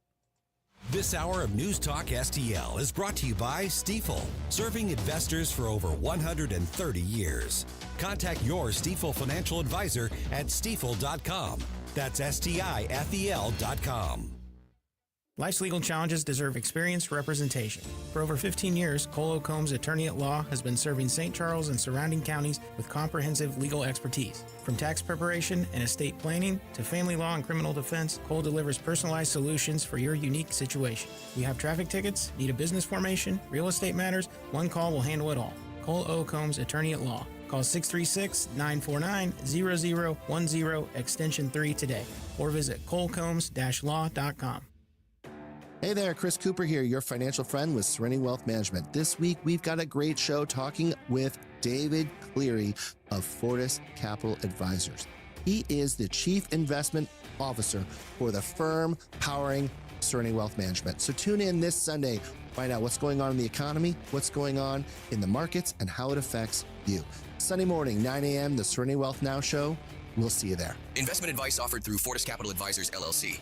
This hour of News Talk STL is brought to you by Stifel, serving investors for over 130 years. Contact your Stifel financial advisor at stifel.com. That's STIFEL.com. Life's legal challenges deserve experienced representation. For over 15 years, Cole Combs Attorney at Law has been serving St. Charles and surrounding counties with comprehensive legal expertise. From tax preparation and estate planning to family law and criminal defense, Cole delivers personalized solutions for your unique situation. You have traffic tickets, need a business formation, real estate matters, one call will handle it all. Cole O. Combs Attorney at Law. Call 636-949-0010, extension 3 today, or visit colecombs-law.com. Hey there, Chris Cooper here, your financial friend with Serenity Wealth Management. This week, we've got a great show talking with David Cleary of Fortis Capital Advisors. He is the Chief Investment Officer for the firm powering Serenity Wealth Management. So tune in this Sunday, find out what's going on in the economy, what's going on in the markets, and how it affects you. Sunday morning, 9 a.m., the Serenity Wealth Now show. We'll see you there. Investment advice offered through Fortis Capital Advisors, LLC.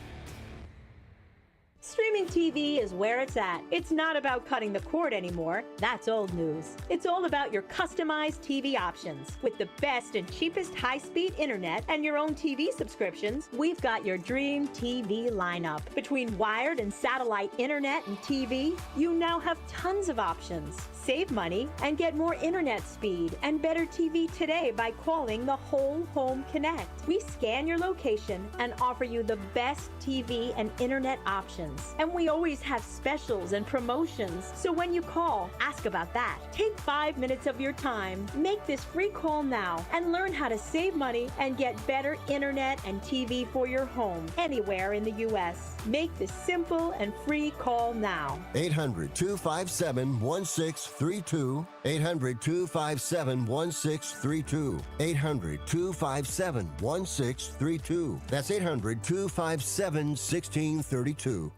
Streaming TV is where it's at. It's not about cutting the cord anymore. That's old news. It's all about your customized TV options. With the best and cheapest high-speed internet and your own TV subscriptions, we've got your dream TV lineup. Between wired and satellite internet and TV, you now have tons of options. Save money and get more internet speed and better TV today by calling the Whole Home Connect. We scan your location and offer you the best TV and internet options. And we always have specials and promotions. So when you call, ask about that. Take 5 minutes of your time, make this free call now, and learn how to save money and get better internet and TV for your home anywhere in the U.S. Make the simple and free call now. 800-257-1632. 800-257-1632. 800-257-1632. That's 800-257-1632.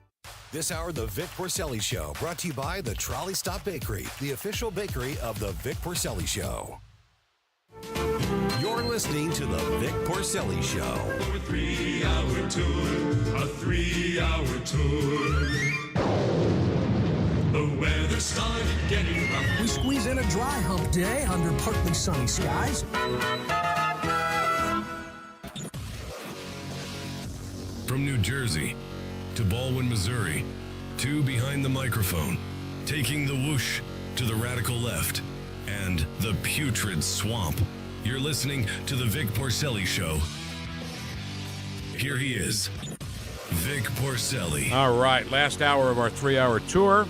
This hour, the Vic Porcelli Show, brought to you by the Trolley Stop Bakery, the official bakery of the Vic Porcelli Show. You're listening to the Vic Porcelli Show. A 3-hour tour, a 3-hour tour. The weather started getting rough. We squeeze in a dry hump day under partly sunny skies. From New Jersey to Baldwin, Missouri, to behind the microphone, taking the whoosh to the radical left and the putrid swamp. You're listening to the Vic Porcelli Show. Here he is, Vic Porcelli. All right, last hour of our 3-hour tour.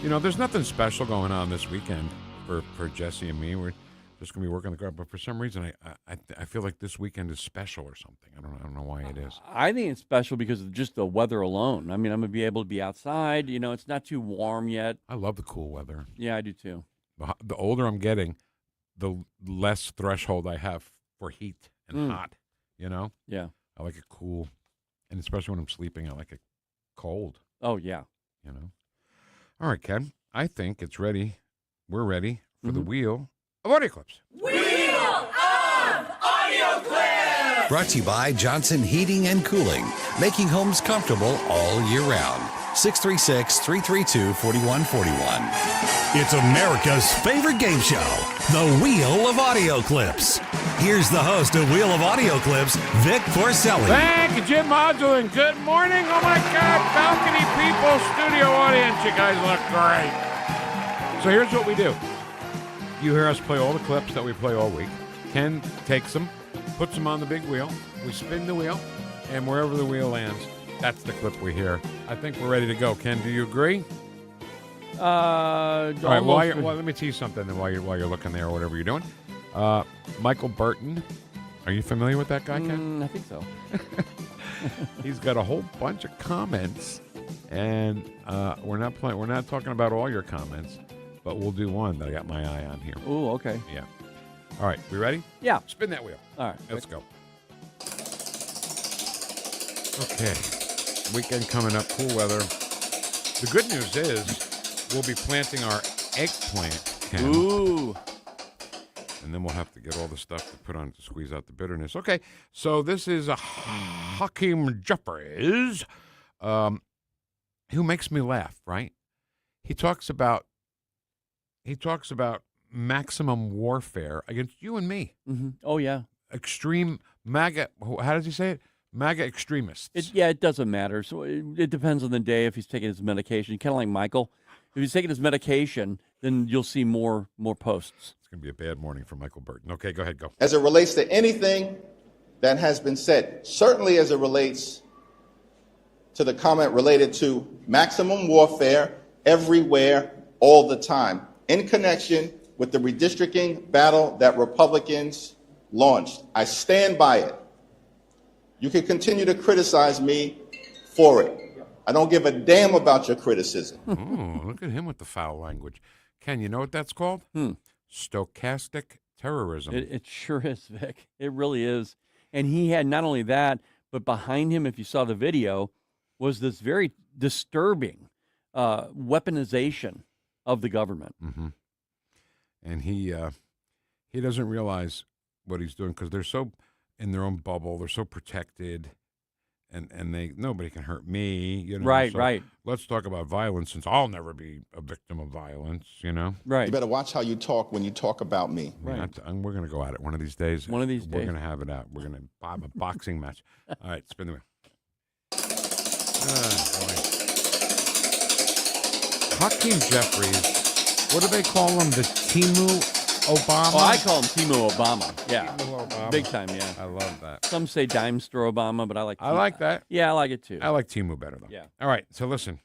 You know, there's nothing special going on this weekend for Jesse and me. We're just going to be working on the car, but for some reason, I feel like this weekend is special or something. I don't know why it is. I think it's special because of just the weather alone. I mean, I'm going to be able to be outside. You know, it's not too warm yet. I love the cool weather. Yeah, I do too. The older I'm getting, the less threshold I have for heat and hot, you know? Yeah. I like it cool. And especially when I'm sleeping, I like it cold. Oh, yeah. You know? All right, Ken, I think it's ready. We're ready for the wheel of audio clips. Wheel of Audio Clips! Brought to you by Johnson Heating and Cooling, making homes comfortable all year round. 636-332-4141. It's America's favorite game show, The Wheel of Audio Clips. Here's the host of Wheel of Audio Clips, Vic Porcelli. Thank you, Jim Modulin. Good morning. Oh, my God. Balcony people, studio audience. You guys look great. So here's what we do. You hear us play all the clips that we play all week. Ken takes them, puts them on the big wheel. We spin the wheel, and wherever the wheel lands, that's the clip we hear. I think we're ready to go. Ken, do you agree? All right. Well, let me tell you something. Then while you're looking there, or whatever you're doing, Michael Burton. Are you familiar with that guy, Ken? I think so. He's got a whole bunch of comments, and we're not talking about all your comments, but we'll do one that I got my eye on here. Ooh, okay. Yeah. All right. We ready? Yeah. Spin that wheel. All right. Let's go. Okay. Weekend coming up, cool weather. The good news is we'll be planting our eggplant, Ken. Ooh. And then we'll have to get all the stuff to put on to squeeze out the bitterness. Okay, so this is a Hakeem Jeffries, who makes me laugh, right? He talks about maximum warfare against you and me. Mm-hmm. Oh, yeah. Extreme MAGA, how does he say it? MAGA extremists. It doesn't matter. So it depends on the day if he's taking his medication. Kind of like Michael. If he's taking his medication, then you'll see more posts. It's going to be a bad morning for Michael Burton. Okay, go ahead, go. As it relates to anything that has been said, certainly as it relates to the comment related to maximum warfare everywhere, all the time, in connection with the redistricting battle that Republicans launched. I stand by it. You can continue to criticize me for it. I don't give a damn about your criticism. Oh, look at him with the foul language. Ken, you know what that's called? Stochastic terrorism. It sure is, Vic. It really is. And he had not only that, but behind him, if you saw the video, was this very disturbing weaponization of the government. Mm-hmm. And he doesn't realize what he's doing because they're so in their own bubble. They're so protected, and nobody can hurt me. You know? Right, so right. Let's talk about violence, since I'll never be a victim of violence. You know, right. You better watch how you talk when you talk about me. Right. We're going to go at it one of these days. One of these We're days. going to have it out. We're going to have a boxing match. All right, spin the wheel. Boy. Hakeem Jeffries. What do they call him? The Timu Obama? Oh, I call him Timu Obama. Yeah. Timu Obama. Big time, yeah. I love that. Some say Dimester Obama, but I like I like that. Yeah, I like it too. I like Timu better, though. Yeah. All right, so listen.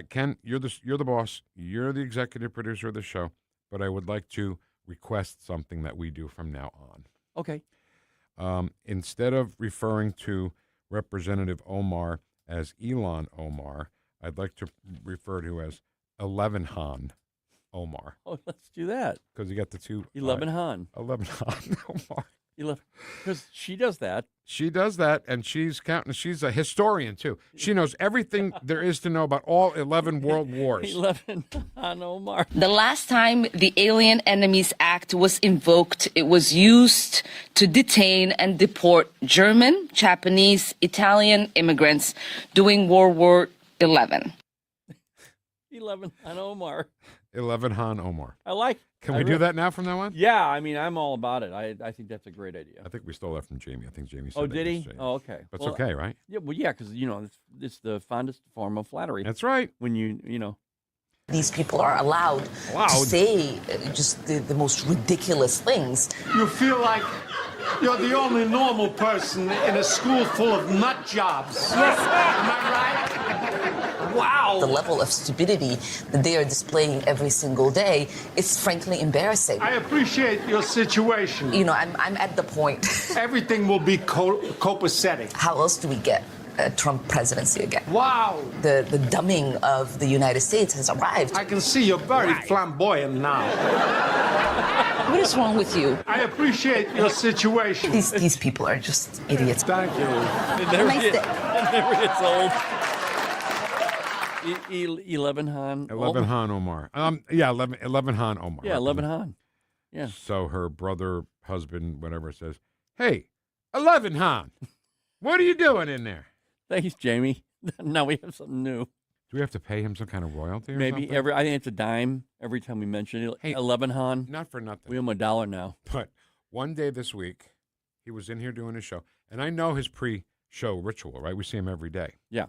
Ken, you're the boss. You're the executive producer of the show, but I would like to request something that we do from now on. Okay. Instead of referring to Representative Omar as Elon Omar, I'd like to refer to as 11 Han Omar. Oh, let's do that. Because you got the two. 11 Han. 11 Han Omar. 11. Because she does that. She does that, and she's counting. She's a historian, too. She knows everything there is to know about all 11 world wars. 11 Han Omar. The last time the Alien Enemies Act was invoked, it was used to detain and deport German, Japanese, Italian immigrants during World War XI. 11 Han Omar. 11 Han Omar. I like. Can we do that now from now on? Yeah, I mean, I'm all about it. I think that's a great idea. I think we stole that from Jamie. I think Jamie said Oh, that did he? yesterday. Oh, okay. But Well, it's okay, right? Yeah, well, yeah, because, it's the fondest form of flattery. That's right. When you know. These people are allowed to say just the most ridiculous things. You feel like you're the only normal person in a school full of nut jobs. Yes. Am I right? Wow. The level of stupidity that they are displaying every single day is frankly embarrassing. I appreciate your situation. I'm at the point. Everything will be copacetic. How else do we get a Trump presidency again? Wow. The dumbing of the United States has arrived. I can see you're very flamboyant now. What is wrong with you? I appreciate your situation. These people are just idiots. Thank you. It never gets old. 11 Han. 11 Han Omar. 11 Han Omar. Yeah, 11 Han. Yeah. So her brother, husband, whatever says, hey, 11 Han. What are you doing in there? Thanks, Jamie. Now we have something new. Do we have to pay him some kind of royalty or Maybe something? I think it's a dime every time we mention it. Hey, 11 Han. Not for nothing. We owe him $1 now. But one day this week, he was in here doing his show. And I know his pre-show ritual, right? We see him every day. Yeah.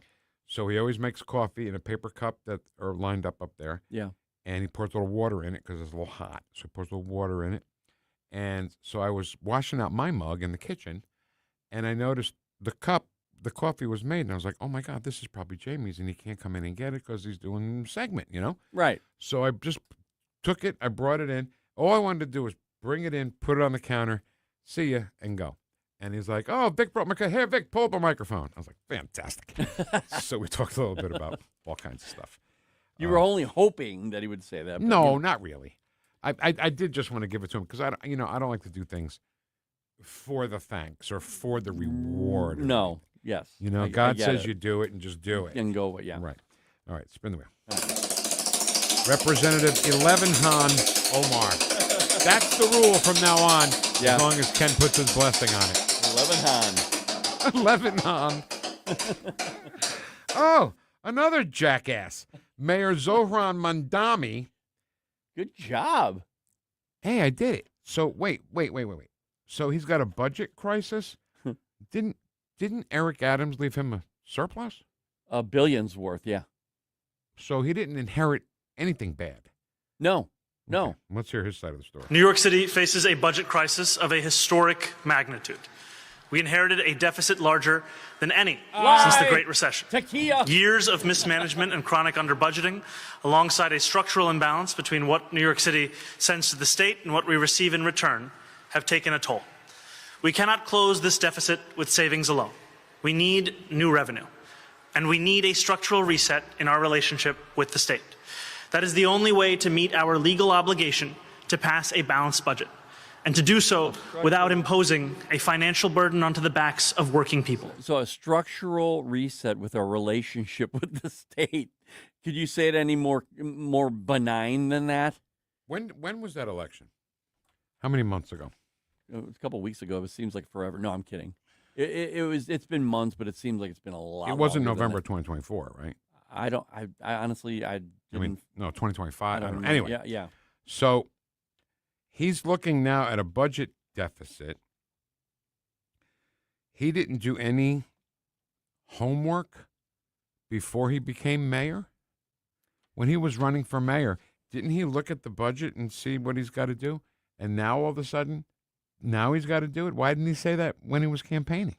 So he always makes coffee in a paper cup that are lined up there. Yeah. And he pours a little water in it because it's a little hot. So he pours a little water in it. And so I was washing out my mug in the kitchen, and I noticed the coffee was made. And I was like, oh, my God, this is probably Jamie's, and he can't come in and get it because he's doing a segment, you know? Right. So I just took it. I brought it in. All I wanted to do was bring it in, put it on the counter, see ya, and go. And he's like, oh, Vic brought my Hey, Vic, pull up a microphone. I was like, fantastic. So we talked a little bit about all kinds of stuff. You were only hoping that he would say that. But No, not really. I did just want to give it to him because I don't like to do things for the thanks or for the reward. No. Yes. You know, I God get says it. you do it and just do it. And go with yeah. Right. All right. Spin the wheel. Representative 11 Han Omar. That's the rule from now on. Yeah. As long as Ken puts his blessing on it. 11 Han. 11 Han. Oh, another jackass. Mayor Zohran Mandami. Good job. Hey, I did it. So wait. So he's got a budget crisis? Didn't Eric Adams leave him a surplus? A billion's worth, yeah. So he didn't inherit anything bad. No. Okay, let's hear his side of the story. New York City faces a budget crisis of a historic magnitude. We inherited a deficit larger than any since the Great Recession. Years of mismanagement and chronic under-budgeting, alongside a structural imbalance between what New York City sends to the state and what we receive in return, have taken a toll. We cannot close this deficit with savings alone. We need new revenue, and we need a structural reset in our relationship with the state. That is the only way to meet our legal obligation to pass a balanced budget, and to do so without imposing a financial burden onto the backs of working people. So a structural reset with our relationship with the state. Could you say it any more benign than that? When was that election? How many months ago? It was a couple of weeks ago. It seems like forever. No, I'm kidding. It's been months, but it seems like it's been a lot. It wasn't longer than November that. 2024, right? I honestly, I mean, no, 2025. I don't know. Anyway. Yeah. So he's looking now at a budget deficit. He didn't do any homework before he became mayor. When he was running for mayor, didn't he look at the budget and see what he's got to do? And now all of a sudden, now he's got to do it? Why didn't he say that when he was campaigning?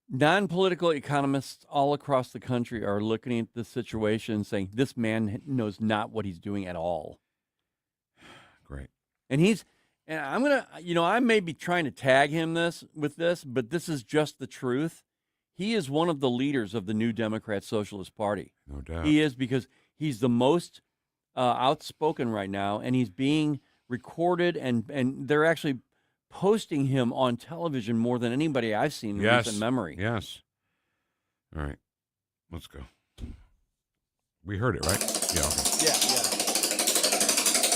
Non-political economists all across the country are looking at this situation and saying, this man knows not what he's doing at all. Great. And I'm going to, I may be trying to tag him with this, but this is just the truth. He is one of the leaders of the New Democrat Socialist Party. No doubt. He is, because he's the most outspoken right now, and he's being recorded, and they're actually posting him on television more than anybody I've seen in recent memory. Yes. All right. Let's go. We heard it, right? Yeah. Okay. Yeah.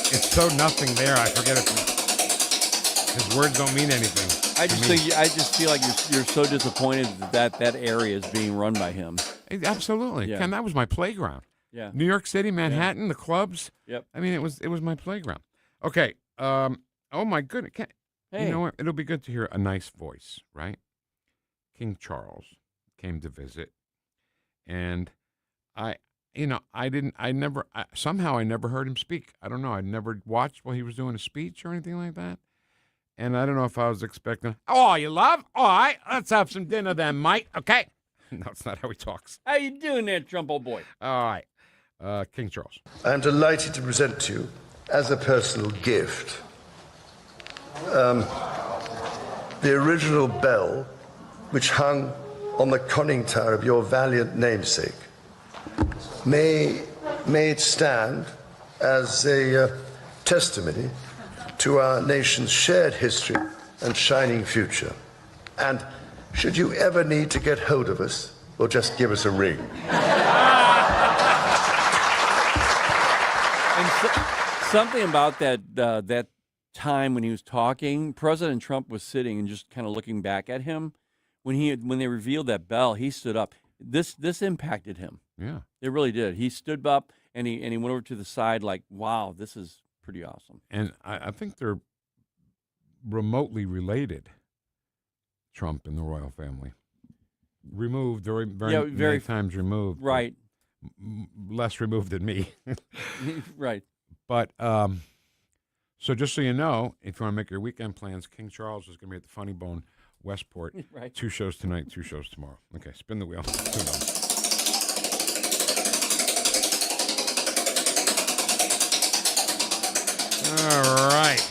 It's so nothing there. I forget it. His words don't mean anything. I just feel like you're so disappointed that area is being run by him. Absolutely. Yeah. Ken, that was my playground. Yeah. New York City, Manhattan, the clubs. Yep. I mean, it was my playground. Okay. Oh my goodness. Ken, Hey. you know what? It'll be good to hear a nice voice, right? King Charles came to visit, and somehow I never heard him speak. I don't know. I never watched while he was doing a speech or anything like that. And I don't know if I was expecting, oh, you love? All right, let's have some dinner then, mate. Okay. No, it's not how he talks. How you doing there, Trumpo boy? All right. King Charles. I'm delighted to present to you, as a personal gift, the original bell which hung on the conning tower of your valiant namesake. May it stand as a testimony to our nation's shared history and shining future. And should you ever need to get hold of us, well, just give us a ring. And something about that time when he was talking, President Trump was sitting and just kind of looking back at him. When they revealed that bell, he stood up. This impacted him. Yeah. It really did. He stood up and he went over to the side like, wow, this is pretty awesome. And I think they're remotely related, Trump and the royal family. Removed, very many times removed. Right. Less removed than me. Right. But, so just so you know, if you want to make your weekend plans, King Charles is going to be at the Funny Bone, Westport. Right. 2 shows tonight, 2 shows tomorrow. Okay, spin the wheel. All right.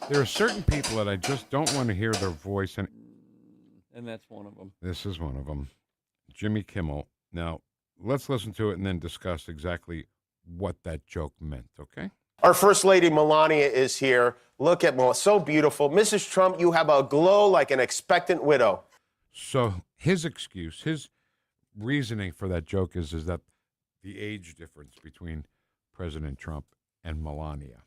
There are certain people that I just don't want to hear their voice. And that's one of them. This is one of them. Jimmy Kimmel. Now, let's listen to it and then discuss exactly what that joke meant, okay? Our First Lady Melania is here. Look at Melania, so beautiful. Mrs. Trump, you have a glow like an expectant widow. So his excuse, his reasoning for that joke is that the age difference between President Trump and Melania.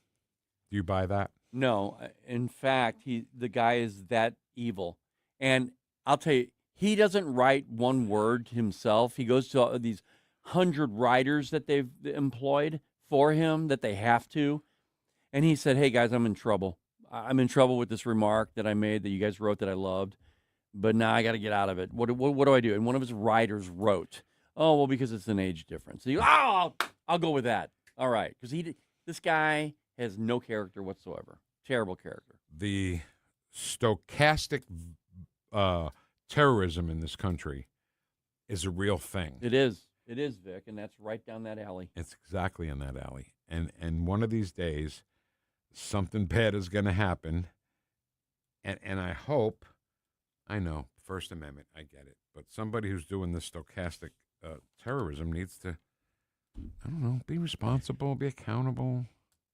Do you buy that? No. In fact, the guy is that evil. And I'll tell you, he doesn't write one word himself. He goes to these 100 writers that they've employed for him, that they have to. And he said, hey, guys, I'm in trouble. I'm in trouble with this remark that I made that you guys wrote that I loved. But now I got to get out of it. What do I do? And one of his writers wrote, oh, well, because it's an age difference. So I'll go with that. All right. Because this guy has no character whatsoever. Terrible character. The stochastic terrorism in this country is a real thing. It is. It is, Vic, and that's right down that alley. It's exactly in that alley. And one of these days, something bad is going to happen. And I hope, I know, First Amendment, I get it. But somebody who's doing this stochastic terrorism needs to, I don't know, be responsible, be accountable.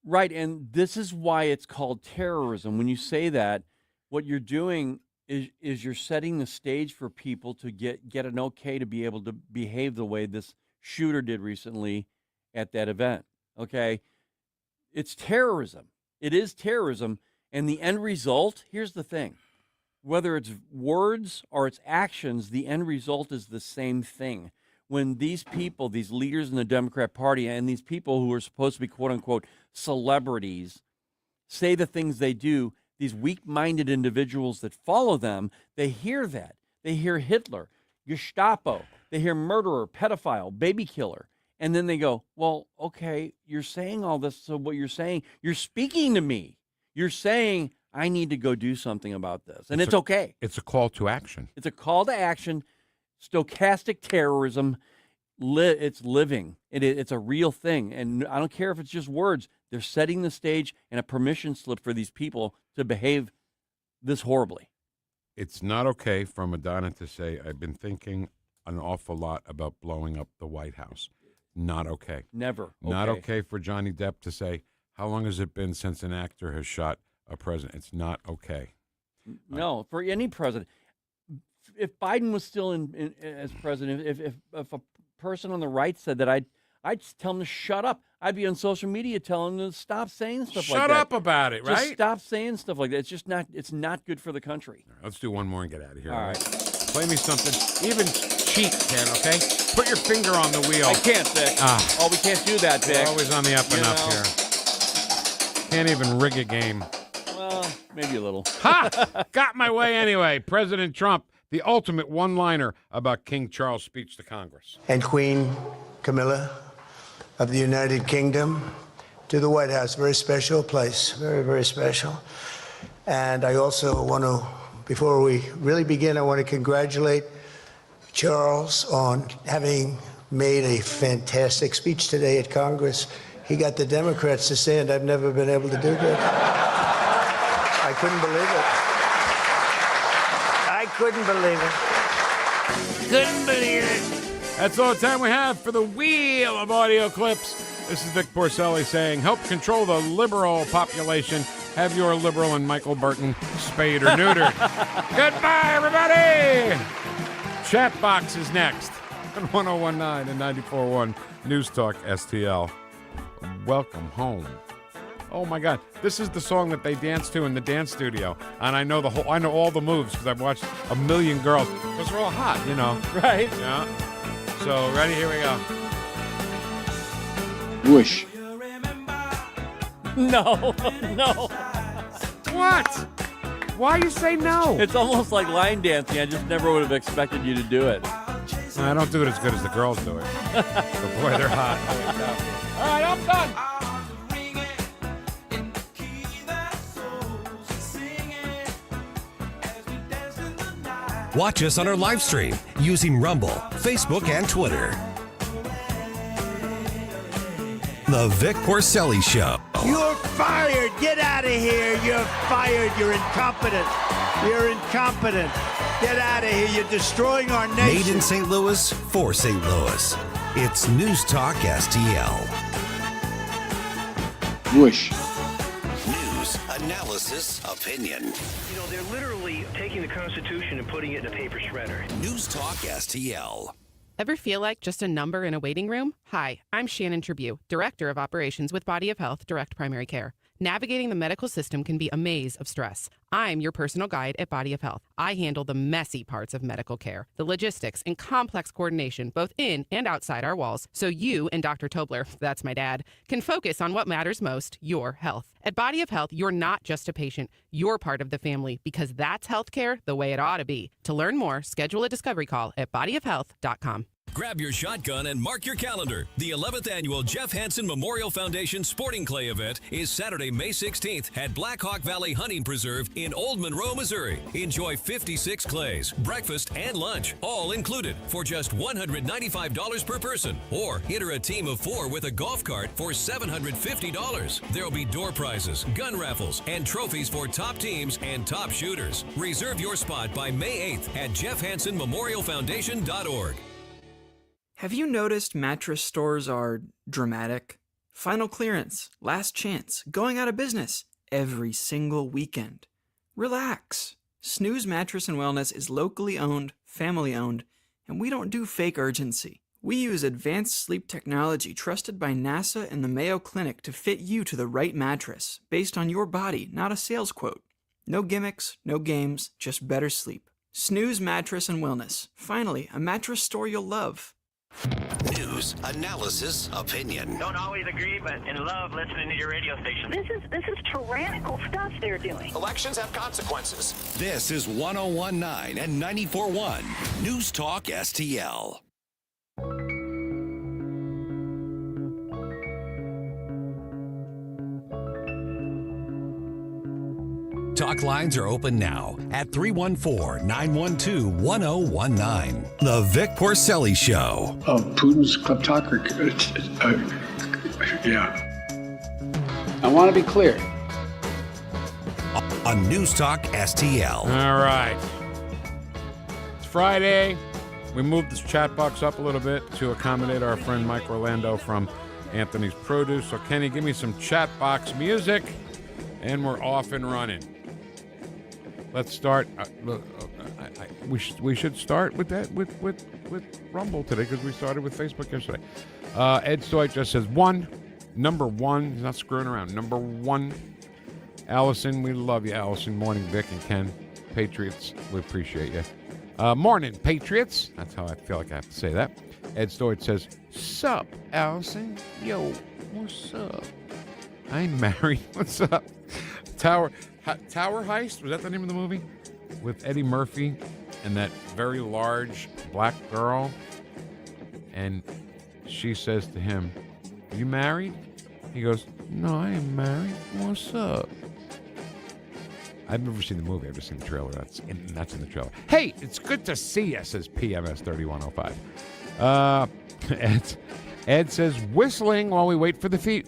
Right, and this is why it's called terrorism. When you say that, what you're doing is you're setting the stage for people to get an okay to be able to behave the way this shooter did recently at that event, okay? It's terrorism. It is terrorism, and the end result, here's the thing. Whether it's words or it's actions, the end result is the same thing. When these people, these leaders in the Democrat Party, and these people who are supposed to be quote-unquote celebrities, say the things they do, these weak-minded individuals that follow them, they hear that. They hear Hitler, Gestapo. They hear murderer, pedophile, baby killer. And then they go, well, okay, you're saying all this, so what you're saying, you're speaking to me. You're saying I need to go do something about this. And it's okay. It's a call to action. It's a call to action. Stochastic terrorism, it's living. It's a real thing. And I don't care if it's just words. They're setting the stage and a permission slip for these people to behave this horribly. It's not okay for Madonna to say, I've been thinking an awful lot about blowing up the White House. Not okay. Never. Not okay for Johnny Depp to say, how long has it been since an actor has shot a president? It's not okay. No, for any president. If Biden was still in as president, if a person on the right said that, I'd just tell him to shut up. I'd be on social media telling him to stop saying stuff like that. Shut up about it, right? Just stop saying stuff like that. It's just not. It's not good for the country. Right, let's do one more and get out of here. All right. Play me something. Even cheat can, okay? Put your finger on the wheel. I can't, Vic. Oh, we can't do that, Vic. We're always on the up and up here. Can't even rig a game. Well, maybe a little. Ha! Got my way anyway. President Trump, the ultimate one-liner about King Charles' speech to Congress. And Queen Camilla of the United Kingdom to the White House. Very special place. Very, very special. And I also want to, before we really begin, I want to congratulate Charles on having made a fantastic speech today at Congress. He got the Democrats to stand. I've never been able to do that. I couldn't believe it. I couldn't believe it. Couldn't believe it. That's all the time we have for the Wheel of Audio Clips. This is Vic Porcelli saying, help control the liberal population. Have your liberal and Michael Burton spayed or neutered. Goodbye, everybody! Chat box is next on 1019 and 94.1 News Talk STL. Welcome home. Oh my God, this is the song that they dance to in the dance studio, and I know all the moves because I've watched a million girls because they're all hot, you know. Right. Yeah. So ready? Here we go. Whoosh. No, no. What? Why you say no? It's almost like line dancing. I just never would have expected you to do it. I don't do it as good as the girls do it. But boy, they're hot. All right, I'm done. Watch us on our live stream using Rumble, Facebook, and Twitter. The Vic Porcelli Show. You're fired. Get out of here. You're fired. You're incompetent. You're incompetent. Get out of here. You're destroying our nation. Made in St. Louis for St. Louis. It's News Talk STL. Whoosh. News, analysis, opinion. You know, they're literally taking the Constitution and putting it in a paper shredder. News Talk STL. Ever feel like just a number in a waiting room? Hi, I'm Shannon Tribue, Director of Operations with Body of Health Direct Primary Care. Navigating the medical system can be a maze of stress. I'm your personal guide at Body of Health. I handle the messy parts of medical care, the logistics and complex coordination, both in and outside our walls, so you and Dr. Tobler, that's my dad, can focus on what matters most, your health. At Body of Health, you're not just a patient, you're part of the family, because that's healthcare the way it ought to be. To learn more, schedule a discovery call at bodyofhealth.com. Grab your shotgun and mark your calendar. The 11th annual Jeff Hansen Memorial Foundation Sporting Clay event is Saturday, May 16th at Black Hawk Valley Hunting Preserve in Old Monroe, Missouri. Enjoy 56 clays, breakfast, and lunch, all included for just $195 per person. Or enter a team of 4 with a golf cart for $750. There'll be door prizes, gun raffles, and trophies for top teams and top shooters. Reserve your spot by May 8th at jeffhansenmemorialfoundation.org. Have you noticed mattress stores are dramatic? Final clearance, last chance, going out of business every single weekend. Relax. Snooze Mattress and Wellness is locally owned, family owned, and we don't do fake urgency. We use advanced sleep technology trusted by NASA and the Mayo Clinic to fit you to the right mattress, based on your body, not a sales quote. No gimmicks, no games, just better sleep. Snooze Mattress and Wellness. Finally, a mattress store you'll love. News, analysis, opinion. Don't always agree, but in love listening to your radio station. This is tyrannical stuff they're doing. Elections have consequences. This is 101.9 and 94.1 News Talk STL. Talk lines are open now at 314-912-1019. The Vic Porcelli Show. Putin's kleptocracy. Yeah. I want to be clear. On News Talk STL. All right. It's Friday. We moved this chat box up a little bit to accommodate our friend Mike Orlando from Anthony's Produce. So, Kenny, give me some chat box music, and we're off and running. Let's start. We should start with that with Rumble today because we started with Facebook yesterday. Ed Stoit just says number one. He's not screwing around. Number one. Allison, we love you, Allison. Morning, Vic and Ken. Patriots, we appreciate you. Morning, Patriots. That's how I feel like I have to say that. Ed Stoit says, "Sup, Allison? Yo, what's up? I'm married. What's up? Tower Heist, was that the name of the movie? With Eddie Murphy and that very large black girl. And she says to him, "You married?" He goes, "No, I ain't married. What's up?" I've never seen the movie. I've just seen the trailer. That's in the trailer. Hey, it's good to see you, says PMS 3105. Ed says, whistling while we wait for the feet.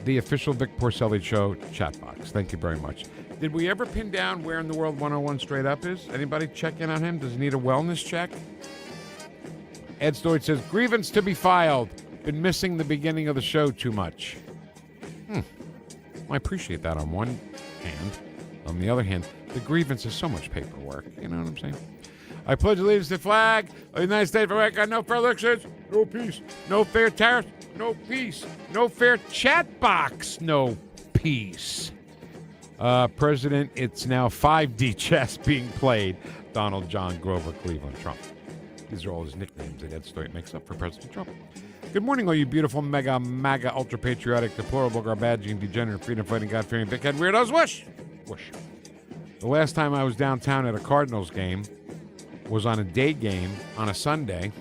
The official Vic Porcelli Show chat box. Thank you very much. Did we ever pin down where in the world 101 Straight Up is? Anybody check in on him? Does he need a wellness check? Ed Stoit says, grievance to be filed. Been missing the beginning of the show too much. Well, I appreciate that on one hand. On the other hand, the grievance is so much paperwork. You know what I'm saying? I pledge allegiance to the flag of the United States of America. No fair elections, no peace. No fair tariffs, no peace. No fair chat box, no peace. President, it's now 5D chess being played. Donald John Grover Cleveland Trump. These are all his nicknames that Ed Stoit makes up for President Trump. Good morning, all you beautiful, mega, MAGA, ultra-patriotic, deplorable, garbage-eating, degenerate, freedom-fighting, God-fearing, big-head weirdos. Whoosh! Whoosh. The last time I was downtown at a Cardinals game was on a day game on a Sunday,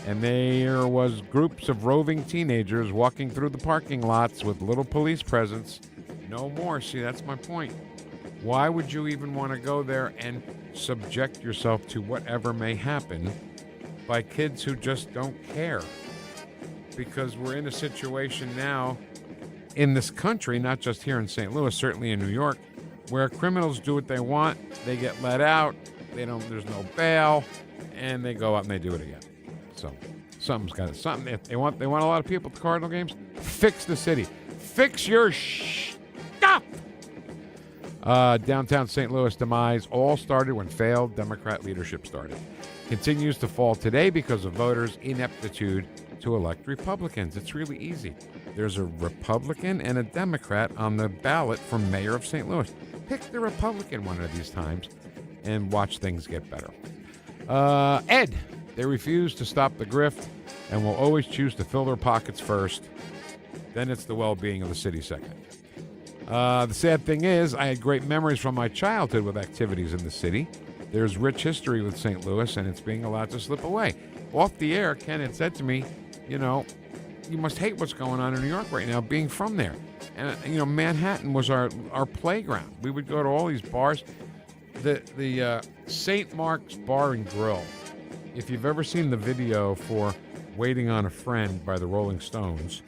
and there was groups of roving teenagers walking through the parking lots with little police presence. No more. See, that's my point. Why would you even want to go there and subject yourself to whatever may happen by kids who just don't care? Because we're in a situation now in this country, not just here in St. Louis, certainly in New York, where criminals do what they want, they get let out, there's no bail, and they go out and they do it again. So they want a lot of people at the Cardinal games. Fix the city. Fix your stuff. Downtown St. Louis demise all started when failed Democrat leadership started. Continues to fall today because of voters' ineptitude to elect Republicans. It's really easy. There's a Republican and a Democrat on the ballot for mayor of St. Louis. Pick the Republican one of these times and watch things get better. Ed, they refuse to stop the grift and will always choose to fill their pockets first. Then it's the well-being of the city second. The sad thing is, I had great memories from my childhood with activities in the city. There's rich history with St. Louis, and it's being allowed to slip away. Off the air, Ken had said to me, you must hate what's going on in New York right now, being from there. And, Manhattan was our playground. We would go to all these bars. The St. Mark's Bar and Grill, if you've ever seen the video for Waiting on a Friend by the Rolling Stones,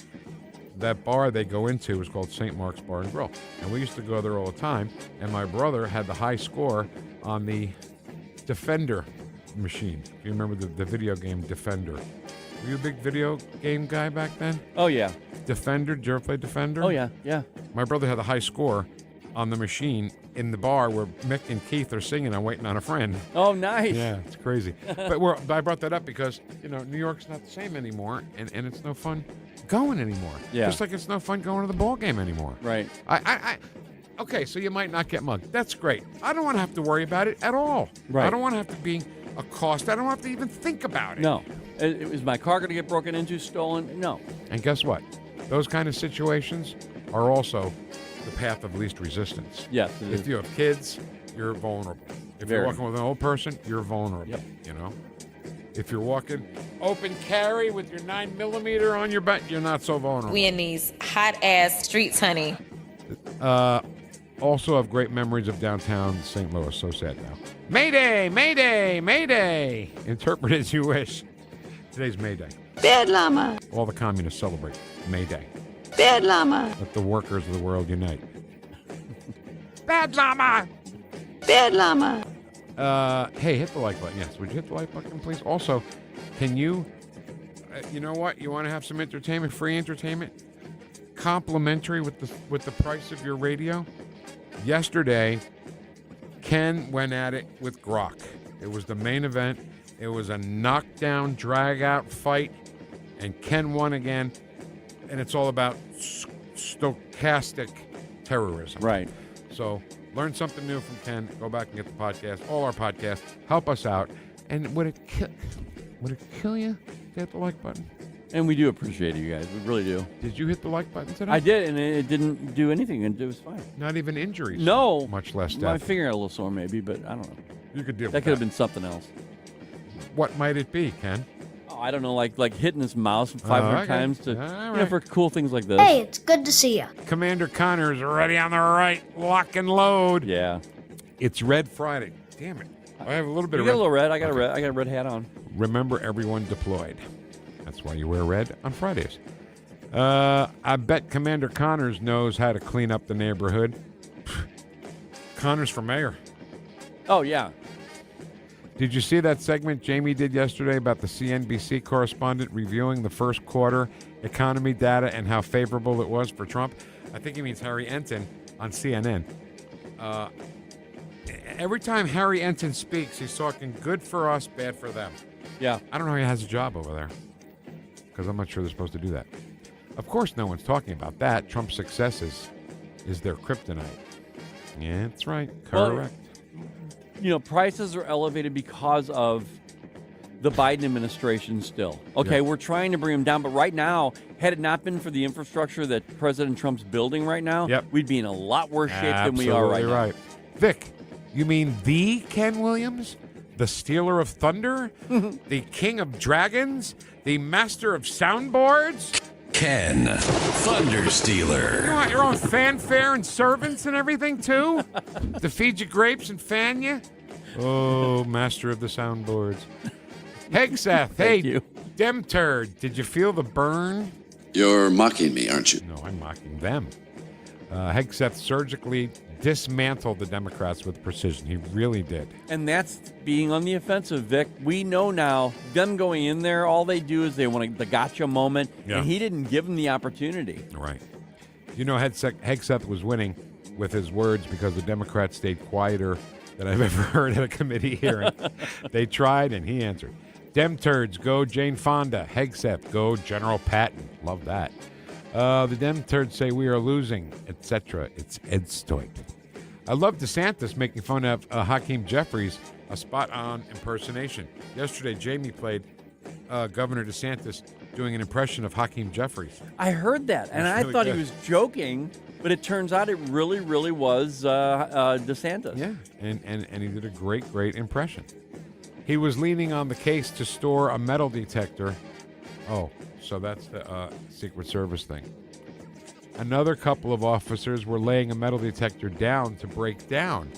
that bar they go into is called St. Mark's Bar and Grill. And we used to go there all the time, and my brother had the high score on the Defender machine. You remember the video game Defender? Were you a big video game guy back then? Oh, yeah. Defender? Did you ever play Defender? Oh, yeah, yeah. My brother had the high score on the machine in the bar where Mick and Keith are singing I'm Waiting on a Friend. Oh, nice. Yeah, it's crazy. But I brought that up because, New York's not the same anymore, and it's no fun going anymore. Yeah. Just like it's no fun going to the ball game anymore. Right. Okay, so you might not get mugged. That's great. I don't want to have to worry about it at all. Right. I don't want to have to be accosted. I don't have to even think about it. No. Is my car going to get broken into, stolen? No. And guess what? Those kind of situations are also the path of least resistance. Yes. If you have kids, you're vulnerable. If you're walking with an old person, you're vulnerable. Yep. If you're walking open carry with your 9mm on your butt, you're not so vulnerable. We in these hot ass streets, honey. Also have great memories of downtown St. Louis. So sad now. Mayday, Mayday, Mayday. Interpret as you wish. Today's May Day. Bad llama. All the communists celebrate May Day. Bad llama. Let the workers of the world unite. Bad llama. Bad llama. Hey, hit the like button. Yes, would you hit the like button, please? Also, can you, you know what? You want to have some entertainment, free entertainment, complimentary with the price of your radio? Yesterday, Ken went at it with Grok. It was the main event. It was a knockdown, drag-out fight, and Ken won again. And it's all about stochastic terrorism. Right. So learn something new from Ken. Go back and get the podcast. All our podcasts. Help us out. And would it kill you to hit the like button? And we do appreciate it, you guys. We really do. Did you hit the like button today? I did, and it didn't do anything, and it was fine. Not even injuries? No. Much less death. My finger got a little sore, maybe, but I don't know. You could deal with that. Could have been something else. What might it be, Ken? Oh, I don't know, like hitting his mouse 500 times to for cool things like this. Hey, it's good to see you. Commander Connor is ready on the right. Lock and load. Yeah. It's Red Friday. Damn it. I have a little bit of red. red. You got a little red. I got a red hat on. Remember, everyone deployed. That's why you wear red on Fridays. I bet Commander Connors knows how to clean up the neighborhood. Connors for mayor. Oh, yeah. Did you see that segment Jamie did yesterday about the CNBC correspondent reviewing the first quarter economy data and how favorable it was for Trump? I think he means Harry Enton on CNN. every time Harry Enton speaks, he's talking good for us, bad for them. Yeah. I don't know how he has a job over there, because I'm not sure they're supposed to do that. Of course, no one's talking about that. Trump's success is their kryptonite. Yeah, that's right. Correct. Well, prices are elevated because of the Biden administration still. Okay, we're trying to bring them down, but right now, had it not been for the infrastructure that President Trump's building right now, we'd be in a lot worse shape than we are right now. Vic, you mean the Ken Williams? The stealer of thunder? The king of dragons? The master of soundboards? Ken, Thunder Stealer. You want your own fanfare and servants and everything, too? To feed you grapes and fan you? Oh, master of the soundboards. Hegseth, hey, Dem Turd, did you feel the burn? You're mocking me, aren't you? No, I'm mocking them. Hegseth surgically dismantled the Democrats with precision. He really did. And that's being on the offensive, Vic. We know now, them going in there, all they do is they want the gotcha moment, and he didn't give them the opportunity. Right. You know, Hegseth was winning with his words because the Democrats stayed quieter than I've ever heard at a committee hearing. They tried, and he answered. Dem turds, go Jane Fonda. Hegseth, go General Patton. Love that. The Dem turds say we are losing, etc. It's Ed Stoik. I love DeSantis making fun of Hakeem Jeffries, a spot-on impersonation. Yesterday, Jamie played Governor DeSantis doing an impression of Hakeem Jeffries. I heard that, and I thought he was joking, but it turns out it really, really was DeSantis. Yeah, and he did a great impression. He was leaning on the case to store a metal detector. Oh, so that's the Secret Service thing. Another couple of officers were laying a metal detector down to break down.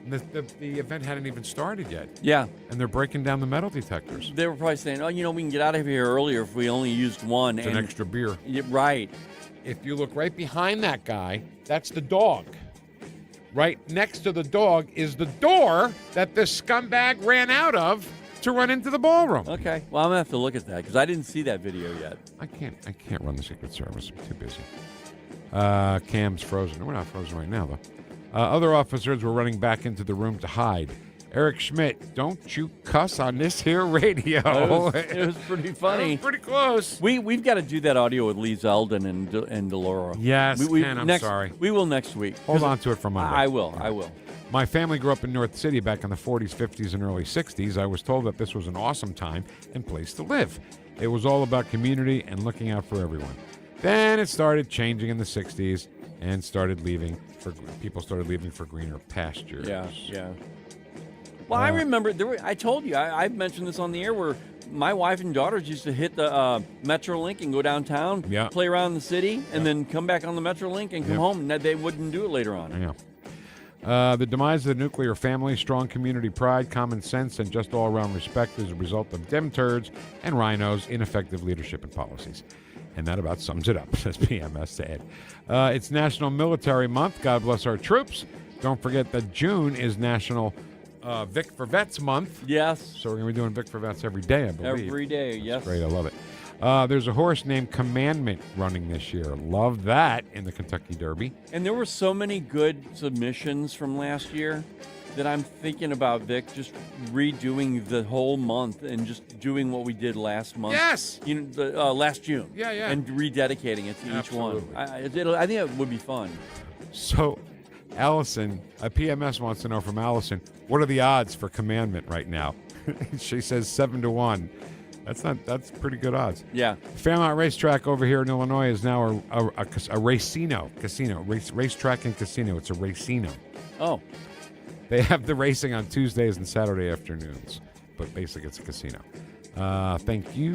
The event hadn't even started yet. Yeah. And they're breaking down the metal detectors. They were probably saying, we can get out of here earlier if we only used one. It's an extra beer. Right. If you look right behind that guy, that's the dog. Right next to the dog is the door that this scumbag ran out of to run into the ballroom. Okay. Well, I'm going to have to look at that because I didn't see that video yet. I can't run the Secret Service. I'm too busy. Cam's frozen. We're not frozen right now, though. Other officers were running back into the room to hide. Eric Schmidt, don't you cuss on this here radio. It was pretty funny. It was pretty close. We've got to do that audio with Lee Zeldin and Delora. Yes, Ken, I'm sorry. We will next week. Hold on to it for Monday. I will. My family grew up in North City back in the 40s, 50s, and early 60s. I was told that this was an awesome time and place to live. It was all about community and looking out for everyone. Then it started changing in the 60s and people started leaving for greener pastures. Yeah. Well, I remember, I told you, I've mentioned this on the air where my wife and daughters used to hit the Metrolink and go downtown, play around the city, and then come back on the Metrolink and come home. And they wouldn't do it later on. Yeah. The demise of the nuclear family, strong community pride, common sense, and just all-around respect is a result of Dem turds and rhinos' ineffective leadership and policies. And that about sums it up, says PMS said. It's National Military Month. God bless our troops. Don't forget that June is National Vic for Vets Month. Yes. So we're going to be doing Vic for Vets every day, I believe. Every day, yes. Great, I love it. There's a horse named Commandment running this year. Love that in the Kentucky Derby. And there were so many good submissions from last year that I'm thinking about, Vic, just redoing the whole month and just doing what we did last month. Yes! Last June. Yeah. And rededicating it to each one. I think it would be fun. So, Allison, PMS wants to know from Allison, what are the odds for Commandment right now? She says 7-1. That's pretty good odds. Yeah. Fairmount Racetrack over here in Illinois is now a racino casino. Racetrack and casino. It's a racino. Oh. They have the racing on Tuesdays and Saturday afternoons, but basically it's a casino. Thank you,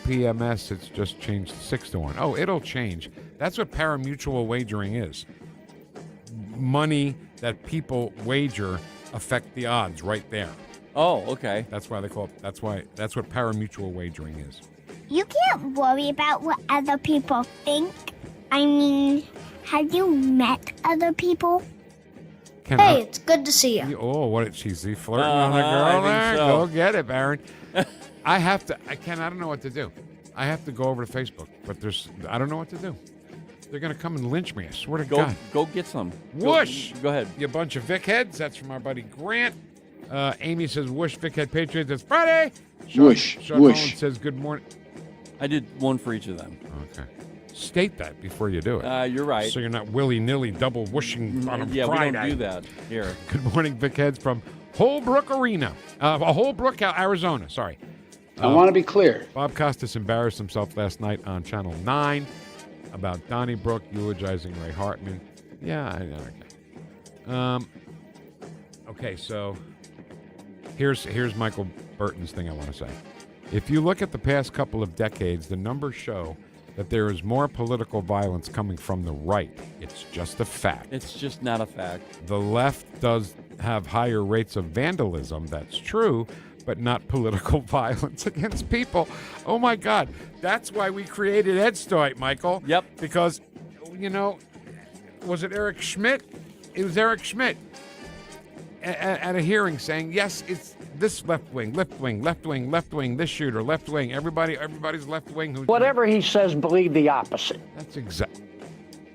PMS. It's just changed 6-1. Oh, it'll change. That's what pari-mutuel wagering is. Money that people wager affect the odds right there. Oh, okay. That's why they call it. That's what pari-mutuel wagering is. You can't worry about what other people think. I mean, have you met other people? Hey, it's good to see you. Oh, what? She's flirting on the girl there? So. Go get it, Baron. I don't know what to do. I have to go over to Facebook, but I don't know what to do. They're going to come and lynch me. I swear to God. Go get some. Whoosh! Go ahead. You bunch of Vic Heads. That's from our buddy Grant. Amy says, whoosh, Vic Head Patriots. It's Friday. Whoosh, Sean whoosh. Holland says, good morning. I did one for each of them. Okay. State that before you do it. You're right. So you're not willy-nilly double whooshing on a Yeah, Friday. we don't do that here. Good morning, Vic Heads from Holbrook Arena. Holbrook, Arizona. Sorry. I want to be clear. Bob Costas embarrassed himself last night on Channel 9 about Donnybrook eulogizing Ray Hartman. Yeah, okay. Okay, so here's Michael Burton's thing I want to say. If you look at the past couple of decades, the numbers show that there is more political violence coming from the right. It's just a fact. It's just not a fact. The left does have higher rates of vandalism, that's true, but not political violence against people. Oh, my God. That's why we created Ed Stoit, Michael. Yep. Because, was it Eric Schmidt? It was Eric Schmidt at a hearing saying, yes, it's this left wing, this shooter, left wing, everybody's left wing. Whatever he says, believe the opposite. That's exactly.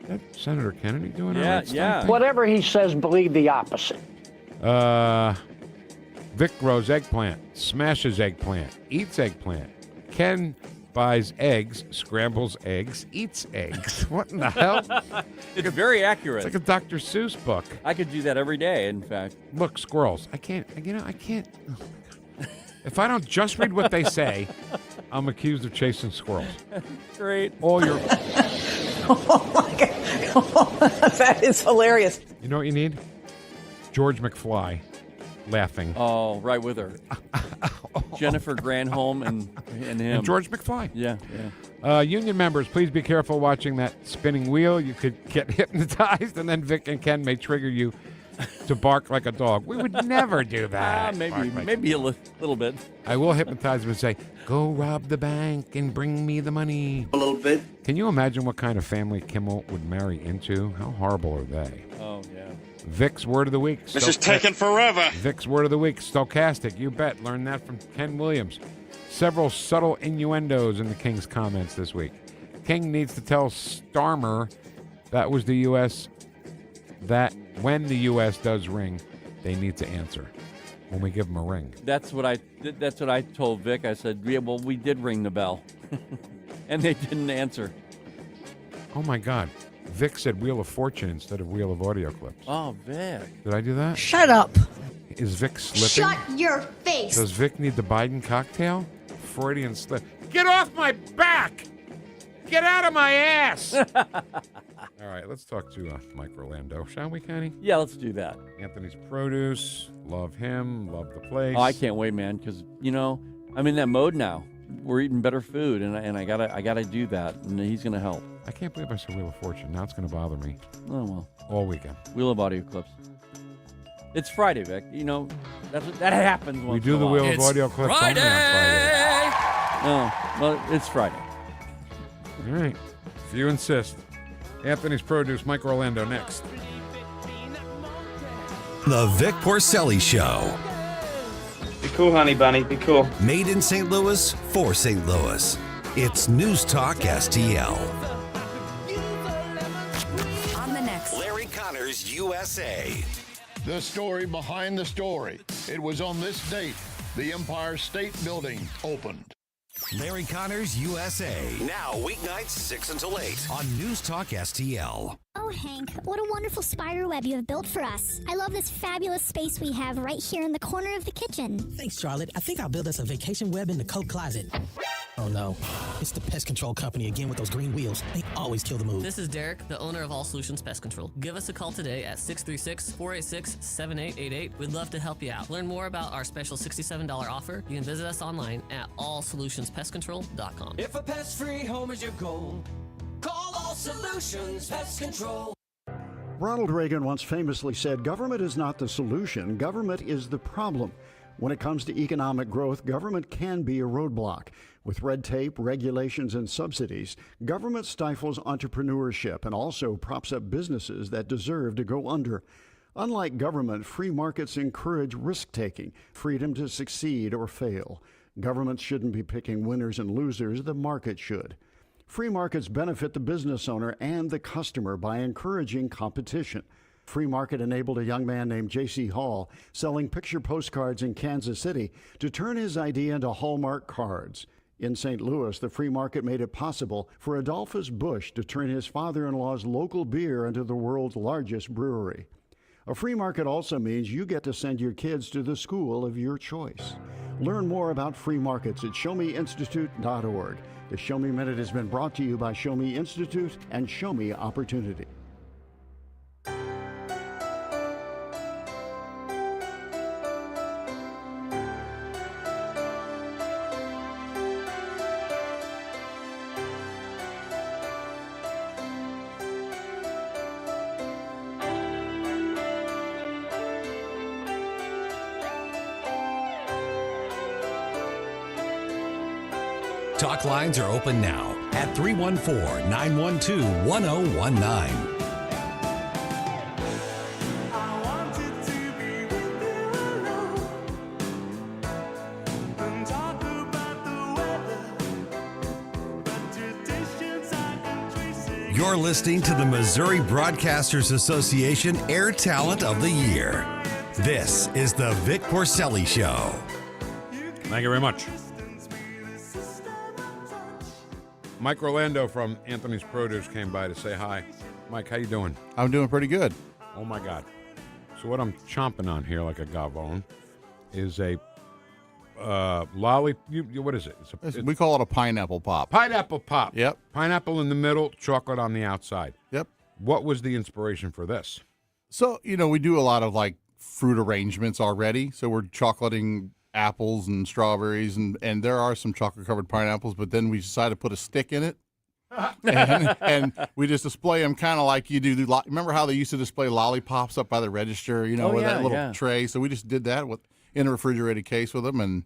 That Senator Kennedy doing it? Yeah. Whatever he says, believe the opposite. Vic grows eggplant, smashes eggplant, eats eggplant. Ken buys eggs, scrambles eggs, eats eggs. What in the hell? It's very accurate. It's like a Dr. Seuss book. I could do that every day, in fact. Look, squirrels. I can't. Oh my God. If I don't just read what they say, I'm accused of chasing squirrels. Great. All your. Oh my God. That is hilarious. You know what you need? George McFly laughing. Oh, right with her. Jennifer Granholm and him. And George McFly. Yeah. Union members, please be careful watching that spinning wheel. You could get hypnotized, and then Vic and Ken may trigger you to bark like a dog. We would never do that. Maybe a little bit. I will hypnotize them and say, go rob the bank and bring me the money. A little bit. Can you imagine what kind of family Kimmel would marry into? How horrible are they? Oh, yeah. Vic's word of the week. This is taking forever. Vic's word of the week, stochastic. You bet. Learn that from Ken Williams. Several subtle innuendos in the King's comments this week. King needs to tell Starmer that was the U.S. that when the U.S. does ring, they need to answer when we give them a ring. That's what I told Vic. I said, yeah, well, we did ring the bell. And they didn't answer. Oh, my God. Vic said Wheel of Fortune instead of Wheel of Audio Clips. Oh, Vic. Did I do that? Shut up. Is Vic slipping? Shut your face. Does Vic need the Biden cocktail? Freudian slip. Get off my back! Get out of my ass! All right, let's talk to Mike Orlando, shall we, Kenny? Yeah, let's do that. Anthony's Produce. Love him. Love the place. Oh, I can't wait, man, because, I'm in that mode now. We're eating better food, and I gotta do that, and he's gonna help. I can't believe I said Wheel of Fortune. Now it's gonna bother me. Oh well. All weekend. Wheel of Audio Clips. It's Friday, Vic. That happens. We do the Wheel of Audio Clips only on Friday. No, well, it's Friday. All right. If you insist. Anthony's Produce. Mike Orlando next. The Vic Porcelli Show. Be cool, honey bunny. Be cool. Made in St. Louis for St. Louis. It's News Talk STL. On the next Larry Connors, USA. The story behind the story. It was on this date the Empire State Building opened. Larry Connors, USA. Now, weeknights 6 until 8 on News Talk STL. Oh, Hank, what a wonderful spider web you have built for us. I love this fabulous space we have right here in the corner of the kitchen. Thanks, Charlotte. I think I'll build us a vacation web in the coat closet. Oh, no. It's the pest control company again with those green wheels. They always kill the mood. This is Derek, the owner of All Solutions Pest Control. Give us a call today at 636-486-7888. We'd love to help you out. Learn more about our special $67 offer. You can visit us online at allsolutionspestcontrol.com. If a pest-free home is your goal, call All Solutions Pest Control. Ronald Reagan once famously said, government is not the solution, government is the problem. When it comes to economic growth, government can be a roadblock. With red tape, regulations, and subsidies, government stifles entrepreneurship and also props up businesses that deserve to go under. Unlike government, free markets encourage risk-taking, freedom to succeed or fail. Governments shouldn't be picking winners and losers, the market should. Free markets benefit the business owner and the customer by encouraging competition. Free market enabled a young man named J.C. Hall selling picture postcards in Kansas City to turn his idea into Hallmark cards. In St. Louis, the free market made it possible for Adolphus Busch to turn his father-in-law's local beer into the world's largest brewery. A free market also means you get to send your kids to the school of your choice. Learn more about free markets at showmeinstitute.org. The Show Me Minute has been brought to you by Show Me Institute and Show Me Opportunity. Talk lines are open now at 314-912-1019. You're listening to the Missouri Broadcasters Association Air Talent of the Year. This is the Vic Porcelli Show. Thank you very much. Mike Orlando from Anthony's Produce came by to say hi. Mike, how you doing? I'm doing pretty good. Oh, my God. So what I'm chomping on here like a gavone is a lolly. What is it? We call it a pineapple pop. Pineapple pop. Yep. Pineapple in the middle, chocolate on the outside. Yep. What was the inspiration for this? So, we do a lot of like fruit arrangements already. So we're chocolating apples and strawberries, and there are some chocolate-covered pineapples, but then we decided to put a stick in it, and we just display them kind of like you do. Remember how they used to display lollipops up by the register, with that little tray? So we just did that in a refrigerated case with them, and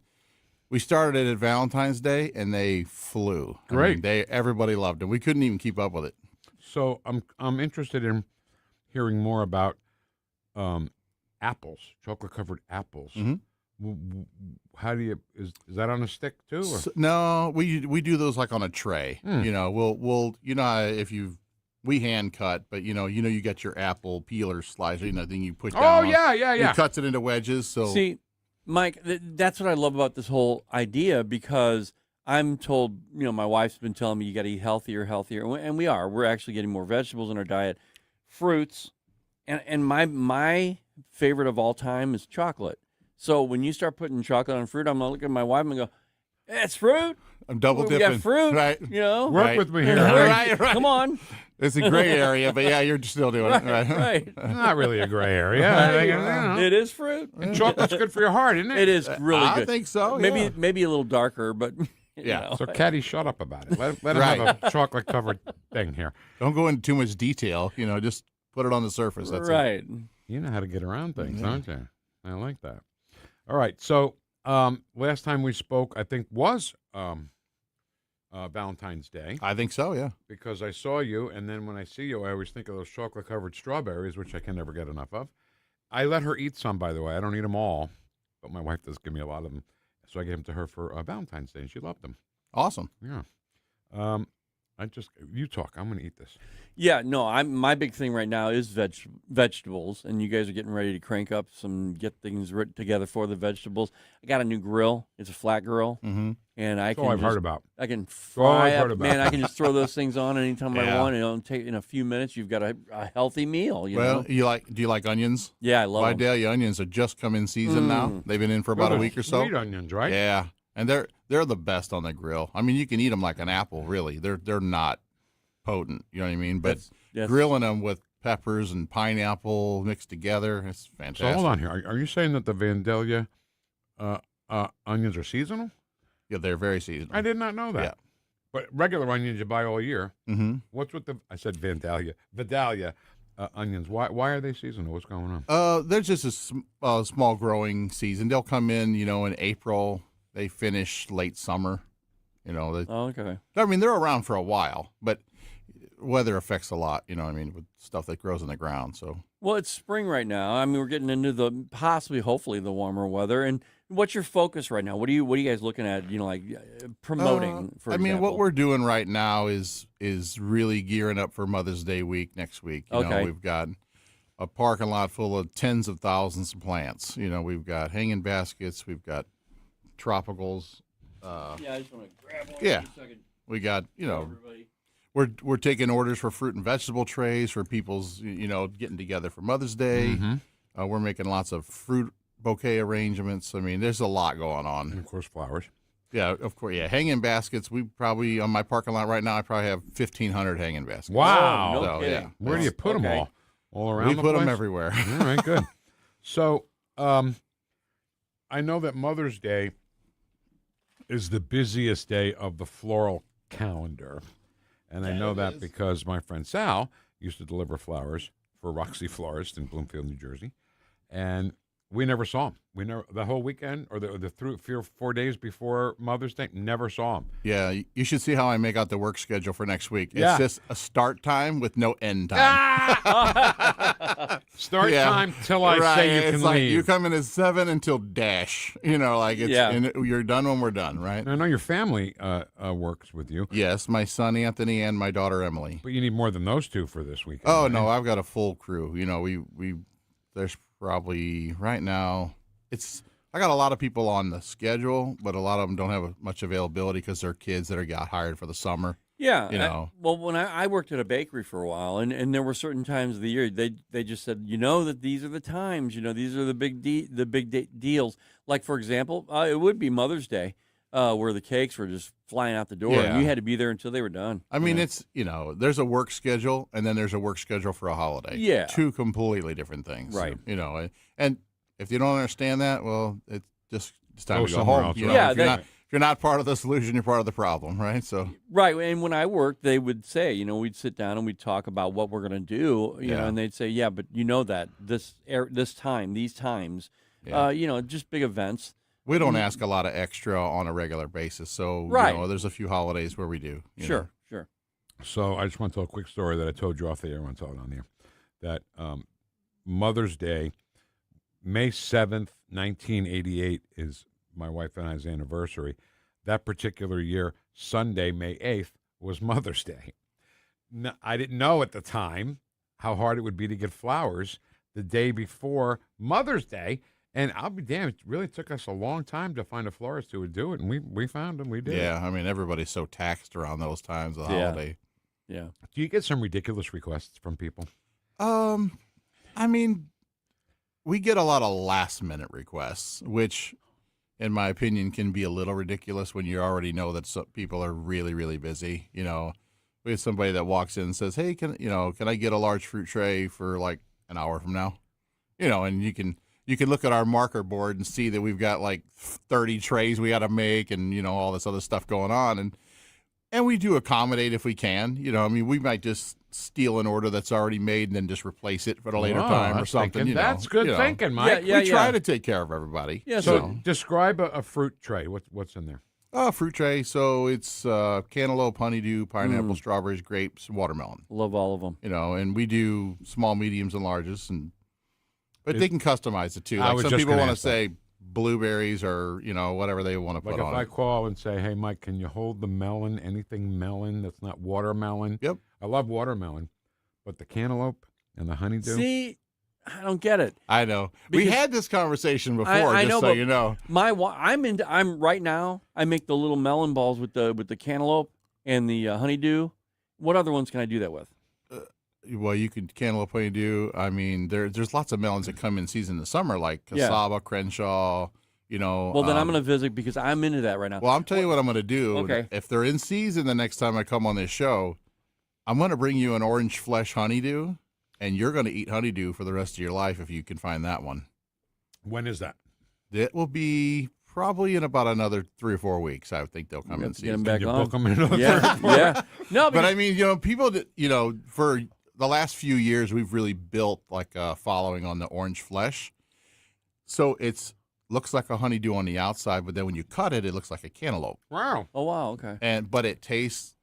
we started it at Valentine's Day, and they flew. Great. Everybody loved them. We couldn't even keep up with it. So I'm interested in hearing more about apples, chocolate-covered apples. Mm-hmm. How do you is that on a stick too? Or? No, we do those like on a tray. We'll if we hand cut, but you get your apple peeler slicer, then you push down. Oh yeah. It cuts it into wedges. So see, Mike, that's what I love about this whole idea, because I'm told, my wife's been telling me you got to eat healthier, and we are. We're actually getting more vegetables in our diet, fruits, and my favorite of all time is chocolate. So when you start putting chocolate on fruit, I'm going to look at my wife and go, "It's fruit. I'm double dipping. We got fruit, right? Work with me here. Right. Come on." It's a gray area, but yeah, you're still doing it. Right. Not really a gray area. It is fruit. And chocolate's good for your heart, isn't it? It is really good. I think so. Maybe a little darker, but yeah. So, Caddy, shut up about it. Let him have a chocolate-covered thing here. Don't go into too much detail. Just put it on the surface. That's right. It. You know how to get around things, don't you? I like that. All right. So last time we spoke, I think, was Valentine's Day. I think so, yeah. Because I saw you, and then when I see you, I always think of those chocolate-covered strawberries, which I can never get enough of. I let her eat some, by the way. I don't eat them all, but my wife does give me a lot of them. So I gave them to her for Valentine's Day, and she loved them. Awesome. Yeah. You talk. I'm going to eat this. Yeah, no, my big thing right now is vegetables, and you guys are getting ready to crank up get things together for the vegetables. I got a new grill. It's a flat grill, and I can. I've heard about. I can fry up. Man, I can just throw those things on anytime I want. And it'll take in a few minutes. You've got a healthy meal. You know? Do you like onions? Yeah, I love them. Vidalia onions have just come in season now. They've been in for about a week or so. Sweet onions, right? Yeah, and they're the best on the grill. I mean, you can eat them like an apple. Really, they're not potent. You know what I mean? But grilling them with peppers and pineapple mixed together, it's fantastic. So hold on here. Are you saying that the Vandalia onions are seasonal? Yeah, they're very seasonal. I did not know that. Yeah. But regular onions you buy all year. Mm-hmm. What's with I said Vidalia onions. Why are they seasonal? What's going on? They're just a small growing season. They'll come in, in April. They finish late summer. Okay. I mean, they're around for a while, but weather affects a lot, with stuff that grows in the ground. So, well, it's spring right now. I mean, we're getting into hopefully the warmer weather, and What's your focus right now? What are you guys looking at? Promoting. For example? what we're doing right now is really gearing up for Mother's Day week next week. You know, we've got a parking lot full of tens of thousands of plants. You know, we've got hanging baskets, we've got tropicals. I just want to grab one. Yeah, so I can we got everybody. we're taking orders for fruit and vegetable trays for people's getting together for Mother's Day. Mm-hmm. We're making lots of fruit bouquet arrangements. I mean, there's a lot going on. And of course, flowers. Yeah, of course. Yeah, hanging baskets. We probably on my parking lot right now. I probably have 1,500 hanging baskets. Wow! Oh, no So, kidding. yeah, Where do you put them all? All around. We the put them place? everywhere. All right, good. So, I know that Mother's Day is the busiest day of the floral calendar, and I know that because my friend Sal used to deliver flowers for Roxy Florist in Bloomfield, New Jersey, and we never saw him. We never the whole weekend or the 4 days before Mother's Day, never saw him. Yeah, you should see how I make out the work schedule for next week. Yeah. It's just a start time with no end time. Start time till I say you it's can like leave. you come in at 7 until dash. And you're done when we're done, right? I know your family works with you. Yes, my son Anthony and my daughter Emily. But you need more than those two for this weekend. Oh right? no, I've got a full crew. There's probably right now I got a lot of people on the schedule, but a lot of them don't have much availability because they're kids that got hired for the summer. Yeah, when I worked at a bakery for a while, and there were certain times of the year they just said, that these are the times, these are the big deals. Like for example, it would be Mother's Day, where the cakes were just flying out the door, and you had to be there until they were done. I mean, it's there's a work schedule, and then there's a work schedule for a holiday. Yeah, two completely different things. Right. And if you don't understand that, well, it's time to go somewhere home. else, If you're not part of the solution, you're part of the problem, right? So right, and when I worked, they would say, we'd sit down and we'd talk about what we're going to do, you know, and they'd say, yeah, but that these times, just big events. We don't ask a lot of extra on a regular basis, so there's a few holidays where we do. Sure. So I just want to tell a quick story that I told you off the air. I want to tell it on the air. That Mother's Day, May 7th, 1988, is my wife and I's anniversary. That particular year, Sunday, May 8th, was Mother's Day. Now, I didn't know at the time how hard it would be to get flowers the day before Mother's Day. And I'll be damned, it really took us a long time to find a florist who would do it, and we found them. We did. Yeah, I mean, everybody's so taxed around those times of the holiday. Yeah. Do you get some ridiculous requests from people? I mean, we get a lot of last-minute requests, which, in my opinion, can be a little ridiculous when you already know that some people are really, really busy. We have somebody that walks in and says, "Hey, can I get a large fruit tray for like an hour from now?" And you can look at our marker board and see that we've got like 30 trays we got to make and, all this other stuff going on. And we do accommodate if we can. We might just steal an order that's already made and then just replace it for a later time or something. That's good thinking, Mike. We try to take care of everybody. Yeah, so describe a fruit tray. What's in there? Fruit tray. So it's cantaloupe, honeydew, pineapple, strawberries, grapes, watermelon. Love all of them. And we do small, mediums, and larges. But they can customize it too. Like some people want to say blueberries or whatever they want to put on. Like if I call and say, "Hey, Mike, can you hold the melon? Anything melon that's not watermelon?" Yep. I love watermelon, but the cantaloupe and the honeydew. See, I don't get it. I know. We had this conversation before. I know, so you know. I'm right now. I make the little melon balls with the cantaloupe and the honeydew. What other ones can I do that with? Well, you could cantaloupe honeydew. I mean, there's lots of melons that come in season in the summer, like cassava, Crenshaw. Well, then I'm going to visit because I'm into that right now. Well, I'm telling you what I'm going to do. Okay. If they're in season the next time I come on this show, I'm going to bring you an orange flesh honeydew, and you're going to eat honeydew for the rest of your life if you can find that one. When is that? It will be probably in about another 3 or 4 weeks. I think they'll come in season. Get them back on. Book them in another 3 or 4 Yeah. No, but I mean, people that, for the last few years, we've really built like a following on the orange flesh. So looks like a honeydew on the outside, but then when you cut it, it looks like a cantaloupe. Wow. Oh, wow. Okay. But it tastes,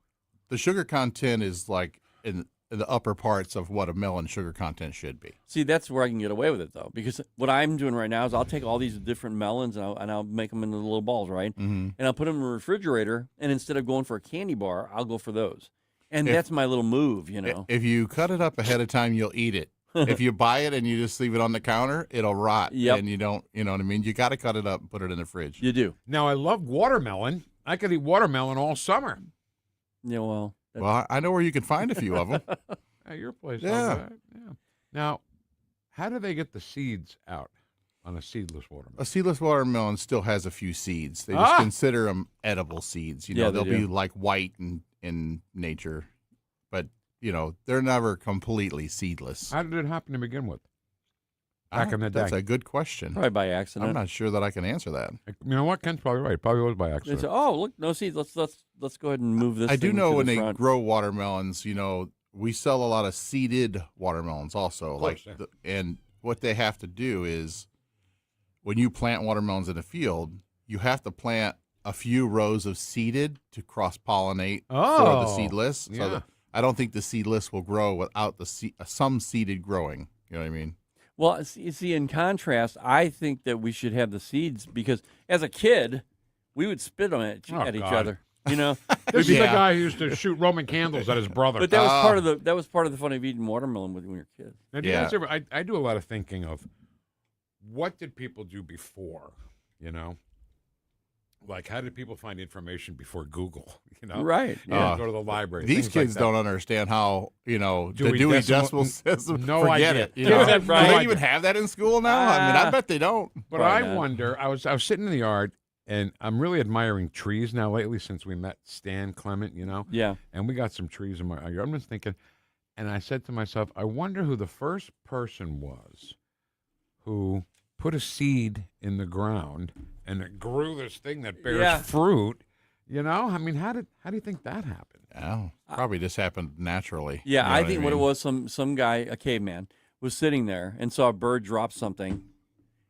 the sugar content is like the upper parts of what a melon sugar content should be. See, that's where I can get away with it, though, because what I'm doing right now is I'll take all these different melons and I'll make them into little balls, right? Mm-hmm. And I'll put them in the refrigerator, and instead of going for a candy bar, I'll go for those. And that's my little move, you know. If you cut it up ahead of time, you'll eat it. If you buy it and you just leave it on the counter, it'll rot. Yep. And you don't, you know what I mean? You got to cut it up and put it in the fridge. You do. Now, I love watermelon. I could eat watermelon all summer. Yeah, well. Well, I know where you can find a few of them. At your place. Yeah. Yeah. Now, how do they get the seeds out on a seedless watermelon? A seedless watermelon still has a few seeds. They just consider them edible seeds. You know, Yeah, they'll they be do. like white in nature, but you know they're never completely seedless. How did it happen to begin with? Back in the day. That's a good question. Probably by accident. I'm not sure that I can answer that. You know what? Ken's probably right. It probably was by They accident. say, oh, look, no seeds. Let's go ahead and move this. I do thing know to when the they front. grow watermelons, you know, we sell a lot of seeded watermelons also. course, Like, and what they have to do is, when you plant watermelons in a field, you have to plant a few rows of seeded to cross pollinate for the Oh, seedless. yeah. So I don't think the seedless will grow without the some seeded growing. You know what I mean? Well, see, in contrast, I think that we should have the seeds because as a kid, we would spit them at Oh, each God. other. You know, This is the guy who used to shoot Roman candles at his brother. but that was part of the fun of eating watermelon when we were kids. Now, do you guys ever, I do a lot of thinking of what did people do before, you know? Like, how did people find information before Google, you know? Right, Yeah. Go to the library. These things like kids that. don't understand how, you know, the Dewey Dewey Decimal- Decimal System. no Forget idea. it. You Yeah, know? that's Do right. they even have that in school now? I mean, I bet they don't. But I wonder, I was sitting in the yard, and I'm really admiring trees now lately since we met Stan Clement, you know? Yeah. And we got some trees in my yard. I'm just thinking, and I said to myself, I wonder who the first person was who put a seed in the ground and it grew this thing that bears fruit. You know, I mean, how do you think that happened? Oh, probably just happened naturally. Yeah, You know I think what it mean? was, some guy, a caveman, was sitting there and saw a bird drop something,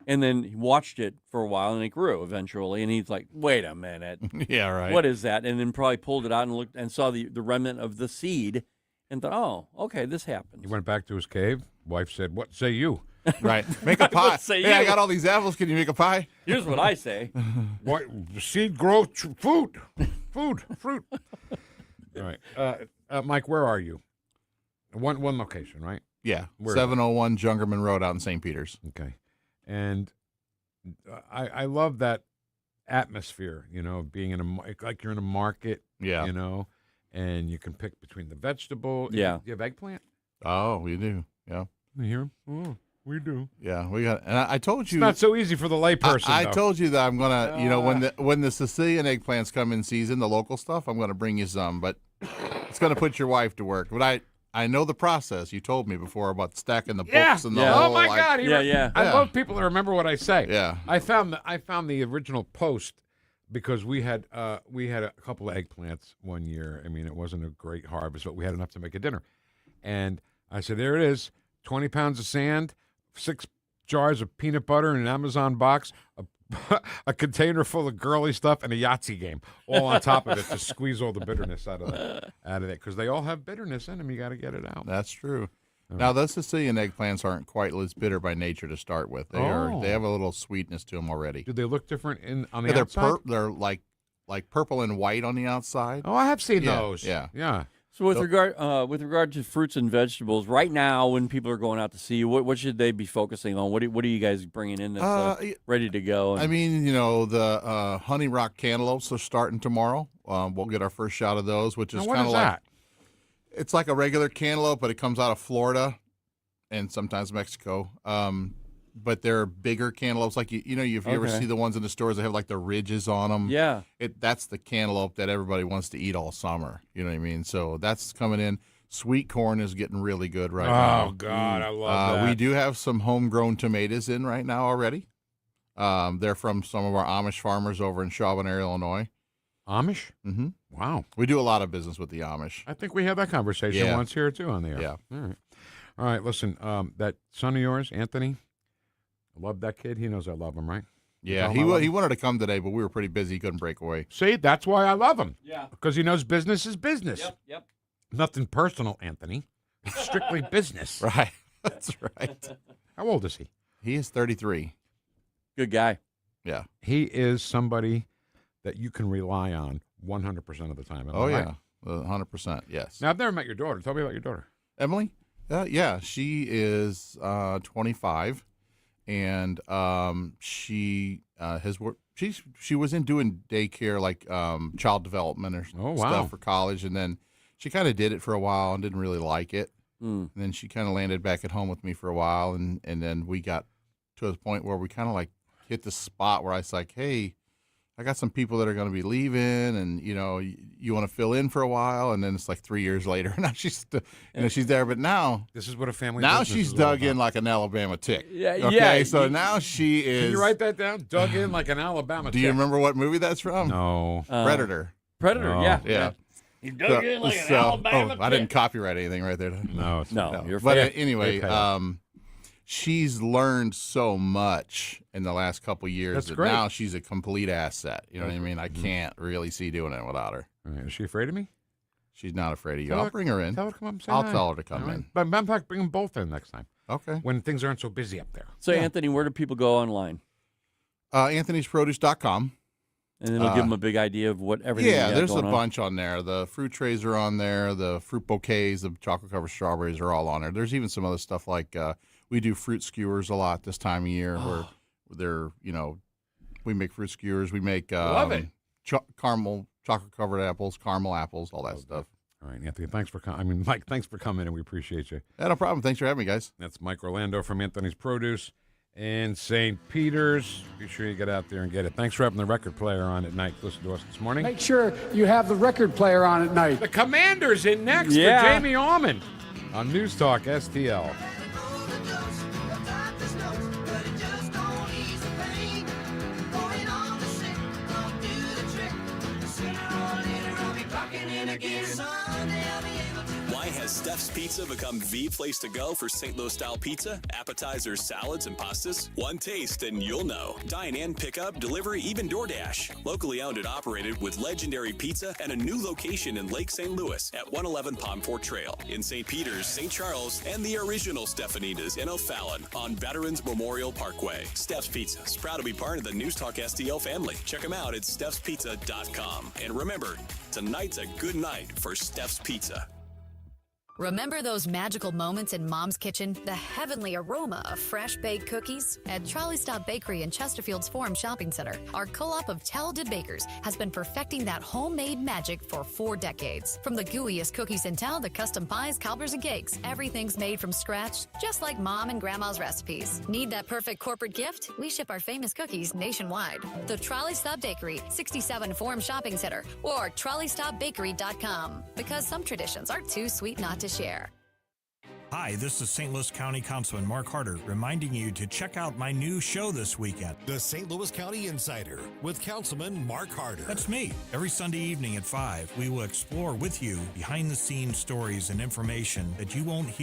and then he watched it for a while, and it grew eventually, and he's like, "Wait a minute, Yeah, right. what is that?" And then probably pulled it out and looked and saw the remnant of the seed, and thought, "Oh, okay, this happened." He went back to his cave. Wife said, "What say you?" Right. Make a pie. say Hey, I you. got all these apples. Can you make a pie? Here's what I say. What seed grow fruit? Fruit. All right, Mike, where are you? One location, right? Yeah. Where- 701 Jungerman Road out in St. Peter's. Okay, and I love that atmosphere. You know, being in like you're in a market. Yeah. You know, and you can pick between the vegetable. Yeah. You have eggplant. Oh, we do. Yeah. You hear 'em? Oh, we do. Yeah, we got. And I told you It's not so easy for the layperson. I though. told you that I'm gonna, you know, when the Sicilian eggplants come in season, the local stuff, I'm gonna bring you some, but it's gonna put your wife to work. But I know the process. You told me before about stacking the books and the Oh whole. my like- God! I love people that remember what I say. Yeah. I found the original post because we had a couple of eggplants one year. I mean, it wasn't a great harvest, but we had enough to make a dinner. And I said, there it is, 20 pounds of sand, 6 jars of peanut butter in an Amazon box, a container full of girly stuff, and a Yahtzee game all on top of it to squeeze all the bitterness out of it. Because they all have bitterness in them. You got to get it out. That's true. Now, those Sicilian eggplants aren't quite as bitter by nature to start with. They have a little sweetness to them already. Do they look different on the Yeah, outside? they're like purple and white on the outside. Oh, I have seen Yeah, those. yeah. Yeah. So with regard to fruits and vegetables, right now when people are going out to see, what should they be focusing on? What are you guys bringing in that's ready to go? I mean, you know, the honey rock cantaloupes are starting tomorrow. We'll get our first shot of those, which is Now, what kind is of like that? it's like a regular cantaloupe, but it comes out of Florida and sometimes Mexico. But they're bigger cantaloupes. Like you know, if you ever Okay. see the ones in the stores that have like the ridges on them. Yeah. That's the cantaloupe that everybody wants to eat all summer. You know what I mean? So that's coming in. Sweet corn is getting really good right now. Oh, God, I love that. We do have some homegrown tomatoes in right now already. They're from some of our Amish farmers over in Charbonneir, Illinois. Amish? Mm-hmm. Wow. We do a lot of business with the Amish. I think we had that conversation Yeah. once here, too, on the air. Yeah. All right, listen, that son of yours, Anthony, I love that kid. He knows I love him, right? Yeah, Tell him he I love he him. wanted to come today, but we were pretty busy. He couldn't break away. See, that's why I love him. Yeah. Because he knows business is business. Yep. Nothing personal, Anthony. It's strictly business. Right. That's right. How old is he? He is 33. Good guy. Yeah. He is somebody that you can rely on 100% of the time. Oh, yeah. 100%. Yes. Now, I've never met your daughter. Tell me about your daughter. Emily? Yeah. She is 25. And she has worked. She was in doing daycare, like child development or stuff for college, and then she kind of did it for a while and didn't really like it. And then she kind of landed back at home with me for a while, and then we got to a point where we kind of like hit the spot where I was like, hey, I got some people that are going to be leaving, and you want to fill in for a while, and then it's like 3 years later, now she's she's there, but now this is what a family. Now business she's is all dug about. in like an Alabama tick. Yeah, okay, so now she is. Can you write that down? Dug in like an Alabama. Do you remember what movie that's from? No. Predator. Predator. Oh. Yeah. He dug in like an Alabama I didn't copyright anything right there. No. You're But fair. anyway, she's learned so much in the last couple years That's that great. now she's a complete asset. You know what I mean? I Mm-hmm. can't really see doing it without her. All right. Is she afraid of me? She's not afraid of you. Tell I'll her- bring her in. Tell her to come up and say I'll hi. tell her to come All right. in. But in fact, bring them both in next time. Okay. When things aren't so busy up there. So, Anthony, where do people go online? Anthony'sProduce.com. And then it'll give them a big idea of what everything. Yeah, you got there's a going on. bunch on there. The fruit trays are on there. The fruit bouquets, the chocolate-covered strawberries are all on there. There's even some other stuff like we do fruit skewers a lot this time of year where they're, we make fruit skewers. We make Love it. caramel, chocolate-covered apples, caramel apples, all that stuff. All right, Anthony, thanks for coming. Mike, thanks for coming, and we appreciate you. Yeah, no problem. Thanks for having me, guys. That's Mike Orlando from Anthony's Produce in St. Peter's. Be sure you get out there and get it. Thanks for having the record player on at night. Listen to us this morning. Make sure you have the record player on at night. The Commander's in next Yeah. for Jamie Allman on News Talk STL. Why has Steph's Pizza become the place to go for St. Louis style pizza, appetizers, salads, and pastas? One taste and you'll know. Dine in, pick up, delivery, even DoorDash. Locally owned and operated with legendary pizza and a new location in Lake St. Louis at 111 Palm Fort Trail. In St. Peter's, St. Charles, and the original Stephanitas in O'Fallon on Veterans Memorial Parkway. Steph's Pizza is proud to be part of the News Talk STL family. Check them out at stephspizza.com. And remember, tonight's a good night for Steph's Pizza. Remember those magical moments in Mom's kitchen? The heavenly aroma of fresh baked cookies? At Trolley Stop Bakery in Chesterfield's Forum Shopping Center, our co-op of talented bakers has been perfecting that homemade magic for 4 decades. From the gooeyest cookies in town to custom pies, cobbers, and cakes, everything's made from scratch, just like Mom and Grandma's recipes. Need that perfect corporate gift? We ship our famous cookies nationwide. The Trolley Stop Bakery, 67 Forum Shopping Center, or TrolleyStopBakery.com. Because some traditions are too sweet not to share. Hi, this is St. Louis County Councilman Mark Harder reminding you to check out my new show this weekend. The St. Louis County Insider with Councilman Mark Harder. That's me. Every Sunday evening at 5, we will explore with you behind-the-scenes stories and information that you won't hear